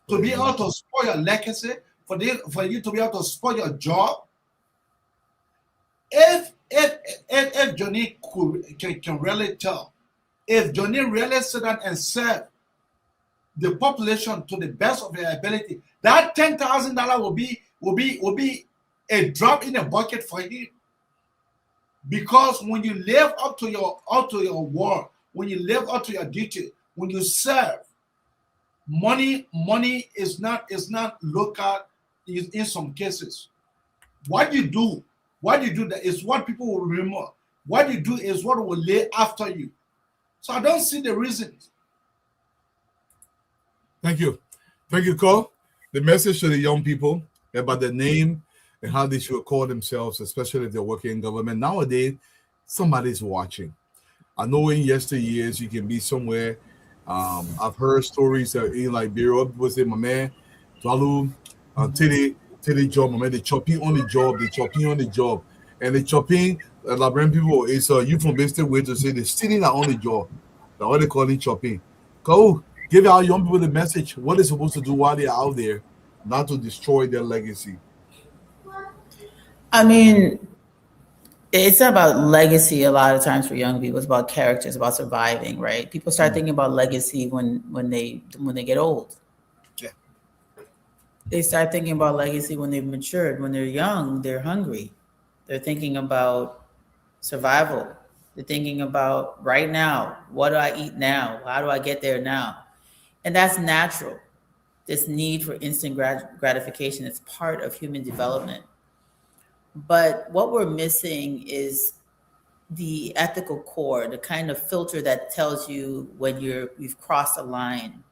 to be able to spoil your legacy, for you to be able to spoil your job. If Johnny can really tell, if Johnny really sit down and serve the population to the best of their ability, that $10,000 will be a drop in a bucket for him. Because when you live up to your word, when you live up to your duty, when you serve, money is not looked at in some cases. What you do that is what people will remember. What you do is what will lay after you. So I don't see the reasons.
Thank you. Thank you, Cole. The message to the young people about the name and how they should call themselves, especially if they're working in government. Nowadays, somebody's watching. I know in yesteryears you can be somewhere. I've heard stories that in Liberia, people say, my man, Tualu, Teddy job, my man, they chopping on the job, they chopping on the job. And the chopping, Liberian people, is you from based way to say they're stealing on the job. That's what they call it chopping. Go give our young people the message what they're supposed to do while they're out there, not to destroy their legacy.
I mean, it's about legacy a lot of times for young people. It's about character. It's about surviving, right? People start thinking about legacy when they get old.
Yeah.
They start thinking about legacy when they've matured. When they're young, they're hungry. They're thinking about survival. They're thinking about right now. What do I eat now? How do I get there now? And that's natural. This need for instant gratification is part of human development. But what we're missing is the ethical core, the kind of filter that tells you when you've crossed a line,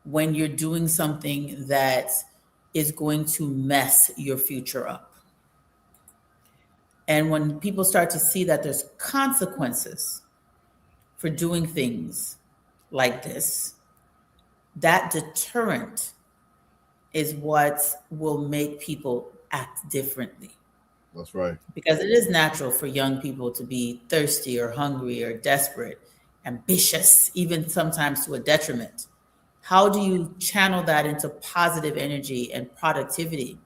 when you're doing something that is going to mess your future up. And when people start to see that there's consequences for doing things like this, that deterrent is what will make people act differently.
That's right.
Because it is natural for young people to be thirsty or hungry or desperate, ambitious, even sometimes to a detriment. How do you channel that into positive energy and productivity?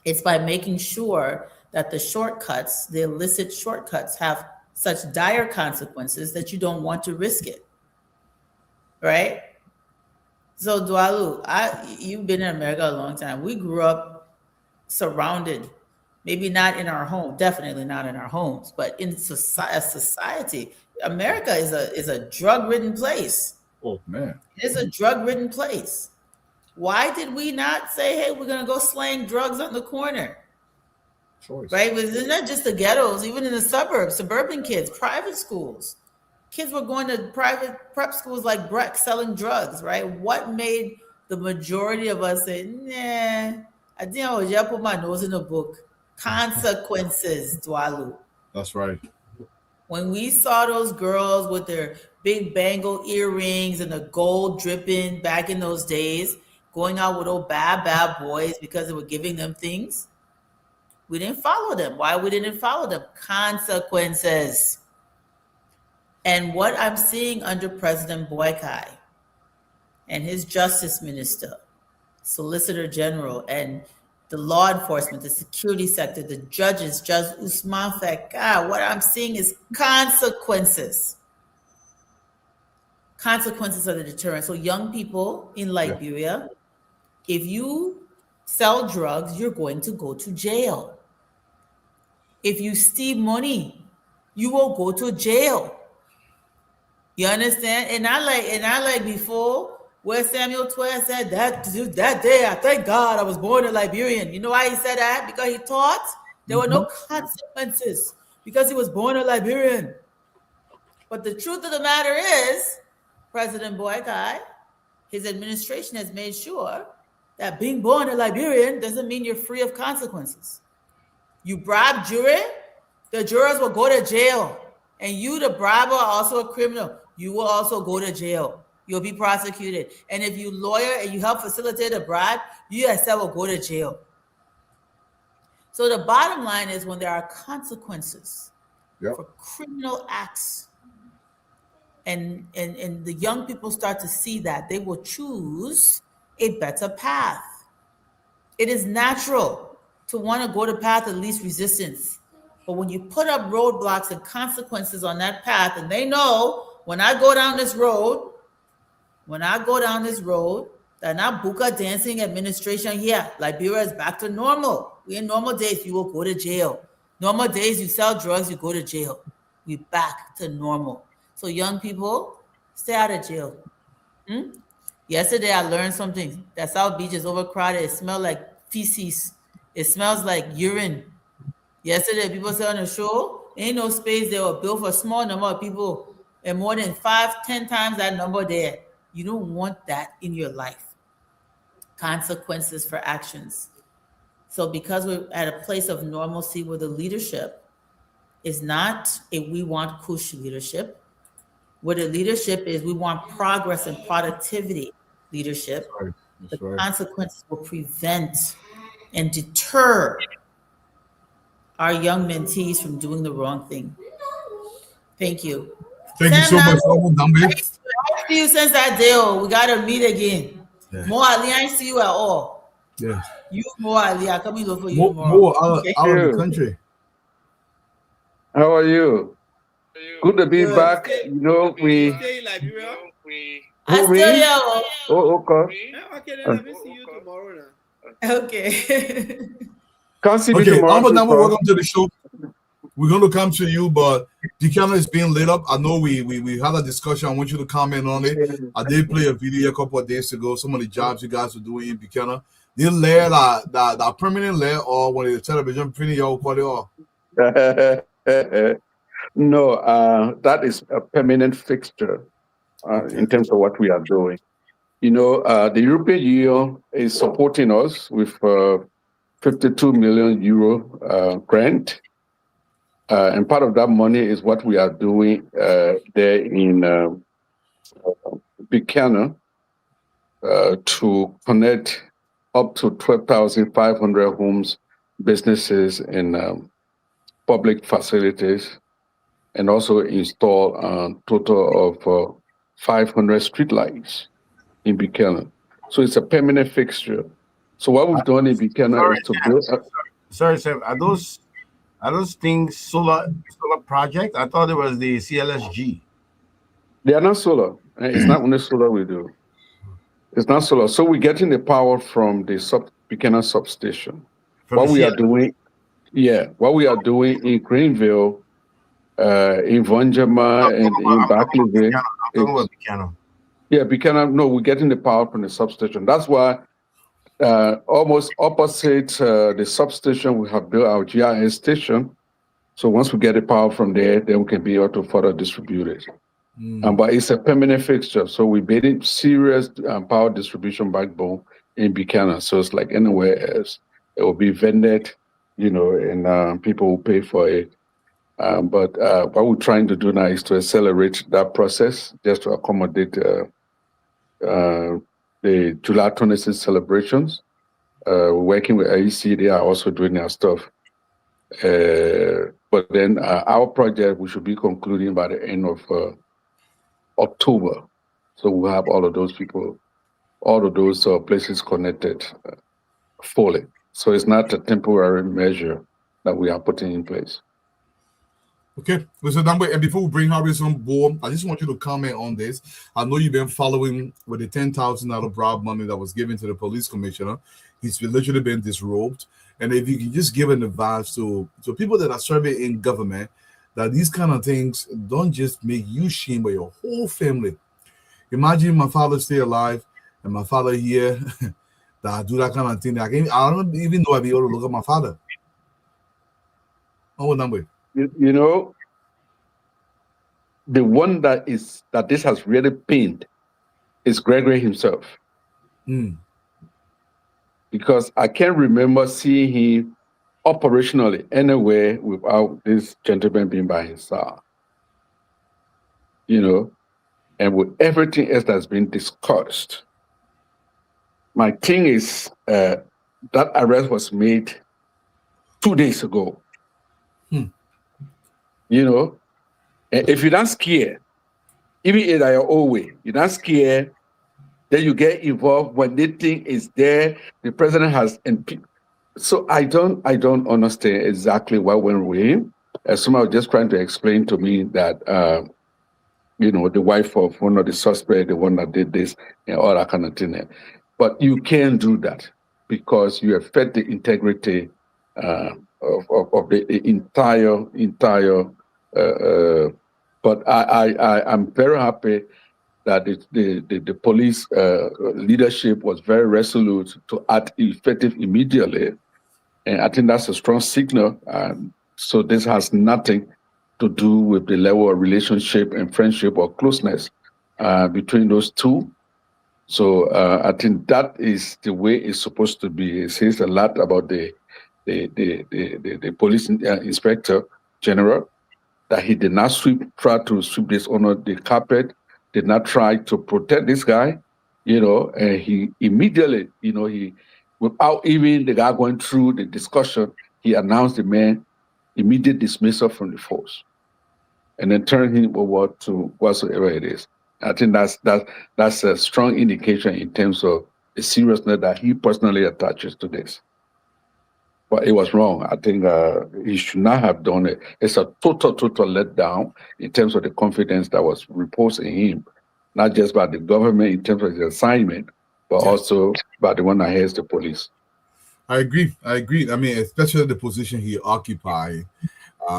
It's by making sure that the shortcuts, the illicit shortcuts, have such dire consequences that you don't want to risk it. Right? So Dualu, you've been in America a long time. We grew up surrounded, maybe not in our home, definitely not in our homes, but in society. America is a drug-ridden place.
Oh man.
It's a drug-ridden place. Why did we not say, hey, we're gonna go slang drugs on the corner?
Choice.
Right? It's not just the ghettos, even in the suburbs, suburban kids, private schools. Kids were going to private prep schools like Breck selling drugs, right? What made the majority of us say, nah, I think I was just put my nose in the book. Consequences, Dwalu.
That's right.
When we saw those girls with their big bangle earrings and the gold dripping back in those days, going out with old bad boys because they were giving them things, we didn't follow them. Why we didn't follow them? Consequences. And what I'm seeing under President Boykai and his justice minister, solicitor general, and the law enforcement, the security sector, the judges, Judge Usman Fekka, what I'm seeing is consequences. Consequences are the deterrent. So young people in Liberia, if you sell drugs, you're going to go to jail. If you steal money, you will go to jail. You understand? And I like before where Samuel Tware said that day, I thank God I was born a Liberian. You know why he said that? Because he thought there were no consequences because he was born a Liberian. But the truth of the matter is, President Boykai, his administration has made sure that being born a Liberian doesn't mean you're free of consequences. You bribe jury, the jurors will go to jail. And you, the briber, are also a criminal. You will also go to jail. You'll be prosecuted. And if you lawyer and you help facilitate a bribe, you yourself will go to jail. So the bottom line is when there are consequences for criminal acts, and the young people start to see that, they will choose a better path. It is natural to want to go the path of least resistance. But when you put up roadblocks and consequences on that path, and they know when I go down this road, that now Buka dancing administration here, Liberia is back to normal. We in normal days, you will go to jail. Normal days, you sell drugs, you go to jail. We back to normal. So young people, stay out of jail. Yesterday, I learned something. That South Beach is overcrowded. It smells like feces. It smells like urine. Yesterday, people said on the show, ain't no space. They were built for a small number of people. and more than 5, 10 times that number there. You don't want that in your life. Consequences for actions. So because we're at a place of normalcy where the leadership is not a we want push leadership, where the leadership is we want progress and productivity leadership, the consequences will prevent and deter our young mentees from doing the wrong thing. Thank you.
Thank you so much.
I see you since that day. Oh, we gotta meet again.
Yeah.
More Ali, I see you at all.
Yeah.
You more Ali, I come look for you
More
tomorrow.
out of the country.
How are you? Good to be back. You know, we.
Stay in Liberia.
I still here. Oh.
Oh, okay.
Okay, then let me see you tomorrow now.
Okay.
Can't see me
Okay,
tomorrow.
Number, welcome to the show. We're going to come to you, but the camera is being lit up. I know we had a discussion. I want you to comment on it. I did play a video a couple of days ago. Some of the jobs you guys are doing in Buchanan. They layer that permanent layer or when the television printing y'all what they are.
No, that is a permanent fixture in terms of what we are doing. You know, the European Union is supporting us with 52 million euro grant. And part of that money is what we are doing there in Buchanan to connect up to 12,500 homes, businesses, and public facilities, and also install a total of 500 streetlights in Buchanan. So it's a permanent fixture. So what we've done in Buchanan is to build.
Sorry, sir. Are those things solar project? I thought it was the CLSG.
They are not solar. It's not only solar we do. It's not solar. So we're getting the power from the Buchanan substation. What we are doing in Greenville, in Vanjama, and in Barclayville.
I'm talking about Buchanan.
Yeah, Buchanan. No, we're getting the power from the substation. That's why almost opposite the substation, we have built our GIS station. So once we get the power from there, then we can be able to further distribute it. But it's a permanent fixture. So we made it serious power distribution backbone in Buchanan. So it's like anywhere else. It will be vended, you know, and people will pay for it. But what we're trying to do now is to accelerate that process just to accommodate the July 26th celebrations. Working with AEC, they are also doing their stuff. But then our project, we should be concluding by the end of October. So we'll have all of those people, all of those places connected fully. So it's not a temporary measure that we are putting in place.
Okay, Mr. Dambo, and before we bring Harris on board, I just want you to comment on this. I know you've been following with the $10,000 bribe money that was given to the police commissioner. He's literally been disrobed. And if you can just give an advice to people that are serving in government, that these kind of things don't just make you shame, but your whole family. Imagine my father stay alive and my father here that I do that kind of thing. I don't even know I'd be able to look at my father. Oh, number.
You know, the one that this has really pained is Gregory himself. Because I can't remember seeing him operationally anywhere without this gentleman being by his side. You know, and with everything else that's been discussed. My thing is that arrest was made 2 days ago. You know, and if you're not scared, even in your own way, you're not scared, then you get involved when the thing is there, the president has, so I don't understand exactly what went with him. Someone was just trying to explain to me that, you know, the wife of one of the suspects, the one that did this and all that kind of thing. But you can't do that because you affect the integrity of the entire. But I'm very happy that the police leadership was very resolute to act effective immediately, and I think that's a strong signal. So this has nothing to do with the level of relationship and friendship or closeness between those two. So I think that is the way it's supposed to be. It says a lot about the police inspector general, that he did not try to sweep this under the carpet, did not try to protect this guy, and he immediately, he, without even the guy going through the discussion, he announced the man immediate dismissal from the force, and then turned him over to whatsoever it is. I think that's a strong indication in terms of the seriousness that he personally attaches to this. But it was wrong. I think he should not have done it. It's a total letdown in terms of the confidence that was reposed in him, not just by the government in terms of his assignment, but also by the one that heads the police.
I agree. I mean, especially the position he occupied.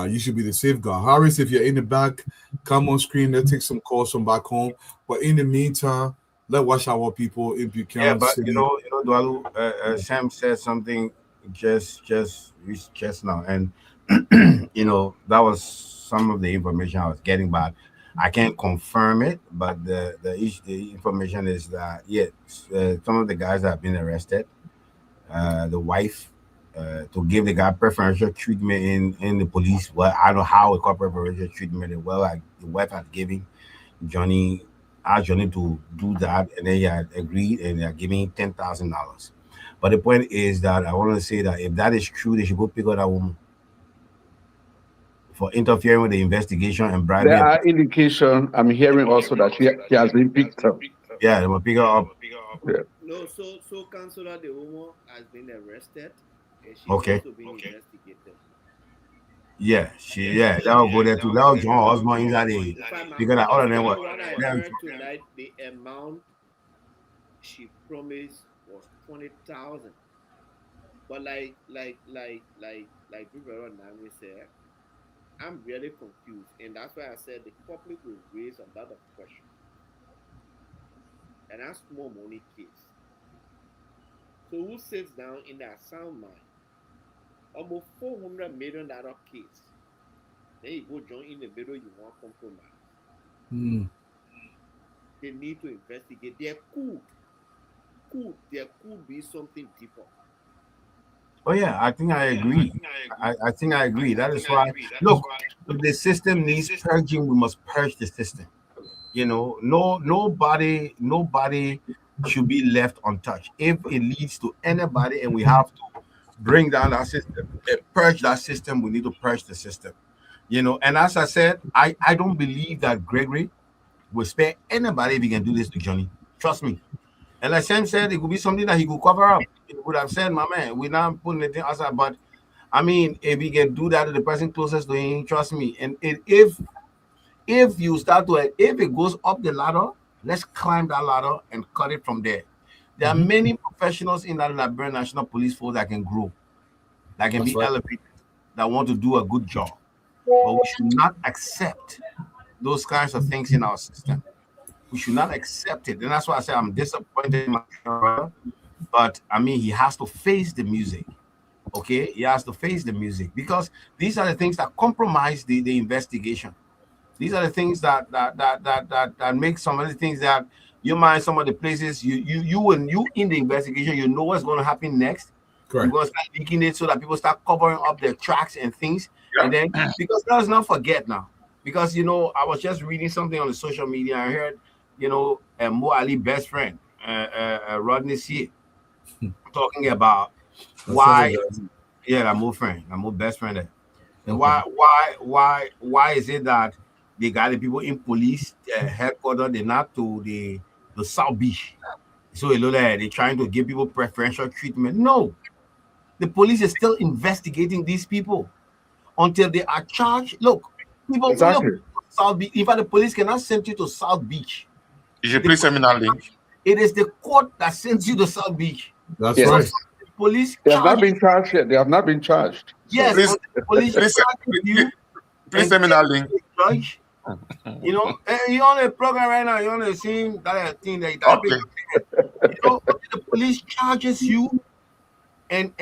You should be the safeguard. Harris, if you're in the back, come on screen. Let's take some calls from back home. But in the meantime, let's watch our people in Buchanan
Yeah, but
City.
Dwalu, Sam said something just now, and that was some of the information I was getting, but I can't confirm it. But the information is that some of the guys that have been arrested, the wife, to give the guy preferential treatment in the police. Well, I don't know how it got preferential treatment. Well, like the wife had given asked Johnny to do that, and then he had agreed, and they are giving $10,000. But the point is that I want to say that if that is true, they should go pick up that woman for interfering with the investigation and bribing.
There are indications. I'm hearing also that she has been picked up.
Yeah, they will pick her up.
Yeah.
No, so Councillor the woman has been arrested, and she's
Okay.
also being investigated.
Yeah, that will go there too. That will join her husband inside the because all of them were.
What I heard tonight, the amount she promised was 20,000. But like Brother Nami said, I'm really confused, and that's why I said the public will raise a lot of questions. And that's small money case. So who sits down in that sound mind? Almost $400 million case. Then you go join in the middle, you want compromise. They need to investigate. There could be something deeper.
Oh yeah, I think I agree. I think I agree. That is why. Look, if the system needs purging, we must purge the system. Nobody should be left untouched. If it leads to anybody, and we have to bring down that system, purge that system, we need to purge the system. And as I said, I don't believe that Gregory will spare anybody if he can do this to Johnny. Trust me. And like Sam said, it could be something that he could cover up. He would have said, my man, we're not putting anything outside. But I mean, if he can do that to the person closest to him, trust me. And if it goes up the ladder, let's climb that ladder and cut it from there. There are many professionals in that Liberian National Police Force that can grow, that can be elevated, that want to do a good job. But we should not accept those kinds of things in our system. We should not accept it. And that's why I say I'm disappointed in my brother. But I mean, he has to face the music. Okay? He has to face the music, because these are the things that compromise the investigation. These are the things that make some of the things that you mind, some of the places you in the investigation, you know what's going to happen next.
Correct.
You're going to start leaking it so that people start covering up their tracks and things. Yeah. And then, because let's not forget now, because I was just reading something on the social media. I heard, Mo Ali best friend, Rodney C, talking about why. Yeah, Mo friend, Mo best friend. And why is it that they got the people in police headquarters, they're not to the South Beach? So they're trying to give people preferential treatment. No, the police is still investigating these people until they are charged. Look, people,
exactly.
South Beach. In fact, the police cannot send you to South Beach.
You should please send me that link.
It is the court that sends you to South Beach.
That's right.
The police.
They have not been charged yet. They have not been charged.
Yes,
please,
the police
please send me that link.
Judge, you're on a program right now. You're on a scene that thing that the police charges you and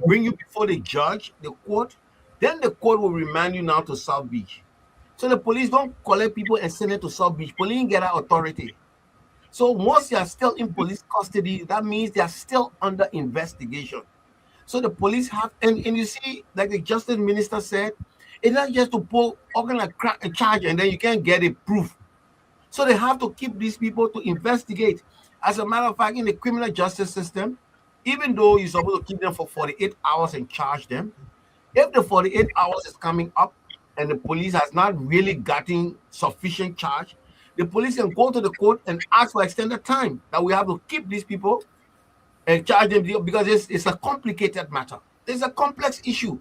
bring you before the judge, the court,
Then the court will remand you now to South Beach. So the police don't collect people and send them to South Beach. Police ain't get that authority. So once you are still in police custody, that means they are still under investigation. So the police have, and you see, like the justice minister said, it's not just to pull a charge and then you can't get a proof. So they have to keep these people to investigate. As a matter of fact, in the criminal justice system, even though you're supposed to keep them for 48 hours and charge them, if the 48 hours is coming up and the police has not really gotten sufficient charge, the police can go to the court and ask for extended time that we have to keep these people and charge them because it's a complicated matter. It's a complex issue.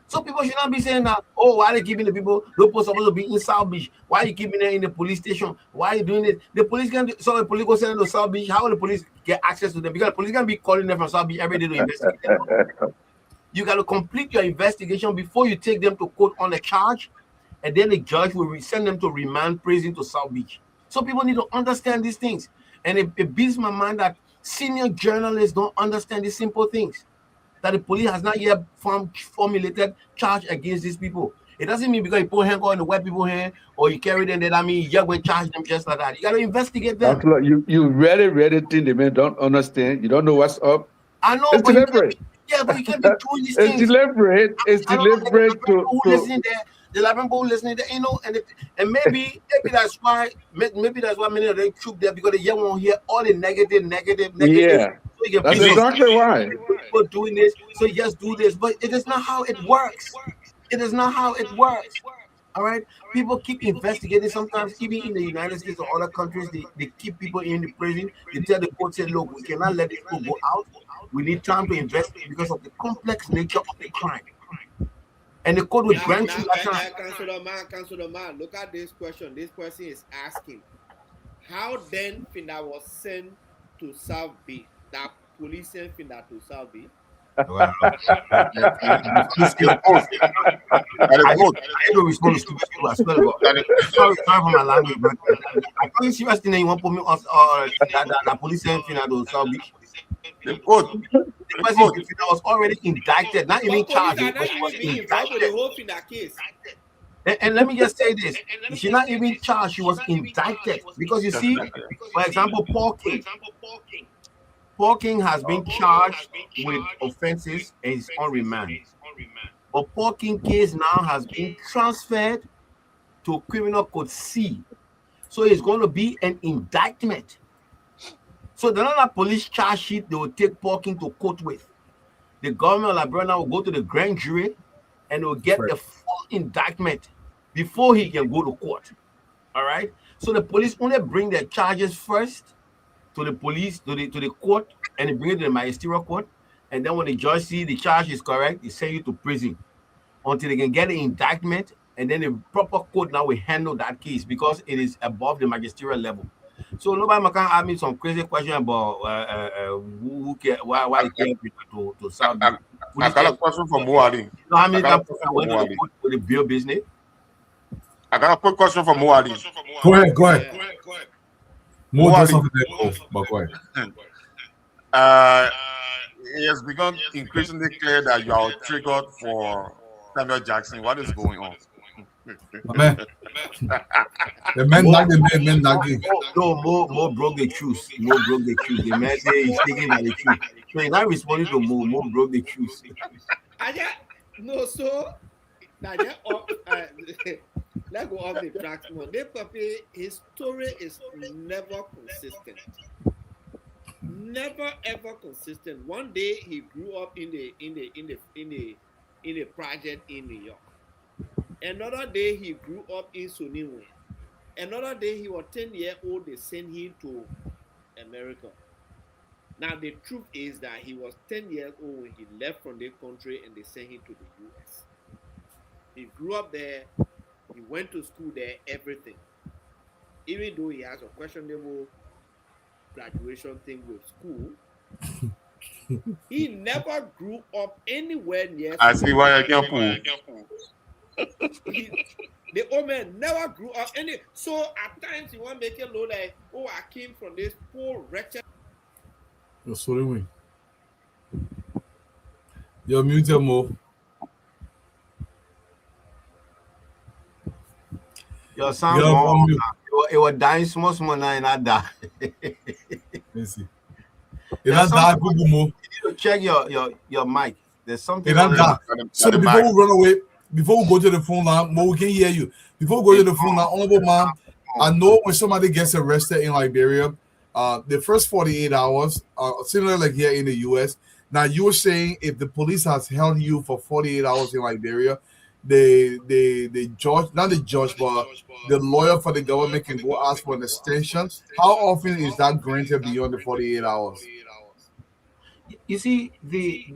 So people should not be saying that, oh, why are they keeping the people? Those people supposed to be in South Beach. Why are you keeping them in the police station? Why are you doing it? The police can so the police go send them to South Beach. How will the police get access to them? Because the police can be calling them from South Beach every day to investigate them. You got to complete your investigation before you take them to court on a charge, and then the judge will send them to remand prison to South Beach. So people need to understand these things. And it beats my mind that senior journalists don't understand these simple things. That the police has not yet formulated charge against these people. It doesn't mean because you put handcuffs in the white people's hand or you carry them, that mean you're going to charge them just like that. You got to investigate them.
Counselor, you really think the men don't understand. You don't know what's up.
I know,
it's
but
deliberate.
But you can't be doing these things.
It's deliberate. It's deliberate to
the Liberian people listening there, and maybe that's why many of them troop there because they won't hear all the negative.
Yeah,
So
that's exactly why.
People doing this, so you just do this, but it is not how it works. It is not how it works. All right, people keep investigating. Sometimes, even in the United States or other countries, they keep people in the prison. They tell the court, say, look, we cannot let these people go out. We need time to investigate because of the complex nature of the crime. And the court will grant you that time.
Councilor Man, look at this question. This person is asking, how then Finda was sent to South Beach? That police sent Finda to South Beach?
I don't respond to stupid people as well. Sorry for my language, but I can't serious thing that you want to put me on that police sent Finda to South Beach. The person was already indicted, not even charged, but he was indicted. And let me just say this: she's not even charged; she was indicted because you see, for example, Paul King has been charged with offenses and is on remand. But Paul King case now has been transferred to Criminal Code C, so it's going to be an indictment. So the other police charge sheet they will take Paul King to court with. The government of Liberia will go to the grand jury and they will get the full indictment before he can go to court. All right. So the police only bring their charges first to the police, to the court, and they bring it to the magisterial court. And then when the judge sees the charge is correct, they send you to prison until they can get the indictment. And then the proper court now will handle that case because it is above the magisterial level. So nobody can ask me some crazy question about who care, why you care to South Beach.
I got a question from Moali.
You know how many times I went to the court for the bill business?
I got a quick question from Moali.
Go ahead. More does something but go ahead.
It has become increasingly clear that you are triggered for Samuel Jackson. What is going on?
Man. The men nagging.
No, more broke the truth. More broke the truth. The man say he's taking by the truth. So he's not responding to more broke the truth.
No, so let's go off the tracks more. His story is never consistent. Never ever consistent. One day he grew up in a project in New York. Another day he grew up in Suniwe. Another day he was 10-year-old. They sent him to America. Now the truth is that he was 10 years old when he left from the country and they sent him to the US. He grew up there. He went to school there. Everything. Even though he has a questionable graduation thing with school, he never grew up anywhere near.
I see why I can't pull.
The old man never grew up any. So at times he want to make it look like, oh, I came from this poor wretched.
You're sorry, we. You're muted, Mo.
Your
You
sound
gotta
gone.
unmute.
It was dying small, now and I die.
Let's see. It
There's
not
something
die, Google Mo.
you need to check your mic. There's something
It
wrong
not
with
die.
it.
So before we run away, before we go to the phone line, Mo, we can hear you. Before we go to the phone line, honorable man, I know when somebody gets arrested in Liberia, the first 48 hours, similar like here in the US. Now you were saying if the police has held you for 48 hours in Liberia, the judge, not the judge, but the lawyer for the government can go ask for an extension. How often is that granted beyond the 48 hours?
You see, the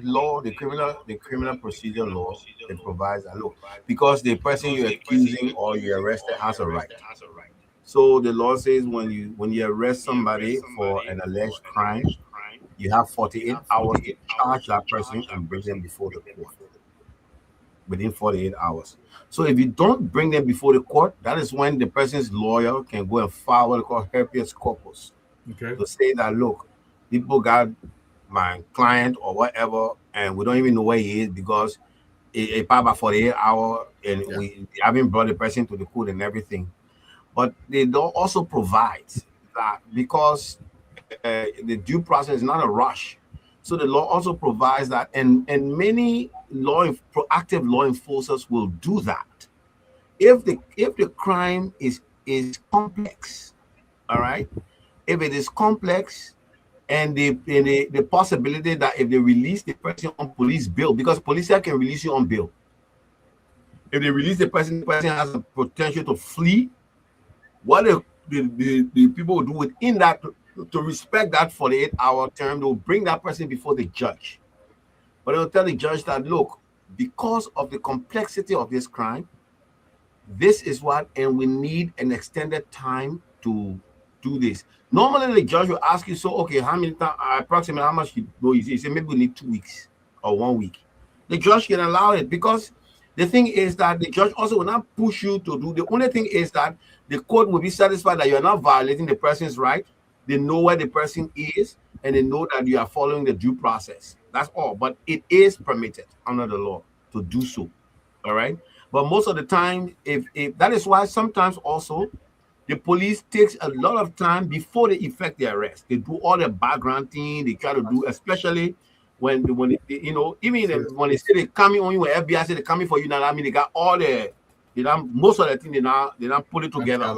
law, the criminal procedure law, it provides that look, because the person you're accusing or you arrested has a right. So the law says when you arrest somebody for an alleged crime, you have 48 hours to charge that person and bring them before the court within 48 hours. So if you don't bring them before the court, that is when the person's lawyer can go and file what they call habeas corpus
Okay.
to say that look, people got my client or whatever, and we don't even know where he is because it passed by 48 hours and we haven't brought the person to the court and everything. But they don't also provide that because the due process is not a rush. So the law also provides that, and many proactive law enforcers will do that. If the crime is complex, all right. If it is complex, and the possibility that if they release the person on police bail, because police can release you on bail. If they release the person has a potential to flee. What the people will do within that to respect that 48-hour term, they'll bring that person before the judge. But they'll tell the judge that look, because of the complexity of this crime, this is what, and we need an extended time to do this. Normally, the judge will ask you, so okay, how many times, approximately how much you know? You say maybe we need 2 weeks or 1 week. The judge can allow it because the thing is that the judge also will not push you to do. The only thing is that the court will be satisfied that you are not violating the person's right. They know where the person is, and they know that you are following the due process. That's all. But it is permitted under the law to do so. All right. But most of the time, if that is why sometimes also the police takes a lot of time before they effect the arrest. They do all the background thing. They try to do, especially when you know, even when they say they coming on you, when FBI say they coming for you now, I mean they got all the, you know, most of the thing they not put it together.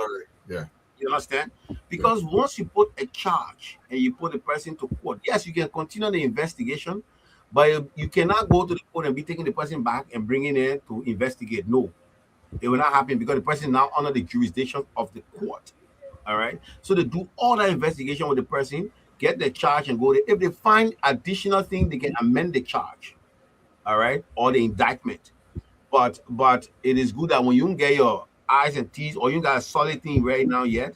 Yeah.
You understand? Because once you put a charge and you put the person to court, yes, you can continue the investigation, but you cannot go to the court and be taking the person back and bringing it to investigate. No, it will not happen because the person is now under the jurisdiction of the court. All right. So they do all that investigation with the person, get the charge, and go there. If they find additional thing, they can amend the charge. All right, or the indictment. But it is good that when you don't get your eyes and teeth or you got a solid thing right now yet,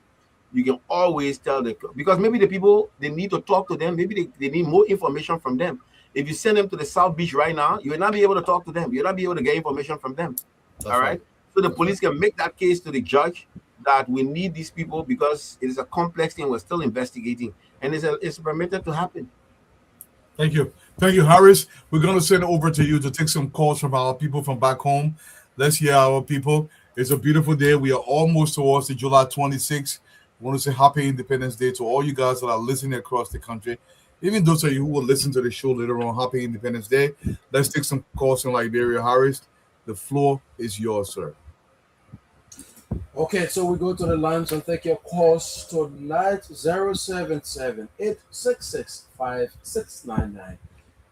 you can always tell because maybe the people, they need to talk to them. Maybe they need more information from them. If you send them to the South Beach right now, you will not be able to talk to them. You'll not be able to get information from them. All right. So the police can make that case to the judge that we need these people because it is a complex thing. We're still investigating, and it's permitted to happen.
Thank you. Thank you, Harris. We're going to send it over to you to take some calls from our people from back home. Let's hear our people. It's a beautiful day. We are almost towards the July 26th. I want to say happy Independence Day to all you guys that are listening across the country. Even those of you who will listen to the show later on, happy Independence Day. Let's take some calls from Liberia. Harris, the floor is yours, sir.
Okay, so we go to the lines and take your calls tonight. 077-866-5699.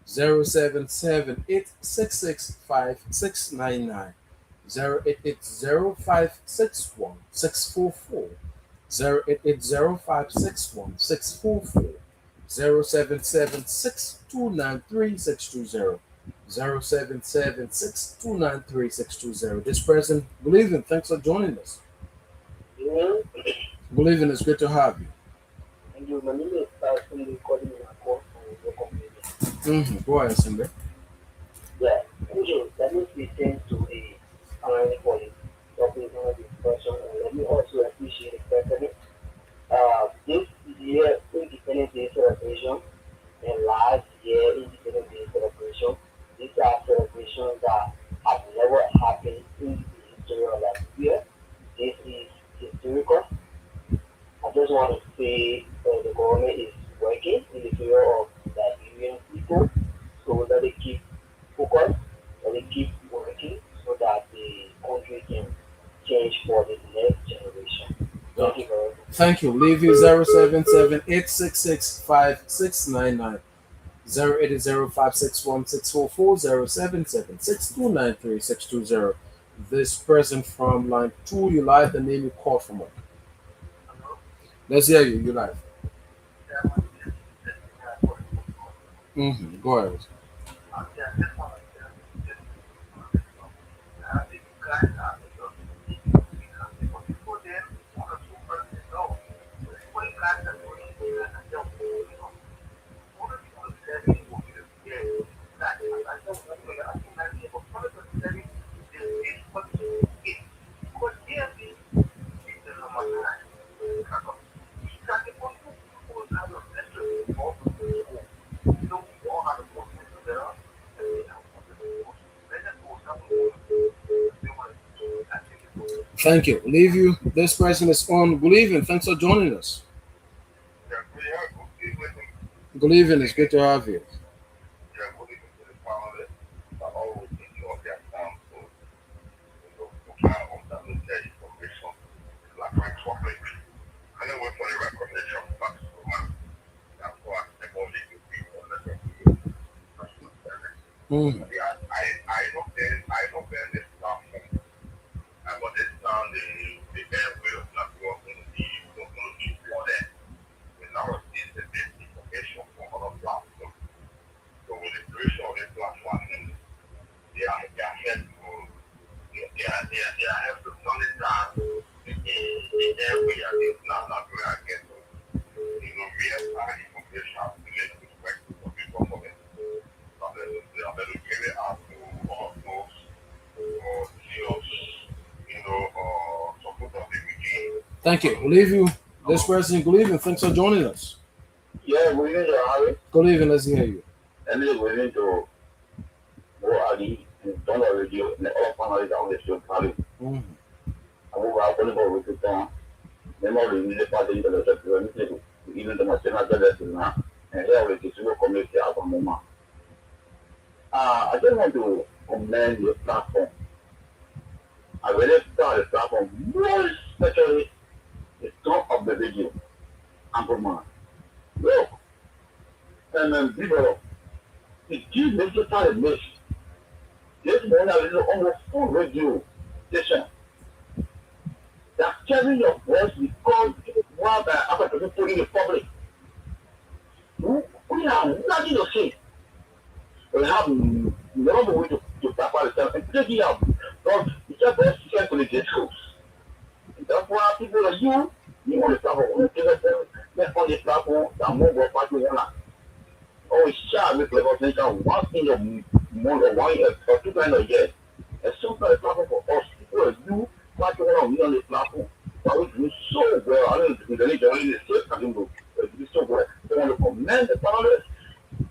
077-866-5699. 0880561-644. 0880561-644. 077-6293-620. 077-6293-620. This person, good evening. Thanks for joining us.
Yeah.
Good evening. It's good to have you.
And you, my name is Tyson, calling you a call from your community.
Go ahead, Simba.
Yeah. Thank you. Let me listen to the time for the topic of discussion, and let me also appreciate the president. This year, Independence Day celebration, and last year, Independence Day celebration, these are celebrations that have never happened in the history of Liberia. So let it keep focused, let it keep working so that the country can change for the next generation. Thank you very much.
Thank you. Leave you 077-866-5699. 080-561-644, This person from line 2, you live, the name you called from. Let's hear you. You live. Go ahead. Thank you. Leave you. This person is on. Good evening. Thanks for joining us. Good evening. It's good to have you. Thank you. We'll leave you. This person, good evening. Thanks for joining us.
Yeah, we need to hurry.
Good evening. Let's hear you.
And then we need to go Ali and don't radio and all families are on the show. I will have one more with the town. Memory is the party that is even the machine at the lesson and here we just will community album moment. I just want to commend your platform. I really start the platform more especially the top of the video. Amperman. Look, and then people, it gives me to try to miss. This morning I was almost full radio station. That's carrying your voice because while after people put in the public. We have nothing to say. We have no way to prepare ourselves. And today we have done the job of teaching political schools. That's why people like you want to travel. We get on the platform that move up party one. Oh, share with level nation once in a month or 1 year or 2 times a year. And sometimes platform for us, people like you, party one on the platform. But we do so well. I don't know if the state can do so well. They want to commend the panelists.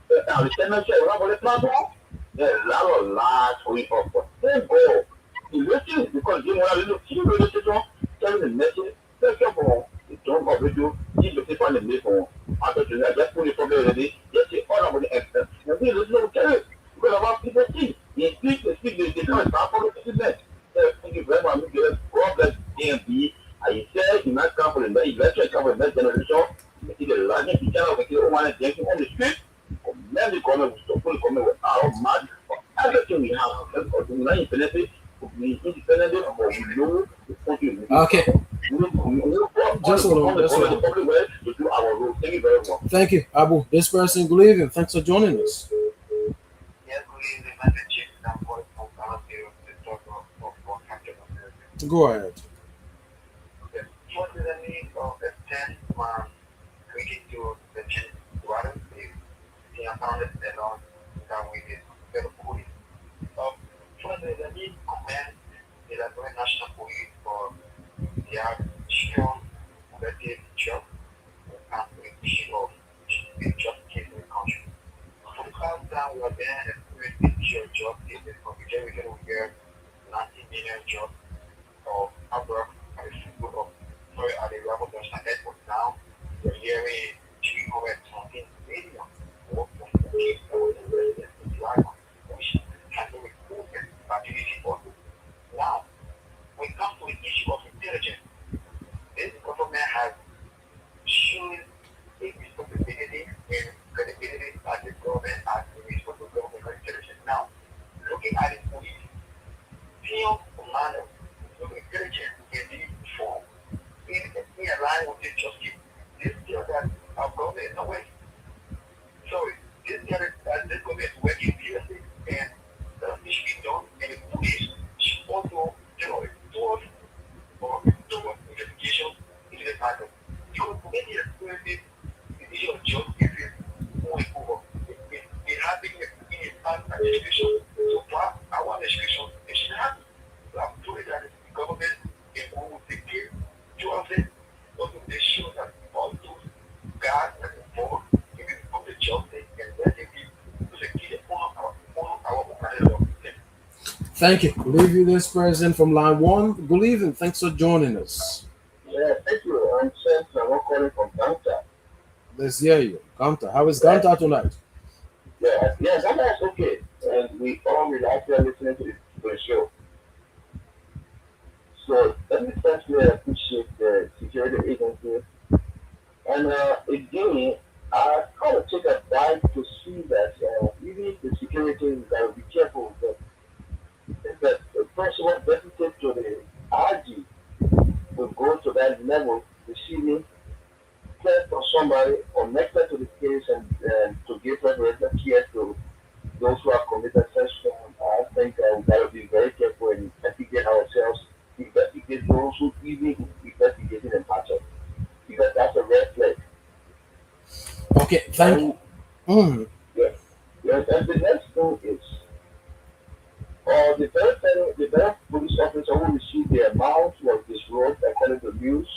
The tenants say, on the platform. There's a lot of large going up. But they go. Listen, because you want to see the situation, tell the message, tell people, the drunk of video, see the people in the middle. After that, just put it from there already, just say all about the extent. And we listen to tell it. Because about people see. They speak, they come and start for the business. Thank you very much. God bless AMP. I said, you might come for the next election, come for the next generation. You see the largest teacher of the one and drinking on the street. Then the government will stop coming with our mad for everything we have. Because we are independent, we independent, but we know the country.
Okay. Just hold on. Just hold on.
To do our role. Thank you very much.
Thank you, Abu. This person, good evening. Thanks for joining us. Go ahead.
National Police for their strong, effective job and issue of justice in the country. To calm down, we are then experimenting issue of justice for which we can get 90 million jobs of abroad at the school of sorry at the level of national airport now. We're hearing 320 million work for kids that was invested into client wanted justice. This girl that our government is not working. Sorry, this government is working seriously, and nothing should be done. And the police should also, do investigation into the matter. Because many experiences the issue of justice is more important. It happened in a past administration. So far, our administration, it should happen. So I'm told that the government is going to take care justice, also they show that all those guys that are involved in the public justice and let them be prosecuted on our law.
Thank you. We'll leave you this person from line one. Good evening. Thanks for joining us.
Yeah, thank you. I'm Chance. I'm calling from Ganta.
Let's hear you. Ganta. How is Ganta tonight?
Yeah, Ganta is okay. And we all relax and listening to the show. So let me firstly appreciate the security agency. And again, I kind of take a dive to see that even the security is got to be careful with that the person who deputed to the RG will go to that level, receiving care from somebody connected to the case and to give regular care to those who have committed such crime. I think we got to be very careful and investigate ourselves, investigate those who even investigating and patch because that's a red flag.
Okay, thank you.
Yes. Yes, and the next thing is the very police officer who received the amount was disrobed according to news.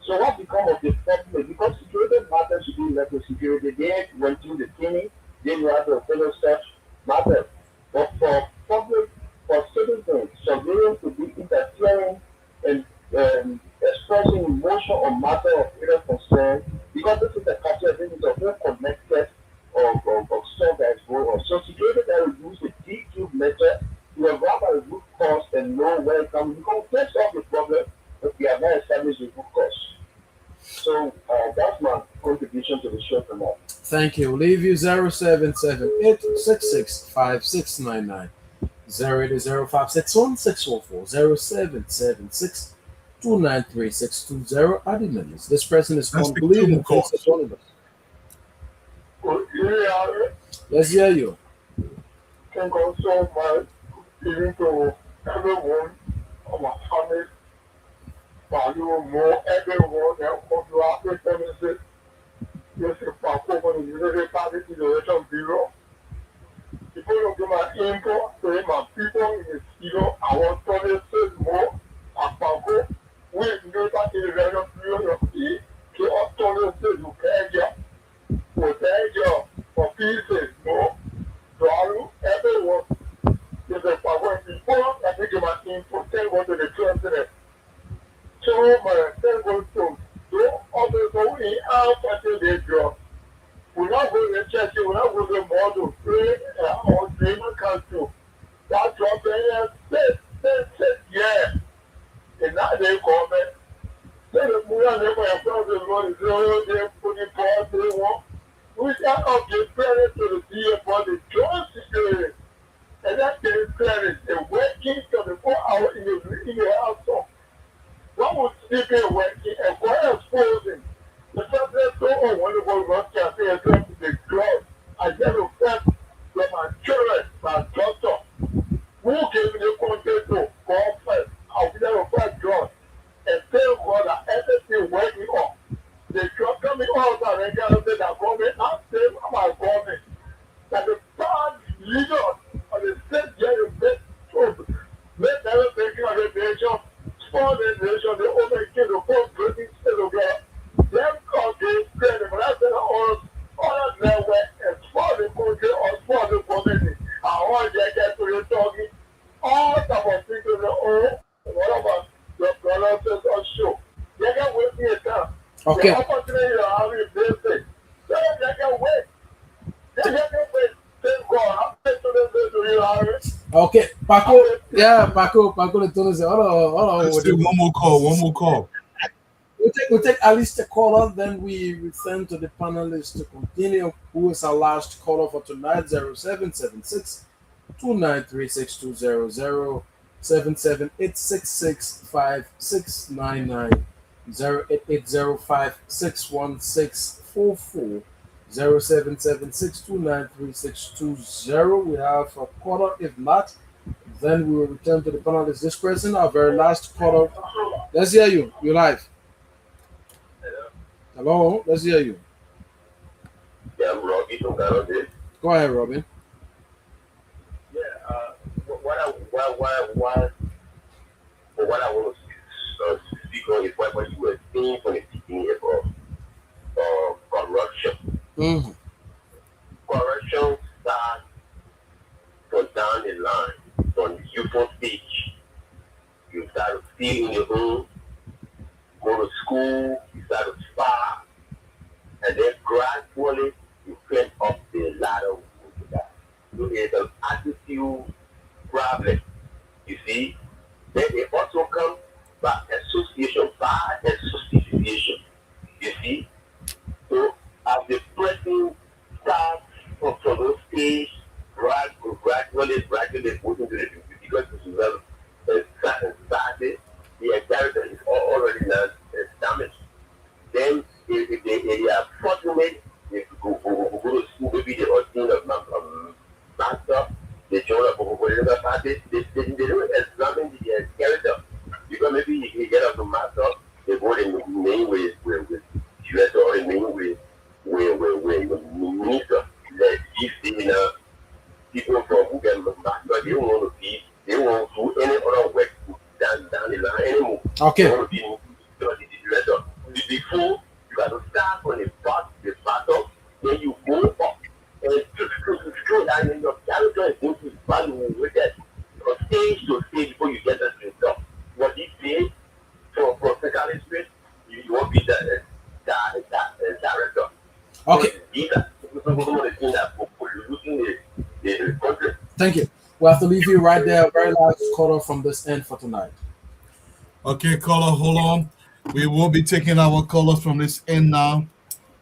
So what become of the problem? Because security matters to be like the security. They went through the training, they knew how to follow steps matter. But for public, for citizens, surveillance to be interfering and expressing emotion or matter of either concern, because this is a culture, this is a whole connected of stuff that is going on. So security that will use the DQ method to arrive at a root cause and know where it comes. Because we can solve the problem, but we have not established the root cause. So that's my contribution to the show tonight.
Thank you. We'll leave you 0778 665699. 080561614 0776 are the numbers. This person is from Believing. Thanks for joining us. Let's hear you.
Thank God so much, even to everyone of my family, value more everyone that comes to our premises. Yes, if I come on the United Party Generation Bureau, people look at my info, say my people in the studio, I want to say more. I go, we know that in the Generation Bureau, to us to say you can't get, for thank you for pieces more. So everyone is a power before I think my info, tell what to the president. So my thank God to others who in our party they draw. We not go to church, we not go to model, pray or dream council. That's what they said, yeah. And now they comment. Then the Mura never approach the Lord, they put it for they want. We cannot give credit to the DA for the joint security. And that gave credit, the working 24 hours in the household. One was sleeping working and quite exposing. The president so wonderful Russia say address to the crowd. I never felt from my children, my doctor. Who gave me the content to God first? I will never fight God. And tell God that everything working on. The job coming out of the government that government not save my government. That the bad leaders of the state here make everything of the nation. For the nation, the only kid who goes to the state of God, them countries, but I said all of them were as far the country or for the community. I want to get to the talking, all type of things in the own, whatever the brothers or show. They can wait me a time.
Okay.
The opportunity you have is this thing. They can wait. They can wait. Thank God. I'm to you, Harry.
Okay, Paco. Yeah, Paco the Tony said, hold on.
Let's do one more call.
We'll take at least a caller, then we return to the panelists to continue. Who is our last caller for tonight? 0776 293 6200 778 665699 08805-616-44-0776-293-620. We have a caller. If not, then we will return to the panelists. This person, our very last caller. Let's hear you. You're live. Hello, let's hear you.
Yeah, I'm Robbie from Canada.
Go ahead, Robin.
Yeah, what I want to speak on is what you were saying from the beginning about corruption.
Mm-hmm.
Corruption starts from down the line, from the youthful stage. You start to stay in your home, go to school, you start to spar, and then gradually you climb up the ladder. So there's an attitude problem, you see. Then they also come by association, bad association, you see. So as the person starts from those stage, gradually goes into the because this is started, the inheritance is already now damaged. Then if they are fortunate, they go to school, maybe they ordain a master, they join a political party, they don't examine the character. Because maybe you get up to master, they go in the main way with US or in main way with minister. Like if people from who can master, they don't want to be, they don't want to do any other work down the line anymore.
Okay.
They want to be director. Before you got to start on the bottom, then you go up and and then your character is going to value with that from stage to stage before you get that result. What he said for secondary space, you won't be the director.
Okay. Thank you. We have to leave you right there. Very last caller from this end for tonight.
Okay, caller, hold on. We will be taking our callers from this end now.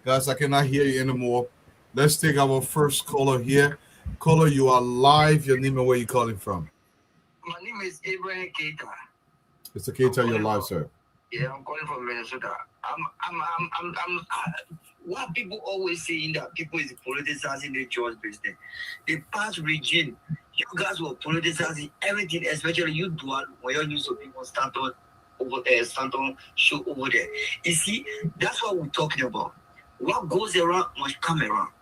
Guys, I cannot hear you anymore. Let's take our first caller here. Caller, you are live. Your name and where you calling from?
My name is Abraham Keita.
Mr. Keita, you're live, sir.
Yeah, I'm calling from Minnesota. What people always saying that people is politicizing the church business. The past regime, you guys were politicizing everything, especially you do when you used to people stand on over there, stand on show over there. You see, that's what we're talking about. What goes around must come around.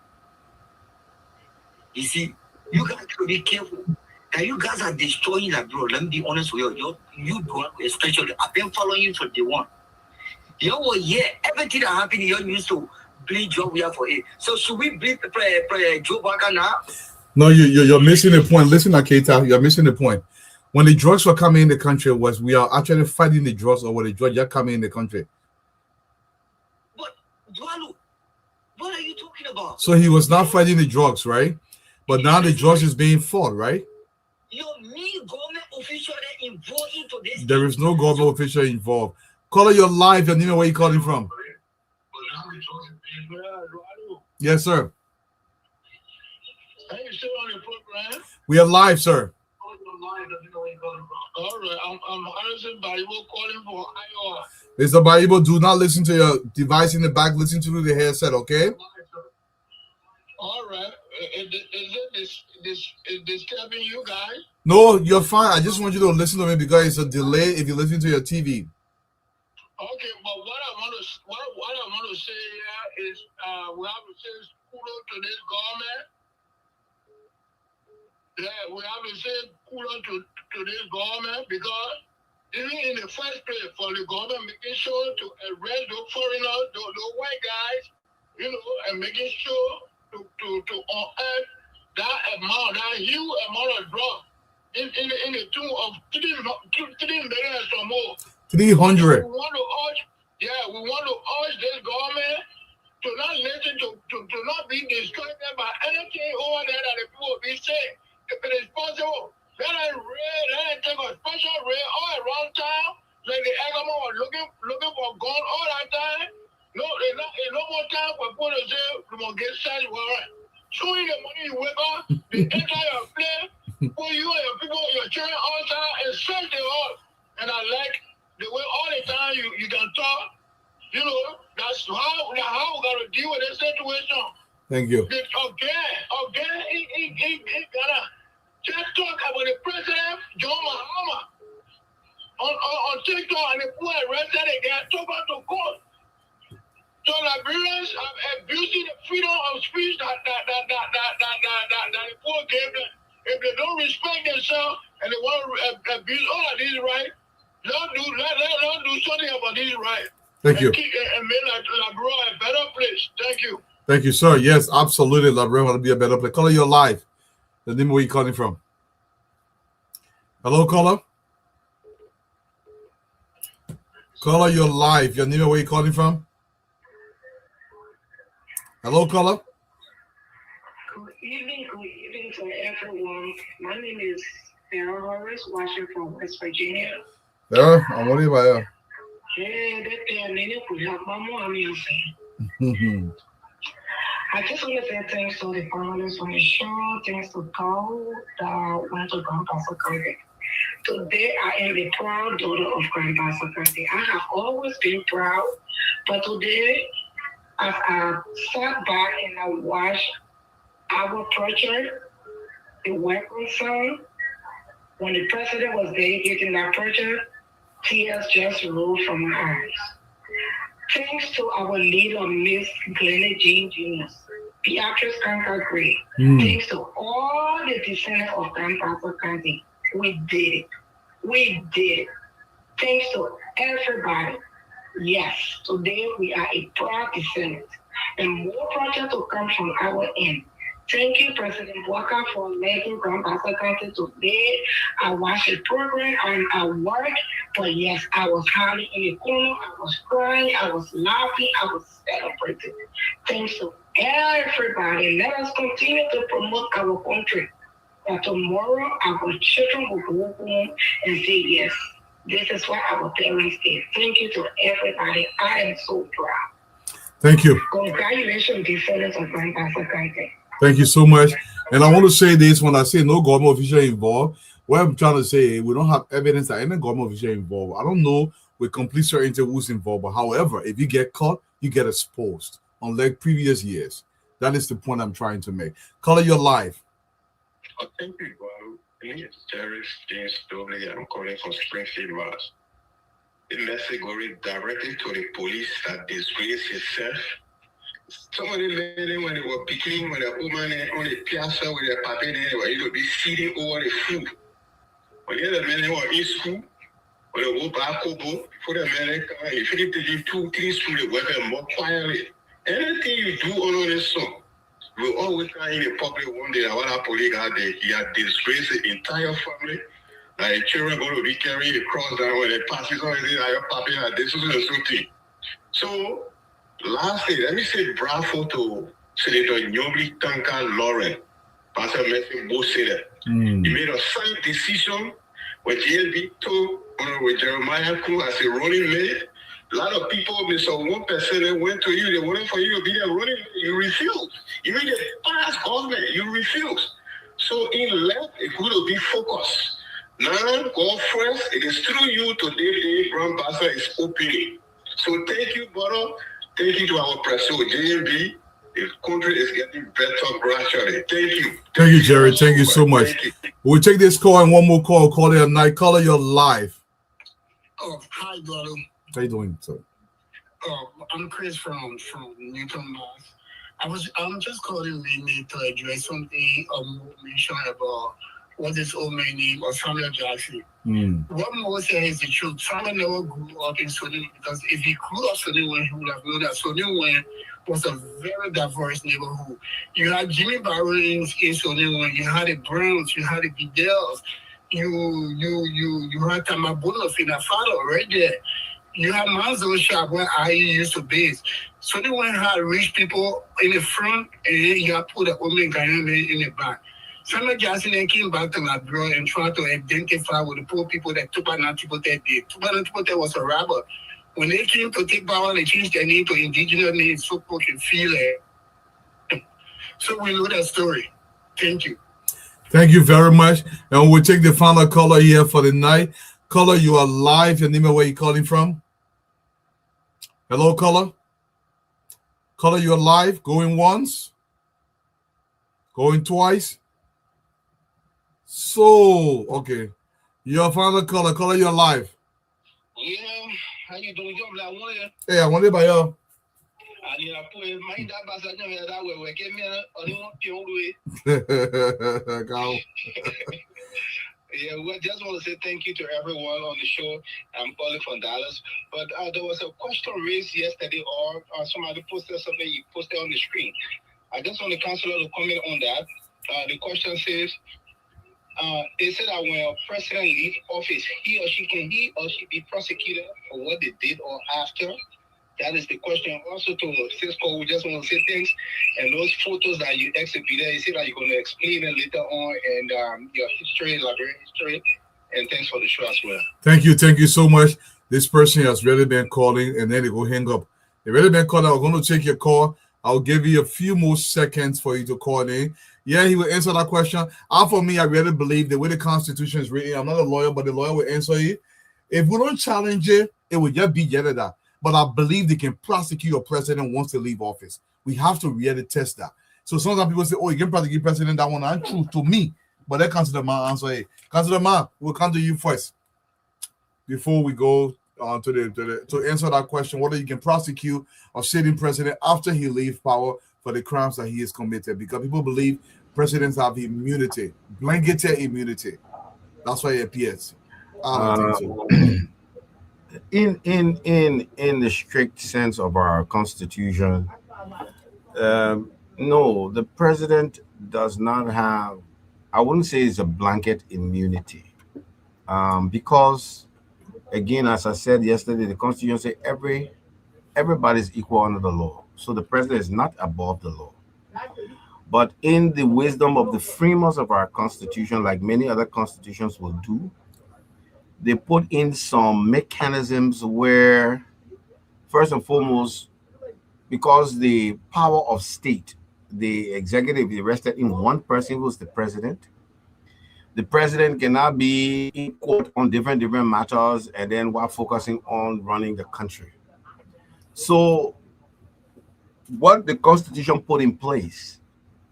You see, you guys have to be careful. And you guys are destroying that, bro. Let me be honest with you. You do, especially. I've been following you for day one. You know what? Yeah, everything that happened, you used to blame Joe we are for it. So should we blame Joe Baka now?
No, you're missing the point. Listen, Keita, you're missing the point. When the drugs were coming in the country, was we are actually fighting the drugs, or were the drugs just coming in the country?
But Dualu, what are you talking about?
So he was not fighting the drugs, right? But now the drugs is being fought, right?
Government official involved into this.
There is no government official involved. Caller, you're live. Your name and where you calling from? Yes, sir.
Are you still on the program?
We are live, sir.
All right, I'm Harrison Bible calling for Iowa.
Mr. Bible, do not listen to your device in the back. Listen to the headset, okay?
All right. Is this disturbing you guys?
No, you're fine. I just want you to listen to me because it's a delay if you listen to your TV.
Okay, but what I want to say here is we have to say kudos to this government. Yeah, we have to say kudos to this government because even in the first place for the government making sure to arrest those foreigners, those white guys, and making sure to unearth that amount, that huge amount of drugs in the tune of 3 million or some more.
300.
We want to urge this government to not listen to not be distracted by anything over there that the people be saying. If it is possible, let it take a special raid all around town, like the government was looking for gun all that time. No, it's no more time for people to say we must get search warrant. Showing the money you wake up, they enter your place, put you and your people, your children outside and search the house. And I like the way all the time you can talk
Thank you.
Again, he gotta just talk about the president, John Mahama, on TikTok, and the poor arrested again, talk about the court. So Liberians are abusing the freedom of speech that the poor gave them. If they don't respect themselves and they want to abuse all of these rights, let do something about these rights.
Thank you.
And make Liberia a better place. Thank you.
Thank you, sir. Yes, absolutely. Liberia want to be a better place. Caller, you're live. The name where you calling from. Hello, caller. Caller, you're live. Your name, where you calling from? Hello, caller.
Good evening to everyone. My name is Sarah Horace, watching from West Virginia.
Yeah, I'm worried about you.
I just want to say thanks to the panelists on the show, thanks to Paul that went to Grandpa Curry. Today, I am a proud daughter of Grandpa Curry. I have always been proud, but today, as I sat back and I watched our project, the welcome song, when the president was dedicating that project, tears just rolled from my eyes. Thanks to our leader, Miss Glenna Jean Jr., Beatrice Kanka Gray, thanks to all the descendants of Grandpa County, we did it. We did it. Thanks to everybody. Yes, today we are a proud descendant, and more projects will come from our end. Thank you, President Walker, for letting Grandpa County today. I watched the program and I worked, but yes, I was hiding in the corner, I was crying, I was laughing, I was celebrating. Thanks to everybody. Let us continue to promote our country. That tomorrow our children will go home and say, yes, this is what our parents did. Thank you to everybody. I am so proud.
Thank you.
Congratulations, descendants of Grandpa County.
Thank you so much. And I want to say this, when I say no government official involved, what I'm trying to say, we don't have evidence that any government official involved. I don't know with complete certainty who's involved, but however, if you get caught, you get exposed, unlike previous years. That is the point I'm trying to make. Caller, you're live.
Oh, thank you. My name is Jerry James Dobley. I'm calling from Springfield, Mass. The message going directly to the police that disgrace yourself. Some of the men, when they were picking, when the woman on the piazza with their papa, they were able to be sitting over the food. When the other men were in school, when they go back home, before the men come, if you take 2, 3 schools, they work more quietly. Anything you do on this song, we always come in the public one day. Our police got there, he had disgraced the entire family. Like the children going to be carrying the cross down when they pass it on, they say, your papa, this is the thing. So, lastly, let me say bravo to Senator Nyobli Tanka Lauren. Pastor Messi both said that. He made a sound decision when JLB told with Jeremiah Koo as a running mate. A lot of people, Mr. 1% went to you, they wanted for you to be there running, you refused. Even the past government, you refused. So in left, it could be focused. Now, go first, it is through you today, the Grand Pastor is opening. So thank you, brother. Thank you to our president, JMB. The country is getting better gradually. Thank you.
Thank you, Jerry. Thank you so much. We'll take this call and one more call. Call it a night. Caller, you're live.
Oh, hi, brother.
How you doing, sir?
I'm Chris from Newton, Mass. I'm just calling mainly to address something mentioned about what this old man named or Samuel Jackson. What Mo said is the truth. Samuel never grew up in Sonny because if he grew up Sonny Wayne, he would have known that Sonny Wayne was a very diverse neighborhood. You had Jimmy Barrow in Sonny Wayne, you had the Browns, you had the Bidels, you had Tamabuno Finafalo right there. You have Manzo shop where I used to base. So they went had rich people in the front and then you have put the woman Ghanaian in the back. Samuel Jackson then came back to Liberia and tried to identify with the poor people that Tupana Tipote did. Tupana Tipote was a robber. When they came to take power, they changed their name to indigenous names so people can feel it. So we know that story. Thank you.
Thank you very much. And we'll take the final caller here for the night. Caller, you are live. Your name and where you calling from? Hello, caller. Caller, you're live. Going once. Going twice. So okay, your final caller, your live.
Yeah, how you doing? Yo, la one.
Hey, I want it by you.
And you put my that basa that way. We came here only one pion
Go.
Yeah, we just want to say thank you to everyone on the show. I'm calling from Dallas, but there was a question raised yesterday, or somebody posted something you posted on the screen. I just want the counselor to comment on that. The question says, they said that when a president leaves office, he or she be prosecuted for what they did or after. That is the question. Also to Cisco, we just want to say thanks. And those photos that you exhibited, you said that you're going to explain it later on, and your history, library history. And thanks for the show as well.
Thank you so much. This person has really been calling, and then they go hang up. They really been calling. I'm going to take your call. I'll give you a few more seconds for you to call in. Yeah, he will answer that question. For me, I really believe the way the Constitution is written, I'm not a lawyer, but the lawyer will answer you. If we don't challenge it, it will just be yet that. But I believe they can prosecute a president once they leave office. We have to really test that. So sometimes people say, oh, you can prosecute president, that one untrue to me. But that comes to the man answer. Hey, Councilor Man, we'll come to you first. Before we go to answer that question, whether you can prosecute a sitting president after he leaves power for the crimes that he has committed. Because people believe presidents have immunity, blanketed immunity. That's why it appears. I don't think so.
In the strict sense of our constitution, no, the president does not have, I wouldn't say it's a blanket immunity, because again, as I said yesterday, the constitution says everybody's equal under the law, so the president is not above the law. But in the wisdom of the framers of our constitution, like many other constitutions will do, they put in some mechanisms where, first and foremost, because the power of state, the executive is rested in one person who's the president. The president cannot be in court on different matters and then while focusing on running the country. So what the Constitution put in place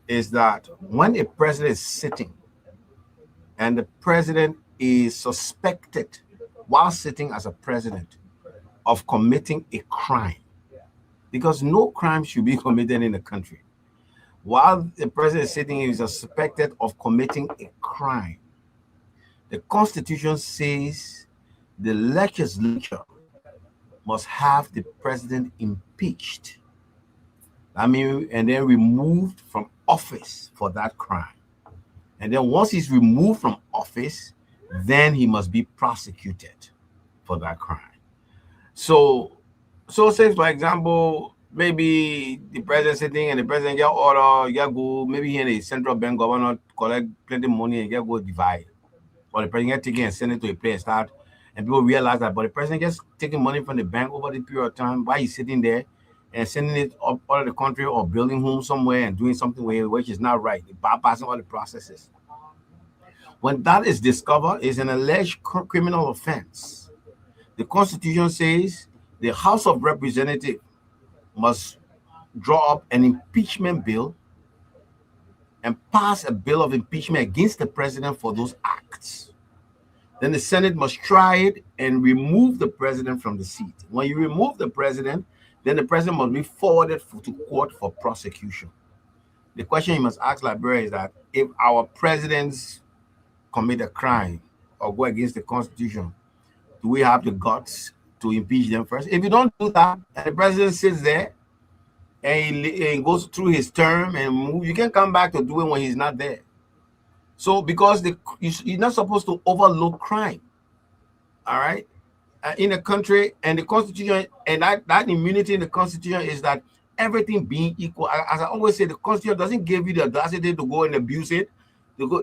is that when a president is sitting and the president is suspected while sitting as a president of committing a crime, because no crime should be committed in the country. While the president is sitting, he is suspected of committing a crime. The Constitution says the legislature must have the president impeached. I mean, and then removed from office for that crime. And then once he's removed from office, then he must be prosecuted for that crime. So say, for example, maybe the president sitting and the president get order, go, maybe he and the central bank governor collect plenty of money and go divide. Or the president taking and send it to a place start, and people realize that, but the president just taking money from the bank over the period of time while he's sitting there and sending it up out of the country or building homes somewhere and doing something with it, which is not right, bypassing all the processes. When that is discovered, it's an alleged criminal offense. The Constitution says the House of Representatives must draw up an impeachment bill and pass a bill of impeachment against the president for those acts. Then the Senate must try it and remove the president from the seat. When you remove the president, then the president must be forwarded to court for prosecution. The question you must ask librarians is that if our presidents commit a crime or go against the Constitution, do we have the guts to impeach them first? If you don't do that, and the president sits there and he goes through his term and move, you can come back to do it when he's not there. So because you're not supposed to overlook crime, all right, in a country, and the Constitution, and that immunity in the Constitution is that everything being equal. As I always say, the Constitution doesn't give you the audacity to go and abuse it.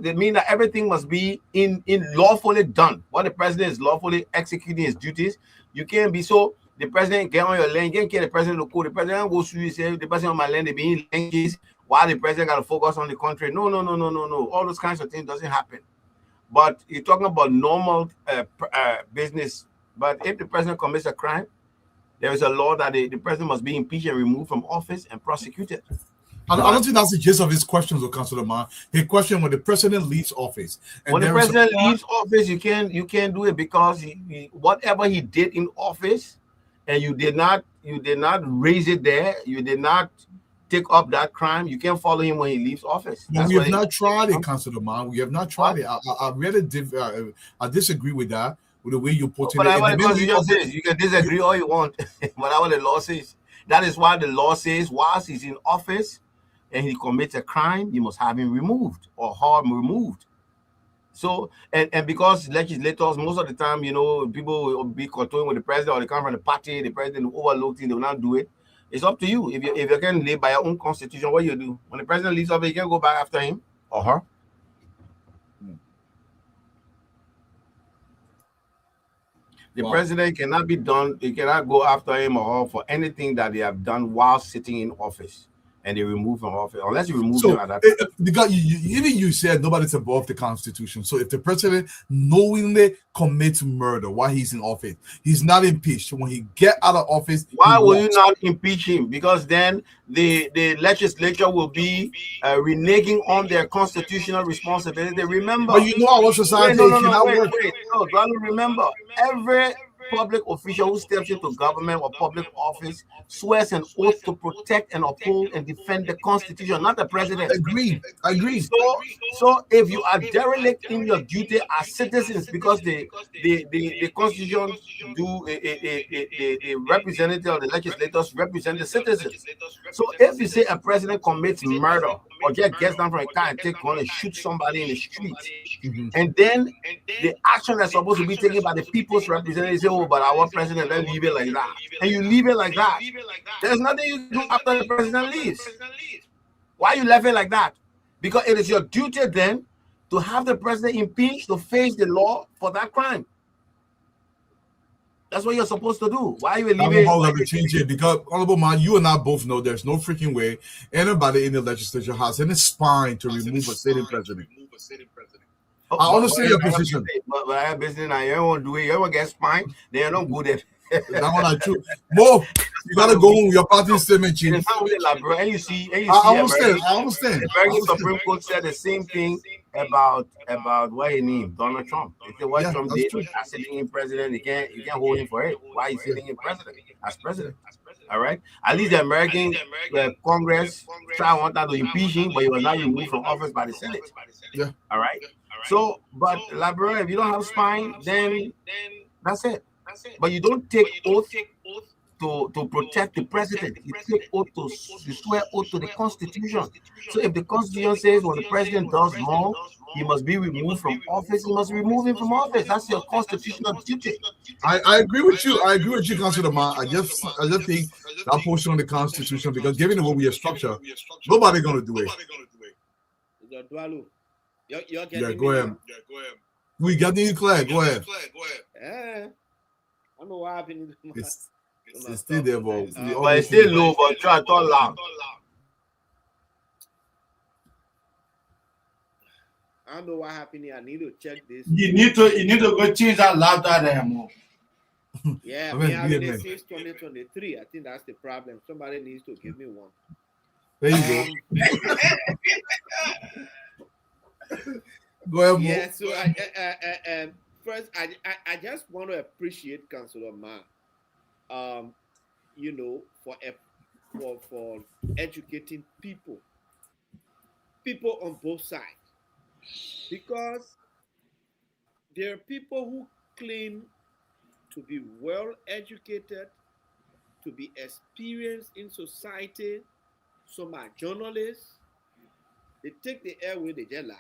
They mean that everything must be in lawfully done. While the president is lawfully executing his duties, you can't be so. The president get on your land, you can't get the president to court. The president goes through, say the president on my land, they be in languages, while the president got to focus on the country. No. All those kinds of things doesn't happen. But you're talking about normal business. But if the president commits a crime, there is a law that the president must be impeached and removed from office and prosecuted.
I don't think that's the gist of his questions, or Councilor Man. His question: when the president leaves office, and
when the
there is a
president
crime-
leaves office, you can't do it because whatever he did in office, and you did not raise it there, you did not take up that crime, you can't follow him when he leaves office.
Well,
That's
we have
what
not tried it, Councilor Man. We have not tried it. I really I disagree with that, with the way you put it.
Whatever
And
the
the minute
Constitution says, you can disagree all you want. Whatever the law says, that is why the law says, whilst he's in office and he commits a crime, you must have him removed or harm removed. So, and because legislators, most of the time, people will be controlling with the president, or they come from the party, the president will overlook things, they will not do it. It's up to you. If you can live by your own constitution, what you do. When the president leaves office, you can go back after him or her. The president cannot be done, you cannot go after him or her for anything that they have done while sitting in office. And they remove from office, unless you remove them at that time.
Because even you said nobody's above the Constitution. So if the president knowingly commits murder while he's in office, he's not impeached. When he get out of office,
why will you not impeach him? Because then the legislature will be reneging on their constitutional responsibility. Remember,
but our society cannot work.
No, remember, every public official who steps into government or public office swears an oath to protect and uphold and defend the Constitution, not the president.
Agreed.
So if you are derelict in your duty as citizens, because the Constitution do the representative of the legislators represent the citizens. So if you say a president commits murder or just gets down from a car and take one and shoot somebody in the street, and then the action that's supposed to be taken by the people's representatives say, oh, but our president, then leave it like that. And you leave it like that. There's nothing you do after the president leaves. Why are you left it like that? Because it is your duty then to have the president impeached, to face the law for that crime. That's what you're supposed to do. Why are you leaving?
How have to change it? Because, Honorable Man, you and I both know there's no freaking way anybody in the legislature has any spine to remove a sitting president. I understand your position.
But I have business now. You don't do it. You ever get spine, they don't go there.
That one I true. Mo, you gotta go home. Your party statement, chief.
It's not only elaborate. And you see,
I understand.
The American Supreme Court said the same thing about what he named Donald Trump. They said what Trump did as sitting in president, you can't hold him for it. Why is he sitting in president as president? All right. At least the American Congress tried to impeach him, but he was not removed from office by the Senate.
Yeah.
All right. So, but elaborate. If you don't have spine, then that's it. But you don't take oath to protect the president. You take oath you swear oath to the Constitution. So if the Constitution says when the president does wrong, he must be removed from office, he must remove him from office. That's your constitutional duty.
I agree with you. I agree with you, Councilor Man. I just think that portion of the Constitution, because given the way we are structured, nobody gonna do it. Yeah, go ahead. We got the clear. Go ahead.
I don't know what happened.
It's still there, but
it's still low, but try to talk loud.
I don't know what happened here. I need to check this.
You need to go change that louder there, more.
Yeah, I having it since 2023. I think that's the problem. Somebody needs to give me one.
There you go. Go ahead,
yeah, so first, I just want to appreciate Councilor Ma, for educating people on both sides, because there are people who claim to be well educated, to be experienced in society. Some are journalists. They take the airway, they just lie.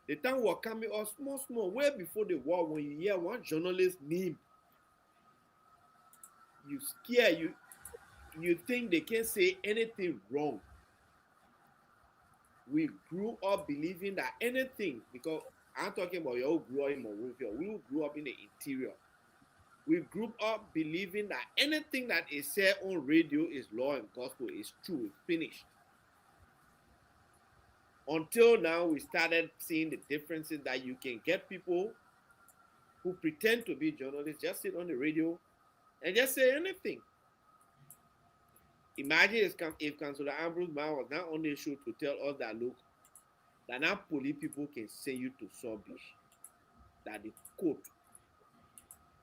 The time was coming out small, way before the war. When you hear one journalist name, you scare you think they can't say anything wrong. We grew up believing that anything, because I'm talking about you who grew up in Monrovia, we who grew up in the interior. We grew up believing that anything that is said on radio is law and gospel, is true, it's finished. Until now, we started seeing the differences that you can get people who pretend to be journalists, just sit on the radio and just say anything. Imagine if Councillor Ambrose Man was not on the show to tell us that look, that now police people can send you to Sobish, that the court.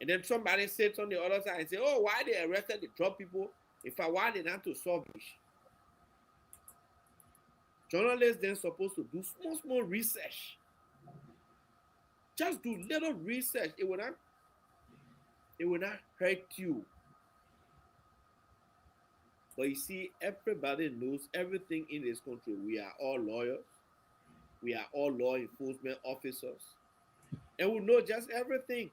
And then somebody said on the other side and say, oh, why they arrested the drug people? If I why they not to Sobish? Journalists then supposed to do small research. Just do little research. It will not hurt you. But you see, everybody knows everything in this country. We are all lawyers. We are all law enforcement officers. And we know just everything.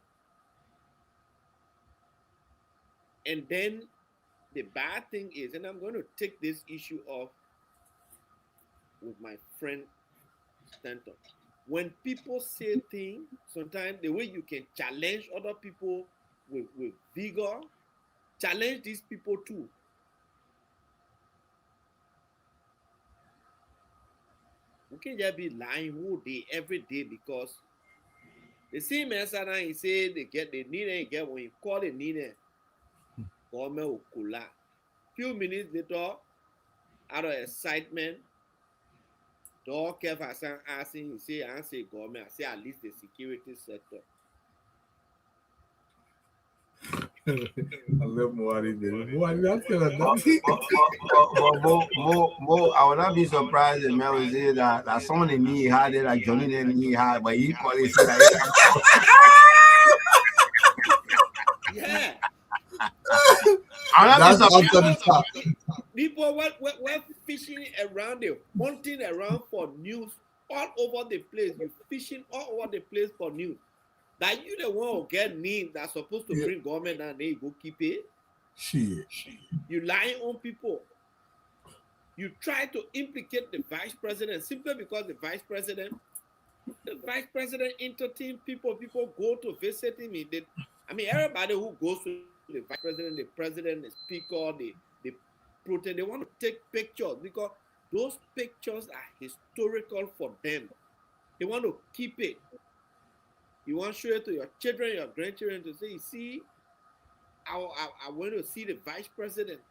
And then the bad thing is, and I'm going to take this issue off with my friend Stanton. When people say things, sometimes the way you can challenge other people with vigor, challenge these people too. We can't just be lying whole day, every day, because the same man sat down, he said they need it, get when you call it need it, government will collapse. Few minutes later, out of excitement, the all careful asking, he say, I say government, I say at least the security sector.
I love Moani. That's kind of
I would not be surprised if Mel was here that someone in me had it, like Johnny didn't need had, but he probably said that.
Yeah.
That's after the fact.
People were fishing around, they hunting around for news all over the place. You fishing all over the place for news. That you the one who get names that's supposed to bring government and they go keep it.
Shit.
You lying on people. You try to implicate the vice president simply because the vice president entertain people. People go to visit him. Everybody who goes to the vice president, the speaker, the protest, they want to take pictures because those pictures are historical for them. They want to keep it. You want to show it to your children, your grandchildren to say, you see, I want to see the vice president.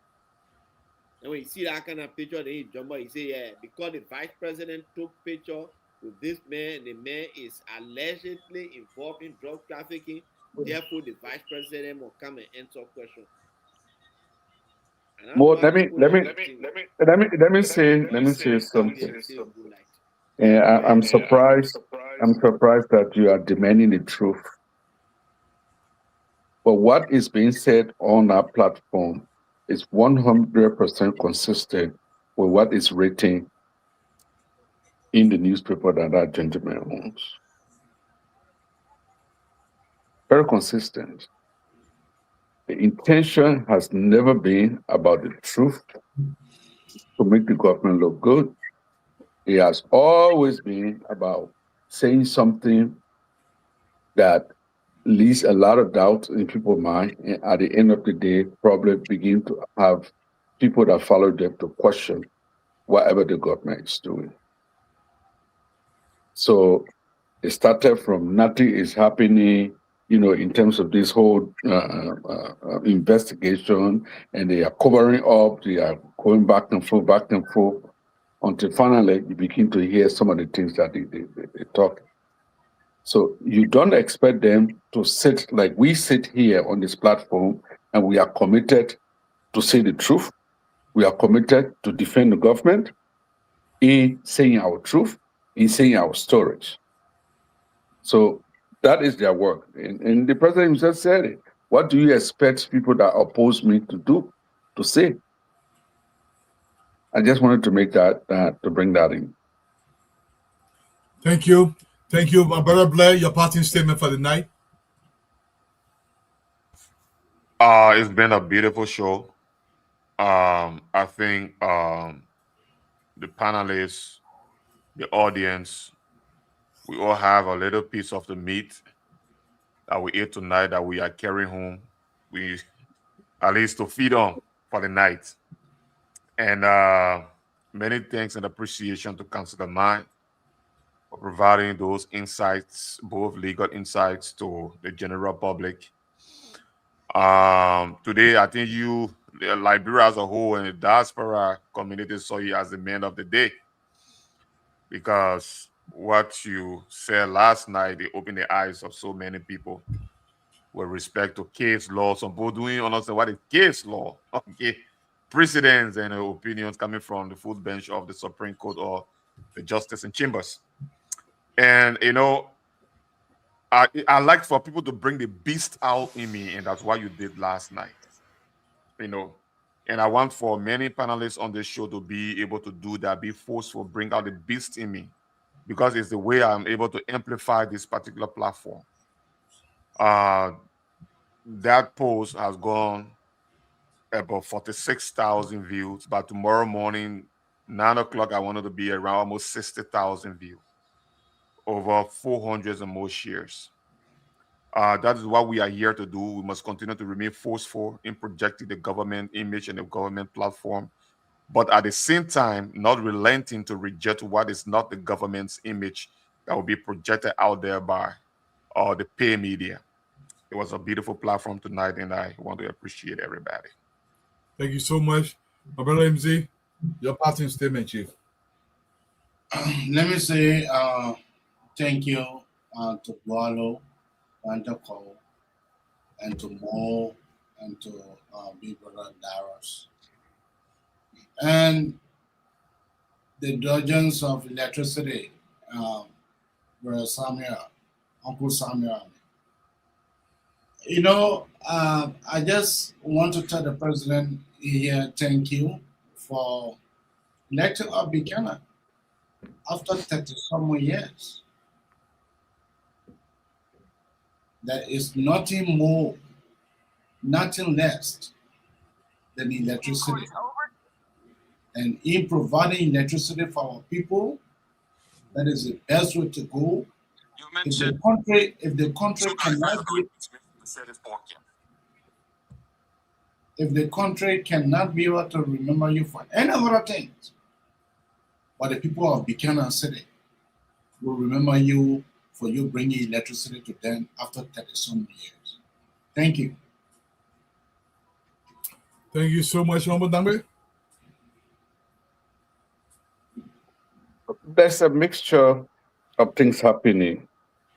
And when you see that kind of picture, then you jump up, you say, yeah, because the vice president took picture with this man, and the man is allegedly involved in drug trafficking, therefore the vice president will come and answer questions.
More, let me say something. I'm surprised that you are demanding the truth. But what is being said on our platform is 100% consistent with what is written in the newspaper that gentleman owns. Very consistent. The intention has never been about the truth to make the government look good. It has always been about saying something that leaves a lot of doubt in people's mind, and at the end of the day, probably begin to have people that follow them to question whatever the government is doing. So it started from nothing is happening, in terms of this whole investigation, and they are covering up, they are going back and forth, until finally you begin to hear some of the things that they talk. So you don't expect them to sit like we sit here on this platform, and we are committed to say the truth. We are committed to defend the government in saying our truth, in saying our stories. So that is their work. And the president himself said it. What do you expect people that oppose me to say? I just wanted to make to bring that in.
Thank you. Thank you, my brother Blair. Your parting statement for the night.
It's been a beautiful show. I think the panelists, the audience, we all have a little piece of the meat that we ate tonight that we are carrying home. We at least to feed on for the night. And many thanks and appreciation to Councilor Nine for providing those insights, both legal insights to the general public. Today, I think you Liberia as a whole and the diaspora community saw you as the man of the day, because what you said last night, it opened the eyes of so many people with respect to case law. Some people doing understand what is case law. Okay, precedents and opinions coming from the full bench of the Supreme Court or the justice in chambers. And I like for people to bring the beast out in me, and that's what you did last night. And I want for many panelists on this show to be able to do that, be forceful, bring out the beast in me, because it's the way I'm able to amplify this particular platform. That post has gone about 46,000 views. But tomorrow morning, 9 o'clock, I wanted to be around almost 60,000 views, over 400 and more shares. That is what we are here to do. We must continue to remain forceful in projecting the government image and the government platform, but at the same time, not relenting to reject what is not the government's image that will be projected out there by the pay media. It was a beautiful platform tonight, and I want to appreciate everybody.
Thank you so much. My brother MZ, your parting statement, Chief.
Let me say thank you to Gualo and to Cole and to Mo and to Big Brother Darius and the dozens of electricity, Brother Samuel, Uncle Samuel. I just want to tell the president here, thank you for electing up Buchanan after 30 some more years. There is nothing more, nothing less than electricity. And in providing electricity for our people, that is the best way to go. If the country cannot be able to remember you for any other things, but the people of Buchanan City will remember you for you bringing electricity to them after 30-some years. Thank you.
Thank you so much, Honorable Dambe.
There's a mixture of things happening.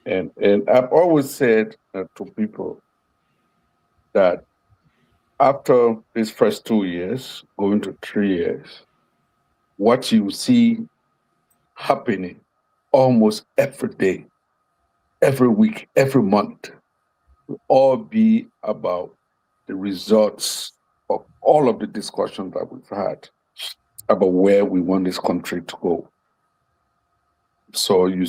And I've always said to people that after these first 2 years, going to 3 years, what you see happening almost every day, every week, every month, will all be about the results of all of the discussions that we've had about where we want this country to go. So we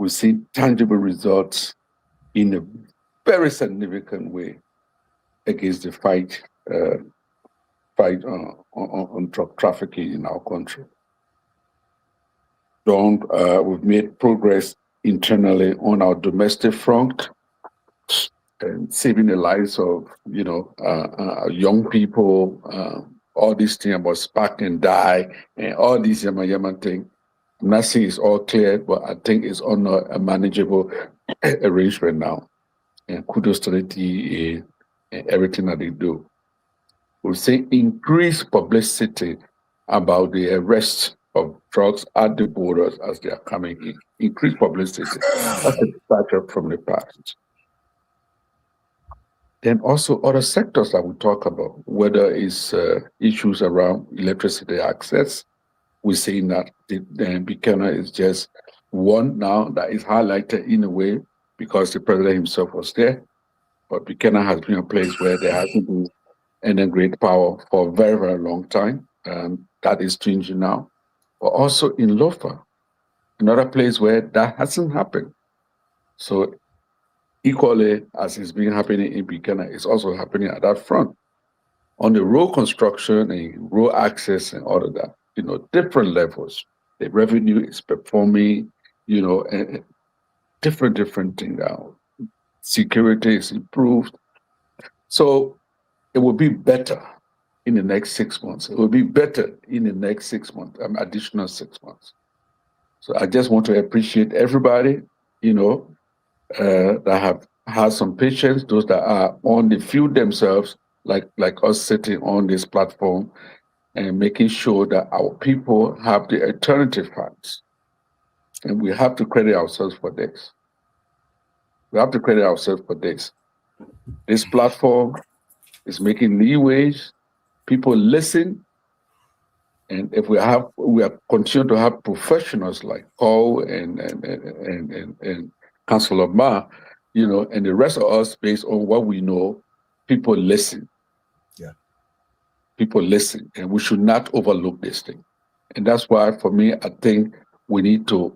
see tangible results in a very significant way against the fight on drug trafficking in our country. We've made progress internally on our domestic front, and saving the lives of young people. All this thing about spark and die and all these yama thing. I'm not saying it's all clear, but I think it's on a manageable arrangement now. And kudos to the DEA and everything that they do. We'll say increase publicity about the arrest of drugs at the borders as they are coming in. Increase publicity. That's a departure from the past. Then also other sectors that we talk about, whether it's issues around electricity access. We're saying that Buchanan is just one now that is highlighted in a way because the president himself was there. But Buchanan has been a place where there hasn't been any great power for a very, very long time. That is changing now. But also in Lofa, another place where that hasn't happened. So equally as it's been happening in Buchanan, it's also happening at that front. On the road construction and road access and all of that, different levels. The revenue is performing, different thing now. Security is improved. So it will be better in the next 6 months. It will be better in the next 6 months, additional 6 months. So I just want to appreciate everybody, that have had some patience, those that are on the field themselves, like us sitting on this platform and making sure that our people have the alternative funds. And we have to credit ourselves for this. We have to credit ourselves for this. This platform is making leeways. People listen. And if we are continue to have professionals like Paul and Councilor Ma, and the rest of us based on what we know, people listen.
Yeah.
People listen, and we should not overlook this thing. And that's why, for me, I think we need to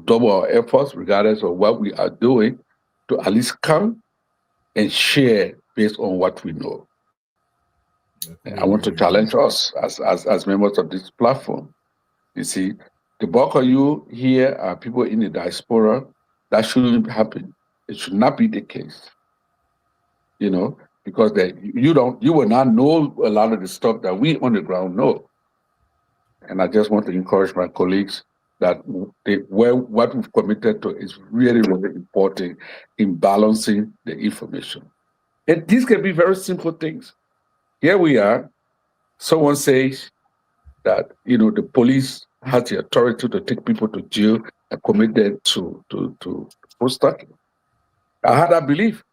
double our efforts, regardless of what we are doing, to at least come and share based on what we know. And I want to challenge us as members of this platform. You see, the bulk of you here are people in the diaspora. That shouldn't happen. It should not be the case. Because you will not know a lot of the stuff that we on the ground know. And I just want to encourage my colleagues that what we've committed to is really, really important in balancing the information. And these can be very simple things. Here we are. Someone says that the police has the authority to take people to jail and commit them to post-stacking. I had that belief,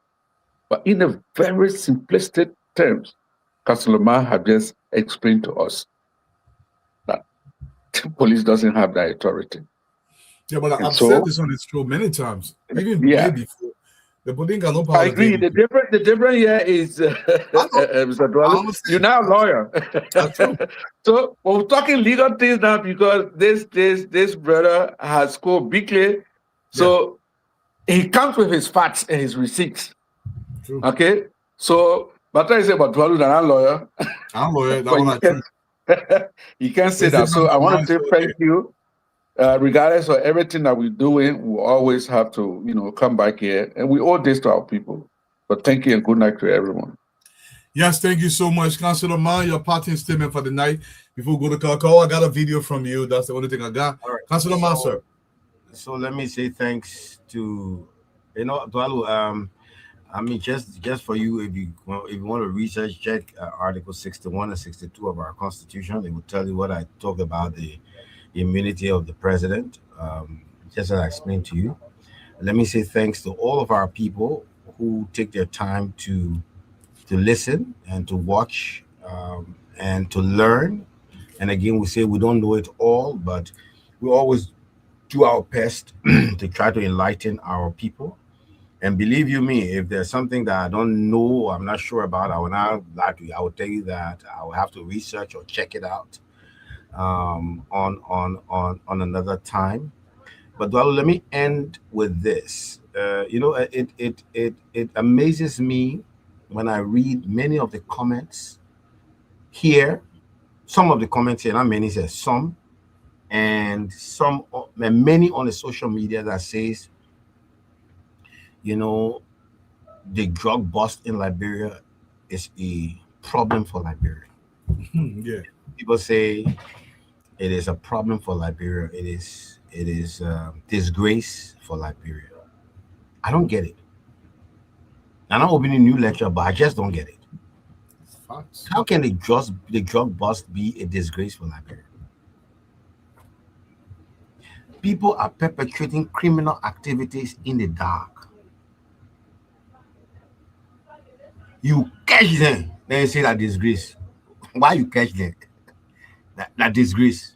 but in a very simplistic terms, Councilor Ma have just explained to us that the police doesn't have that authority.
Yeah, but I've said this on this show many times, even way before. The police got no power.
I agree. The difference here is, Mr. Dwale, you're now a lawyer. So we're talking legal things now because this brother has scored bigly. So he comes with his facts and his receipts.
True.
Okay? So, but I say about Dwale that I'm a lawyer.
I'm a lawyer. That one true.
You can't say that. So I want to say thank you. Regardless of everything that we're doing, we always have to, come back here, and we owe this to our people. But thank you and good night to everyone.
Yes, thank you so much, Councilor Ma. Your parting statement for the night before we go to call. I got a video from you. That's the only thing I got. All right. Councilor Ma, sir.
So let me say thanks to Dwale. I mean, just for you, if you want to research, check Article 61 and 62 of our Constitution. It will tell you what I talk about the immunity of the president, just as I explained to you. Let me say thanks to all of our people who take their time to listen and to watch and to learn. And again, we say we don't know it all, but we always do our best to try to enlighten our people. And believe you me, if there's something that I don't know, I'm not sure about, I will tell you that I will have to research or check it out on another time. But let me end with this. It amazes me when I read many of the comments here. Some of the comments here, not many, says some, and many on the social media that says, the drug bust in Liberia is a problem for Liberia.
Yeah.
People say it is a problem for Liberia. It is disgrace for Liberia. I don't get it. I'm not opening a new lecture, but I just don't get it. How can the drug bust be a disgrace for Liberia? People are perpetrating criminal activities in the dark. You catch them, then you say that disgrace. Why you catch them? That disgrace.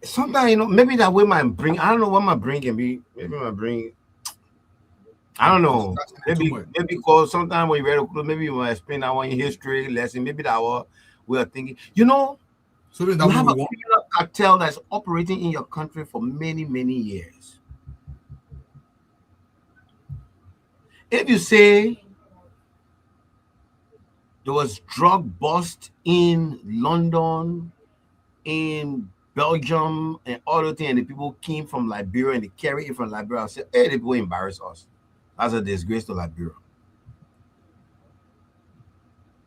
Sometimes, maybe that way my brain, I don't know what my brain can be. Maybe my brain, I don't know. Maybe because sometimes when you read a maybe you might explain that one in history lesson, maybe that was we are thinking. So you have a criminal cartel that's operating in your country for many, many years. If you say there was drug bust in London, in Belgium, and other things, and the people came from Liberia and they carry it from Liberia, I said, hey, the people embarrass us. That's a disgrace to Liberia.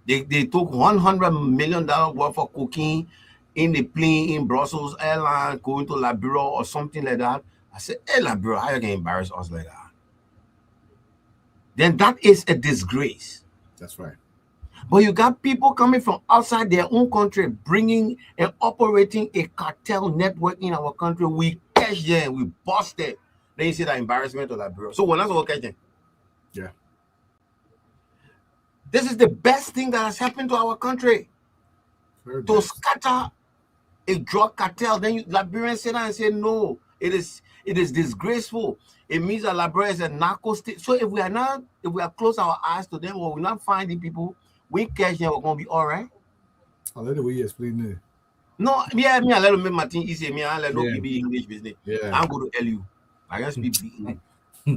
They took $100 million worth of cocaine in the plane in Brussels Airlines going to Liberia or something like that. I said, hey, Liberia, how you can embarrass us like that? Then that is a disgrace.
That's right.
But you got people coming from outside their own country, bringing and operating a cartel network in our country. We catch them, we bust them. Then you see that embarrassment of that bureau. So when that's what catch them.
Yeah.
This is the best thing that has happened to our country. To scatter a drug cartel. Then Liberians sit down and say, no, it is disgraceful. It means that Liberia is a narco state. So if we are close our eyes to them, or we're not finding people, we catch them, we're gonna be all right.
I let the way you explain it.
No, me, I let them make my thing easy. Me, I let no
Yeah.
people English business.
Yeah.
I'm going to LU. I can speak English.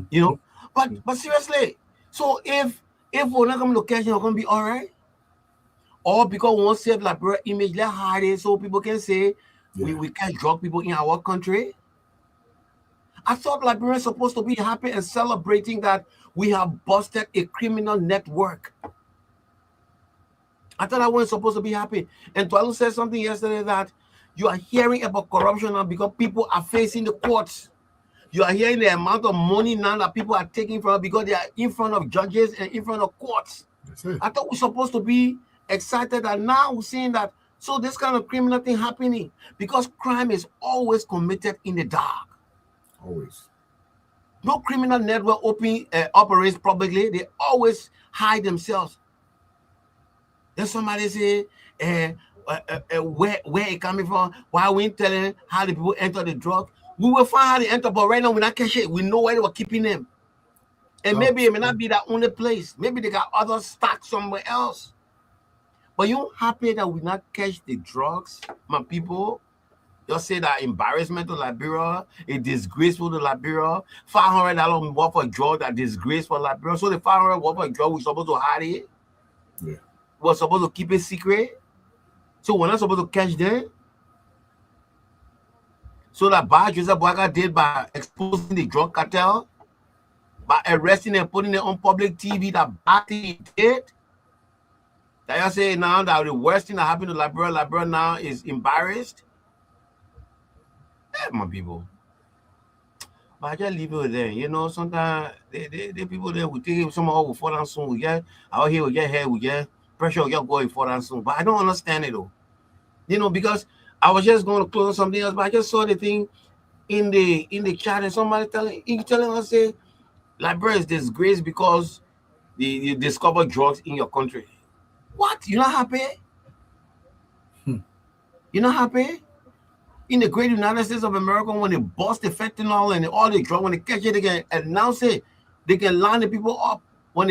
You know, but seriously, so if we're not going to catch them, we're going to be all right. Or because we want to save Liberia image, let's hide it so people can say we catch drug people in our country. I thought Liberians supposed to be happy and celebrating that we have busted a criminal network. I thought I wasn't supposed to be happy. And Tualu said something yesterday that you are hearing about corruption now because people are facing the courts. You are hearing the amount of money now that people are taking from because they are in front of judges and in front of courts. I thought we're supposed to be excited that now we're seeing that. So this kind of criminal thing happening because crime is always committed in the dark.
Always.
No criminal network operates publicly. They always hide themselves. Then somebody say, where it coming from? Why we ain't telling how the people enter the drug? We will find how they enter, but right now we're not catching it. We know where they were keeping them. And maybe it may not be that only place. Maybe they got other stock somewhere else. But you happy that we not catch the drugs, my people? Just say that embarrassment to Liberia, it disgraceful to Liberia. $500 worth of drug that disgrace for Liberia. So the $500 worth of drug we're supposed to hide it.
Yeah.
We're supposed to keep it secret. So we're not supposed to catch them. So that bad Joseph Boaga did by exposing the drug cartel, by arresting and putting it on public TV, that bad thing he did. That you say now that the worst thing that happened to Liberia now is embarrassed. My people. But I just leave it with them. You know, sometimes the people there will take somehow will fall down soon. We get out here, we get here, we get pressure, we get going fall down soon. But I don't understand it though. You know, because I was just going to close on something else, but I just saw the thing in the chat and somebody telling us say Liberia is disgraced because you discover drugs in your country. What? You're not happy? You're not happy? In the great United States of America, when they bust the fentanyl and all the drug, when they catch it, they can announce it. They can line the people up. When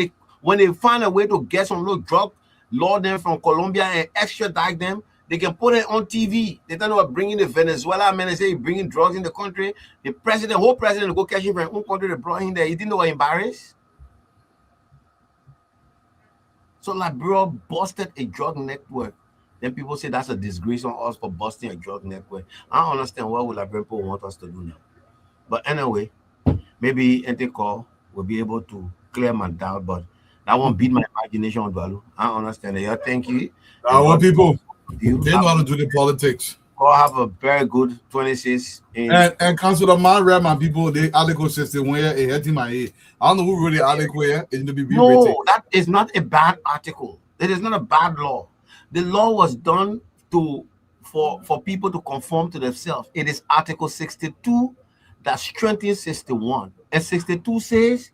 they find a way to get some little drug, load them from Colombia and extradite them, they can put it on TV. They don't know about bringing the Venezuela man and say bringing drugs in the country. The whole president go catch him from his own country. They brought him there. He didn't know what embarrassed. So Liberia busted a drug network. Then people say that's a disgrace on us for busting a drug network. I don't understand what will Liberian people want us to do now. But anyway, maybe Entecor will be able to clear my doubt, but that won't beat my imagination on Dwalu. I don't understand it. Yeah, thank you.
I want people, they know how to do the politics.
I'll have a very good 26.
And Councilor Man, my people, the article system where it hurting my head. I don't know who really article here.
No, that is not a bad article. It is not a bad law. The law was done for people to conform to themselves. It is Article 62 that strengthens 61. And 62 says,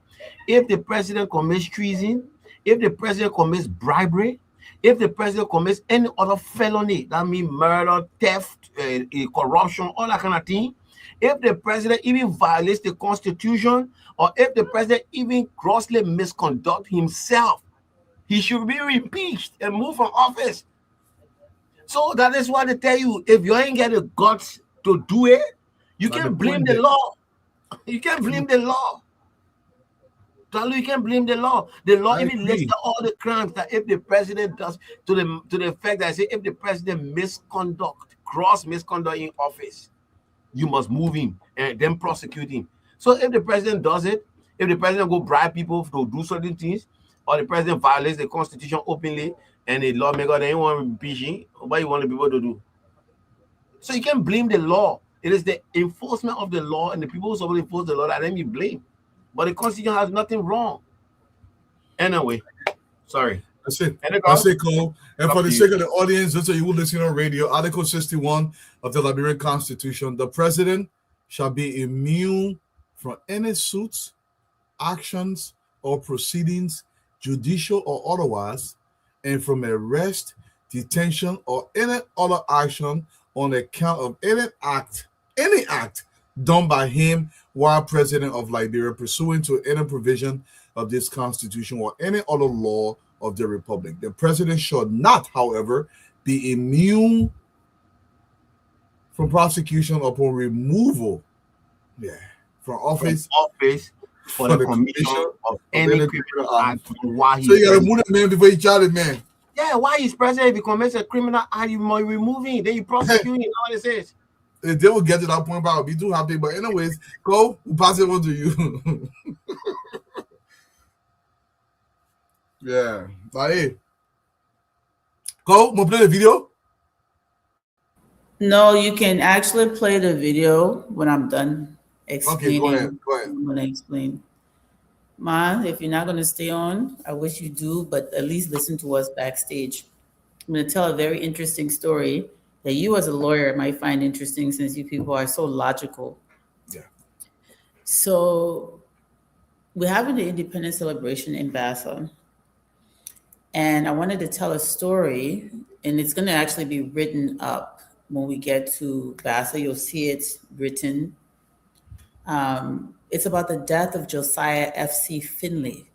if the president commits treason, if the president commits bribery, if the president commits any other felony, that means murder, theft, corruption, all that kind of thing, if the president even violates the Constitution, or if the president even grossly misconduct himself, he should be impeached and moved from office. So that is why they tell you, if you ain't got the guts to do it, you can't blame the law. You can't blame the law. You can't blame the law. The law even lists all the crimes that if the president does, to the effect that I say, if the president gross misconduct in office, you must move him and then prosecute him. So if the president does it, if the president go bribe people to do certain things, or the president violates the Constitution openly, and the lawmaker they want to impeach him, what you want the people to do? So you can't blame the law. It is the enforcement of the law, and the people who supposed to enforce the law that then you blame. But the Constitution has nothing wrong. Anyway,
Sorry.
That's it.
Any
That's
call?
it, Cole. And
Up
for the
to
sake
you.
of the audience, just so you will listen on radio, Article 61 of the Liberian Constitution, the president shall be immune from any suits, actions, or proceedings, judicial or otherwise, and from arrest, detention, or any other action on account of any act done by him while president of Liberia pursuant to any provision of this constitution or any other law of the republic. The president shall not, however, be immune from prosecution upon removal from office
for the commission of any criminal act while
so
he's
you gotta
president.
move the man before you charge the man.
Yeah, while he's president, if he commits a criminal act, you might remove him, then you prosecute him. All it says.
They will get to that point, but I'll be too happy. But anyways, go, we'll pass it on to you. Yeah. Like, go, we'll play the video.
No, you can actually play the video when I'm done explaining.
Okay, go ahead. Go ahead.
I'm going to explain. Ma, if you're not going to stay on, I wish you do, but at least listen to us backstage. I'm going to tell a very interesting story that you as a lawyer might find interesting since you people are so logical.
Yeah.
So we're having the independence celebration in Bassa. And I wanted to tell a story, and it's going to actually be written up when we get to Bassa. You'll see it written. It's about the death of Josiah F.C. Finley,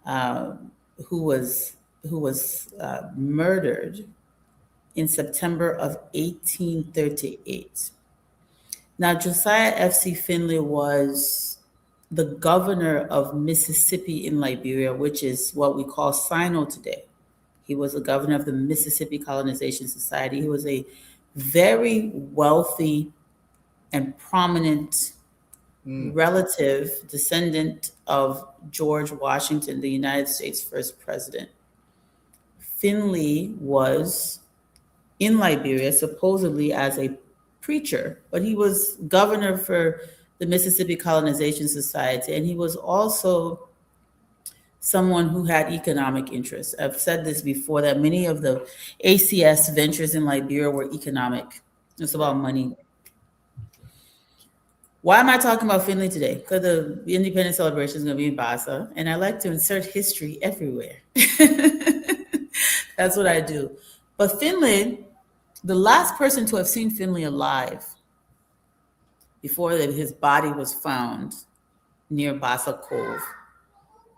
who was murdered in September of 1838. Now, Josiah F.C. Finley was the governor of Mississippi in Liberia, which is what we call Sino today. He was the governor of the Mississippi Colonization Society. He was a very wealthy and prominent relative descendant of George Washington, the United States' first president. Finley was in Liberia supposedly as a preacher, but he was governor for the Mississippi Colonization Society, and he was also someone who had economic interests. I've said this before, that many of the ACS ventures in Liberia were economic. It's about money. Why am I talking about Finley today? Because the independence celebration is going to be in Bassa, and I like to insert history everywhere. That's what I do. But Finley, the last person to have seen Finley alive before his body was found near Bassa Cove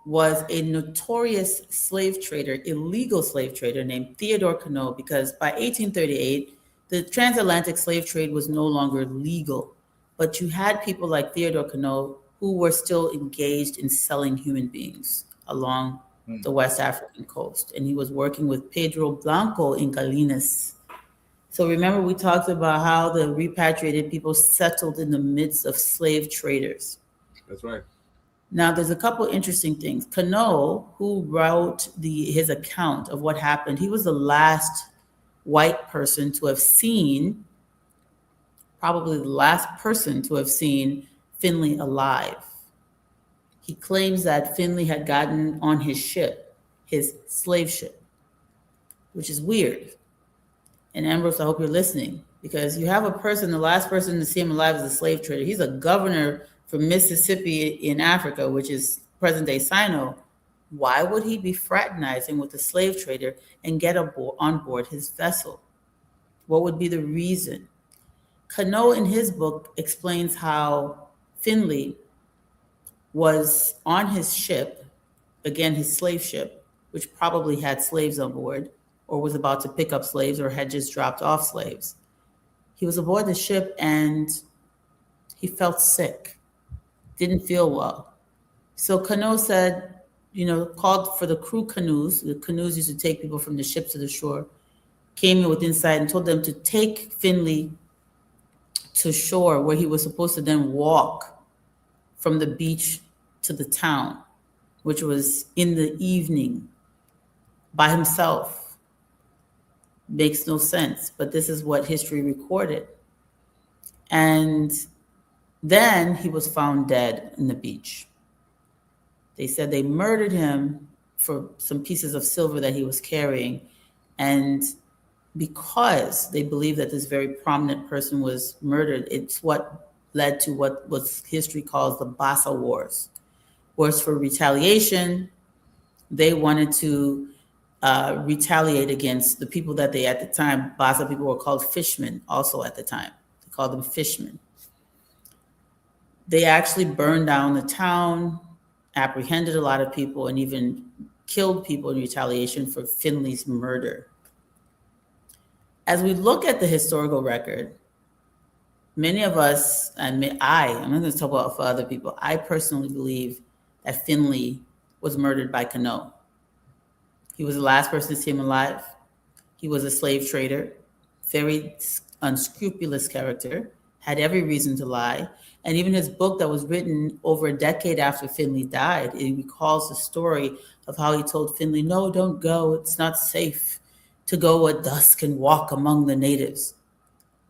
was a notorious slave trader, illegal slave trader named Theodore Cano, because by 1838, the transatlantic slave trade was no longer legal. But you had people like Theodore Cano who were still engaged in selling human beings along the West African coast. And he was working with Pedro Blanco in Galinas. So remember, we talked about how the repatriated people settled in the midst of slave traders.
That's right.
Now, there's a couple interesting things. Cano, who wrote his account of what happened, he was the last white person to have seen, probably the last person to have seen Finley alive. He claims that Finley had gotten on his ship, his slave ship, which is weird. And Ambrose, I hope you're listening, because you have a person, the last person to see him alive is a slave trader. He's a governor from Mississippi in Africa, which is present-day Sino. Why would he be fraternizing with a slave trader and get on board his vessel? What would be the reason? Cano, in his book, explains how Finley was on his ship, again, his slave ship, which probably had slaves on board, or was about to pick up slaves, or had just dropped off slaves. He was aboard the ship and he felt sick, didn't feel well. So Cano said, called for the crew canoes. The canoes used to take people from the ship to the shore, came in with insight and told them to take Finley to shore, where he was supposed to then walk from the beach to the town, which was in the evening by himself. Makes no sense, but this is what history recorded. And then he was found dead in the beach. They said they murdered him for some pieces of silver that he was carrying. And because they believe that this very prominent person was murdered, it's what led to what was history calls the Bassa Wars. Wars for retaliation. They wanted to retaliate against the people that they, at the time, Bassa people were called fishmen also at the time. They called them fishmen. They actually burned down the town, apprehended a lot of people, and even killed people in retaliation for Finley's murder. As we look at the historical record, many of us, and I'm not going to talk about for other people, I personally believe that Finley was murdered by Cano. He was the last person to see him alive. He was a slave trader, very unscrupulous character, had every reason to lie. And even his book that was written over a decade after Finley died, it recalls the story of how he told Finley, no, don't go. It's not safe to go at dusk and walk among the natives.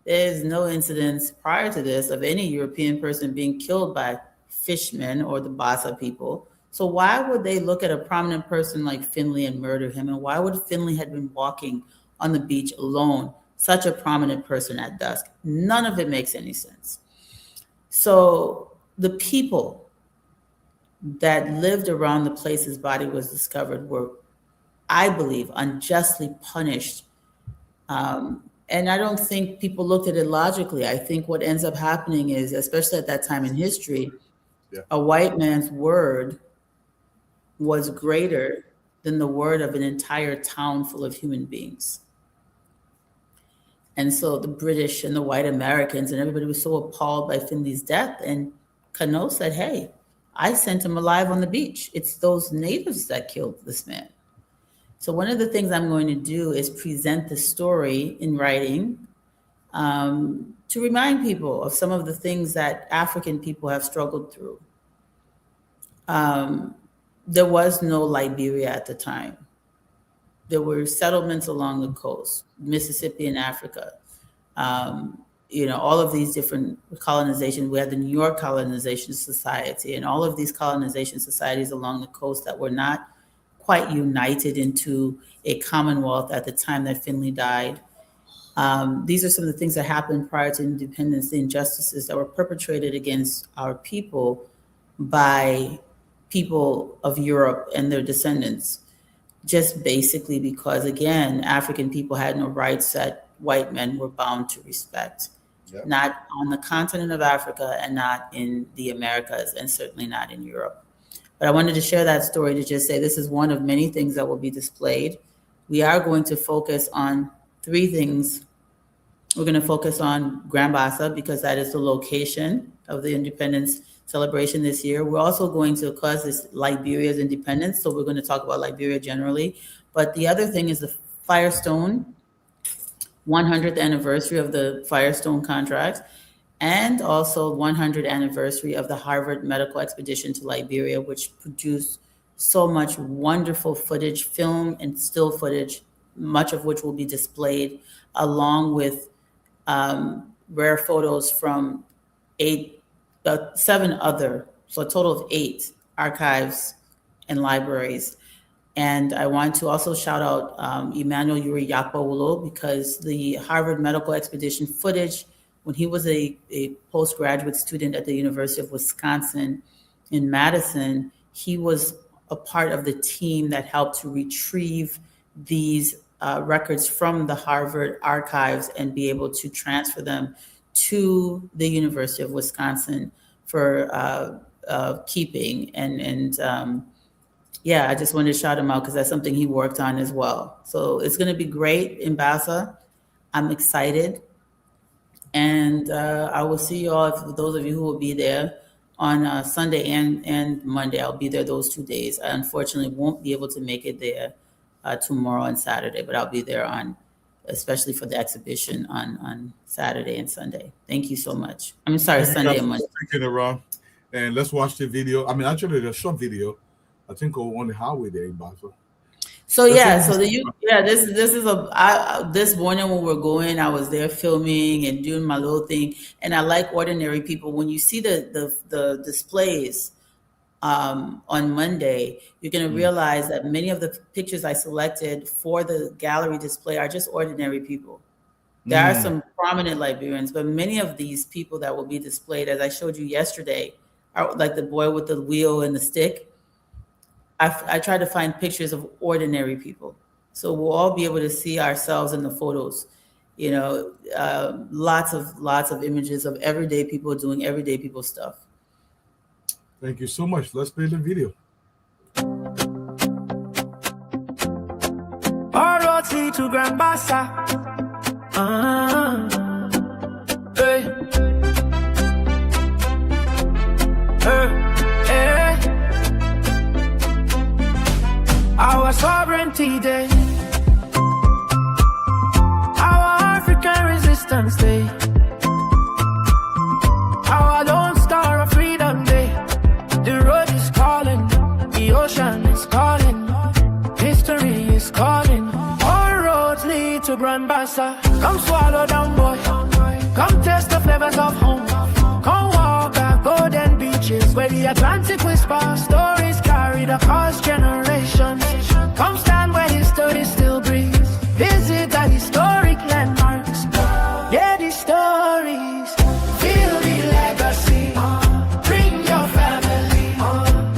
There's no incidents prior to this of any European person being killed by fishmen or the Bassa people. So why would they look at a prominent person like Finley and murder him? And why would Finley have been walking on the beach alone, such a prominent person at dusk? None of it makes any sense. So the people that lived around the place his body was discovered were, I believe, unjustly punished. And I don't think people looked at it logically. I think what ends up happening is, especially at that time in history, a white man's word was greater than the word of an entire town full of human beings. And so the British and the white Americans and everybody was so appalled by Finley's death. And Cano said, hey, I sent him alive on the beach. It's those natives that killed this man. So one of the things I'm going to do is present the story in writing to remind people of some of the things that African people have struggled through. There was no Liberia at the time. There were settlements along the coast, Mississippi and Africa. All of these different colonizations. We had the New York Colonization Society and all of these colonization societies along the coast that were not quite united into a commonwealth at the time that Finley died. These are some of the things that happened prior to independence, the injustices that were perpetrated against our people by people of Europe and their descendants, just basically because, again, African people had no rights that white men were bound to respect. Yep. Not on the continent of Africa and not in the Americas and certainly not in Europe. But I wanted to share that story to just say this is one of many things that will be displayed. We are going to focus on three things. We're going to focus on Grand Bassa because that is the location of the independence celebration this year. We're also going to, because it's Liberia's independence, so we're going to talk about Liberia generally. But the other thing is the Firestone 100th anniversary of the Firestone contracts, and also 100th anniversary of the Harvard medical expedition to Liberia, which produced so much wonderful footage, film and still footage, much of which will be displayed, along with rare photos from 7 other, so a total of 8 archives and libraries. And I want to also shout out Emmanuel Yuri Yakpawulo, because the Harvard medical expedition footage, when he was a postgraduate student at the University of Wisconsin in Madison, he was a part of the team that helped to retrieve these records from the Harvard archives and be able to transfer them to the University of Wisconsin for keeping. I just wanted to shout him out because that's something he worked on as well. So it's going to be great in Bassa. I'm excited. And I will see you all, for those of you who will be there on Sunday and Monday. I'll be there those 2 days. I unfortunately won't be able to make it there tomorrow and Saturday, but I'll be there especially for the exhibition on Saturday and Sunday. Thank you so much. I'm sorry, Sunday and Monday.
And let's watch the video. I mean, actually, the short video, I think, on the highway there in Bassa.
So this morning when we're going, I was there filming and doing my little thing, and I like ordinary people. When you see the displays on Monday, you're going to realize that many of the pictures I selected for the gallery display are just ordinary people. There are some prominent Liberians, but many of these people that will be displayed, as I showed you yesterday, are like the boy with the wheel and the stick. I tried to find pictures of ordinary people. So we'll all be able to see ourselves in the photos. You know, lots of images of everyday people doing everyday people stuff.
Thank you so much. Let's play the video.
ROT to Grand Bassa. Hey. Hey. Our sovereignty day. Our African resistance day. Our Lone Star of Freedom day. The road is calling. The ocean is calling. History is calling. All roads lead to Grand Bassa. Come swallow down, boy. Come taste the flavors of home. Come walk our golden beaches where the Atlantic whispers. Stories carried across generations. Come stand where history still breathes. Visit the historic landmarks. Yeah, the stories. Feel the legacy. Bring your family.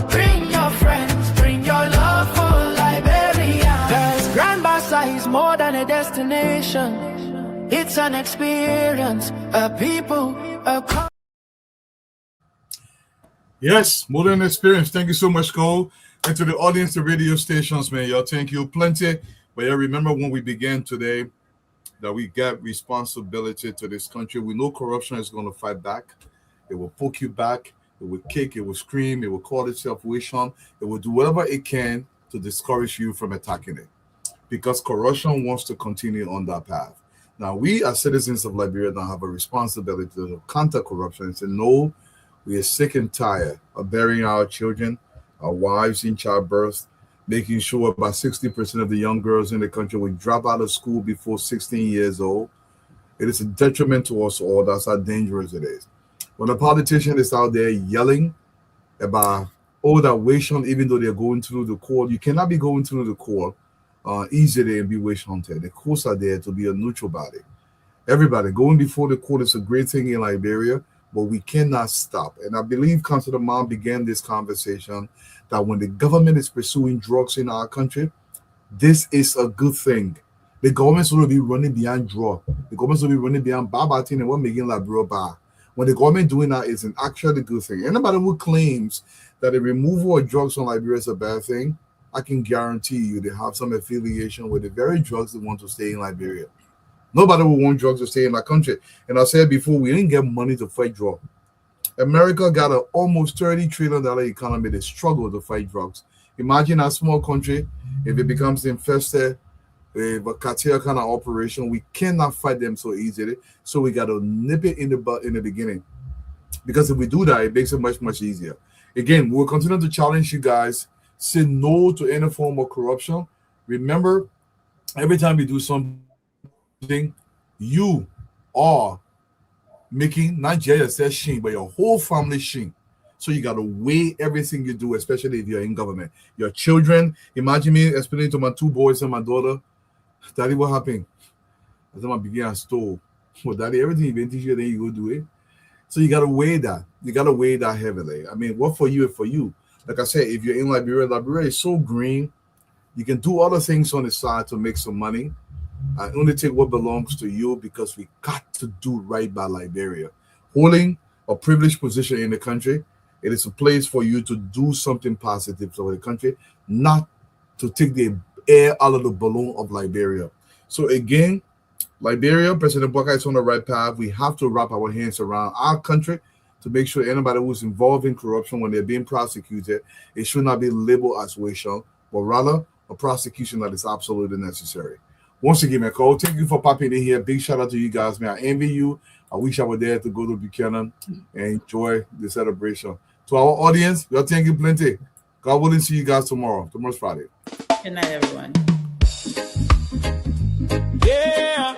Bring your friends. Bring your love for Liberia. 'Cause Grand Bassa is more than a destination. It's an experience, a people, a
Yes, more than experience. Thank you so much, Cole. And to the audience, the radio stations, man, y'all, thank you plenty. But yeah, remember when we began today that we got responsibility to this country. We know corruption is going to fight back. It will poke you back. It will kick. It will scream. It will call itself wishon. It will do whatever it can to discourage you from attacking it, because corruption wants to continue on that path. Now, we as citizens of Liberia don't have a responsibility to counter corruption and say, no, we are sick and tired of burying our children, our wives in childbirth, making sure about 60% of the young girls in the country will drop out of school before 16 years old. It is a detriment to us all. That's how dangerous it is. When a politician is out there yelling about, oh, that wishon, even though they're going through the court, you cannot be going through the court easily and be wish hunted. The courts are there to be a neutral body. Everybody going before the court is a great thing in Liberia, but we cannot stop. And I believe Councilor Mann began this conversation that when the government is pursuing drugs in our country, this is a good thing. The government will be running beyond drug. The government will be running beyond babatin and what making Liberia bar. When the government doing that is an actually good thing. Anybody who claims that the removal of drugs from Liberia is a bad thing, I can guarantee you they have some affiliation with the very drugs that want to stay in Liberia. Nobody will want drugs to stay in our country. And I said before, we didn't get money to fight drugs. America got an almost $30 trillion economy. They struggle to fight drugs. Imagine a small country, if it becomes infested with a cartel kind of operation, we cannot fight them so easily. So we got to nip it in the butt in the beginning. Because if we do that, it makes it much, much easier. Again, we'll continue to challenge you guys. Say no to any form of corruption. Remember, every time you do something, you are making not just yourself shame, but your whole family shame. So you got to weigh everything you do, especially if you're in government. Your children, imagine me explaining to my two boys and my daughter, Daddy, what happened? I said, I began a store. Well, Daddy, everything you've been teaching you, then you go do it. So you got to weigh that. You got to weigh that heavily. I mean, what for you is for you. Like I said, if you're in Liberia, Liberia is so green. You can do other things on the side to make some money. I only take what belongs to you because we got to do right by Liberia. Holding a privileged position in the country, it is a place for you to do something positive for the country, not to take the air out of the balloon of Liberia. So again, Liberia, President Baka is on the right path. We have to wrap our hands around our country to make sure anybody who's involved in corruption, when they're being prosecuted, it should not be labeled as wishon, but rather a prosecution that is absolutely necessary. Once again, man, Cole, thank you for popping in here. Big shout out to you guys, man. I envy you. I wish I were there to go to Buchanan and enjoy the celebration. To our audience, we are thank you plenty. God willing, see you guys tomorrow. Tomorrow's Friday.
Good night, everyone.
Yeah,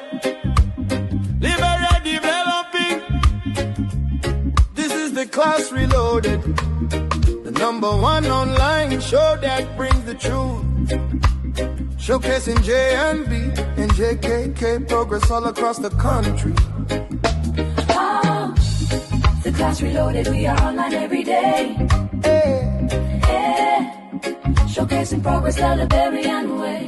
Liberia developing. This is the class reloaded. The
#1 online show that brings the truth. Showcasing J&B and JKK progress all across the country.
The Class Reloaded, we are online every day. Showcasing progress, Liberian way.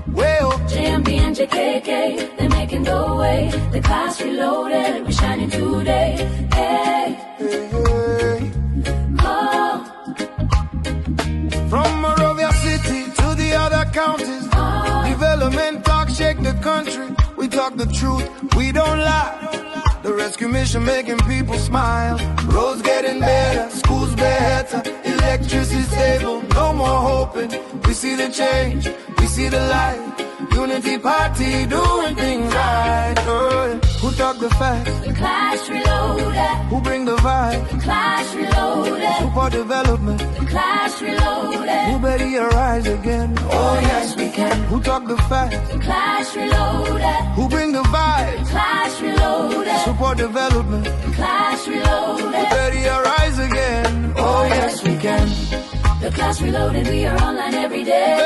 Well,
JMB and JKK, they're making the way. The Class Reloaded, we're shining today.
From Monrovia City to the other counties, development talk shake the country. We talk the truth, we don't lie. The rescue mission making people smile. Roads getting better, schools better, electricity stable, no more hoping. We see the change, we see the light. Unity party doing things right. Who talk the facts?
The Class Reloaded.
Who bring the vibe?
The Class Reloaded.
Support development.
The Class Reloaded.
Who better arise again?
Oh yes we can.
Who talk the facts?
The Class Reloaded.
Who bring the vibe?
The Class Reloaded.
Support development.
The Class Reloaded.
Who better arise again?
Oh yes we can. The Class Reloaded, we are online every day.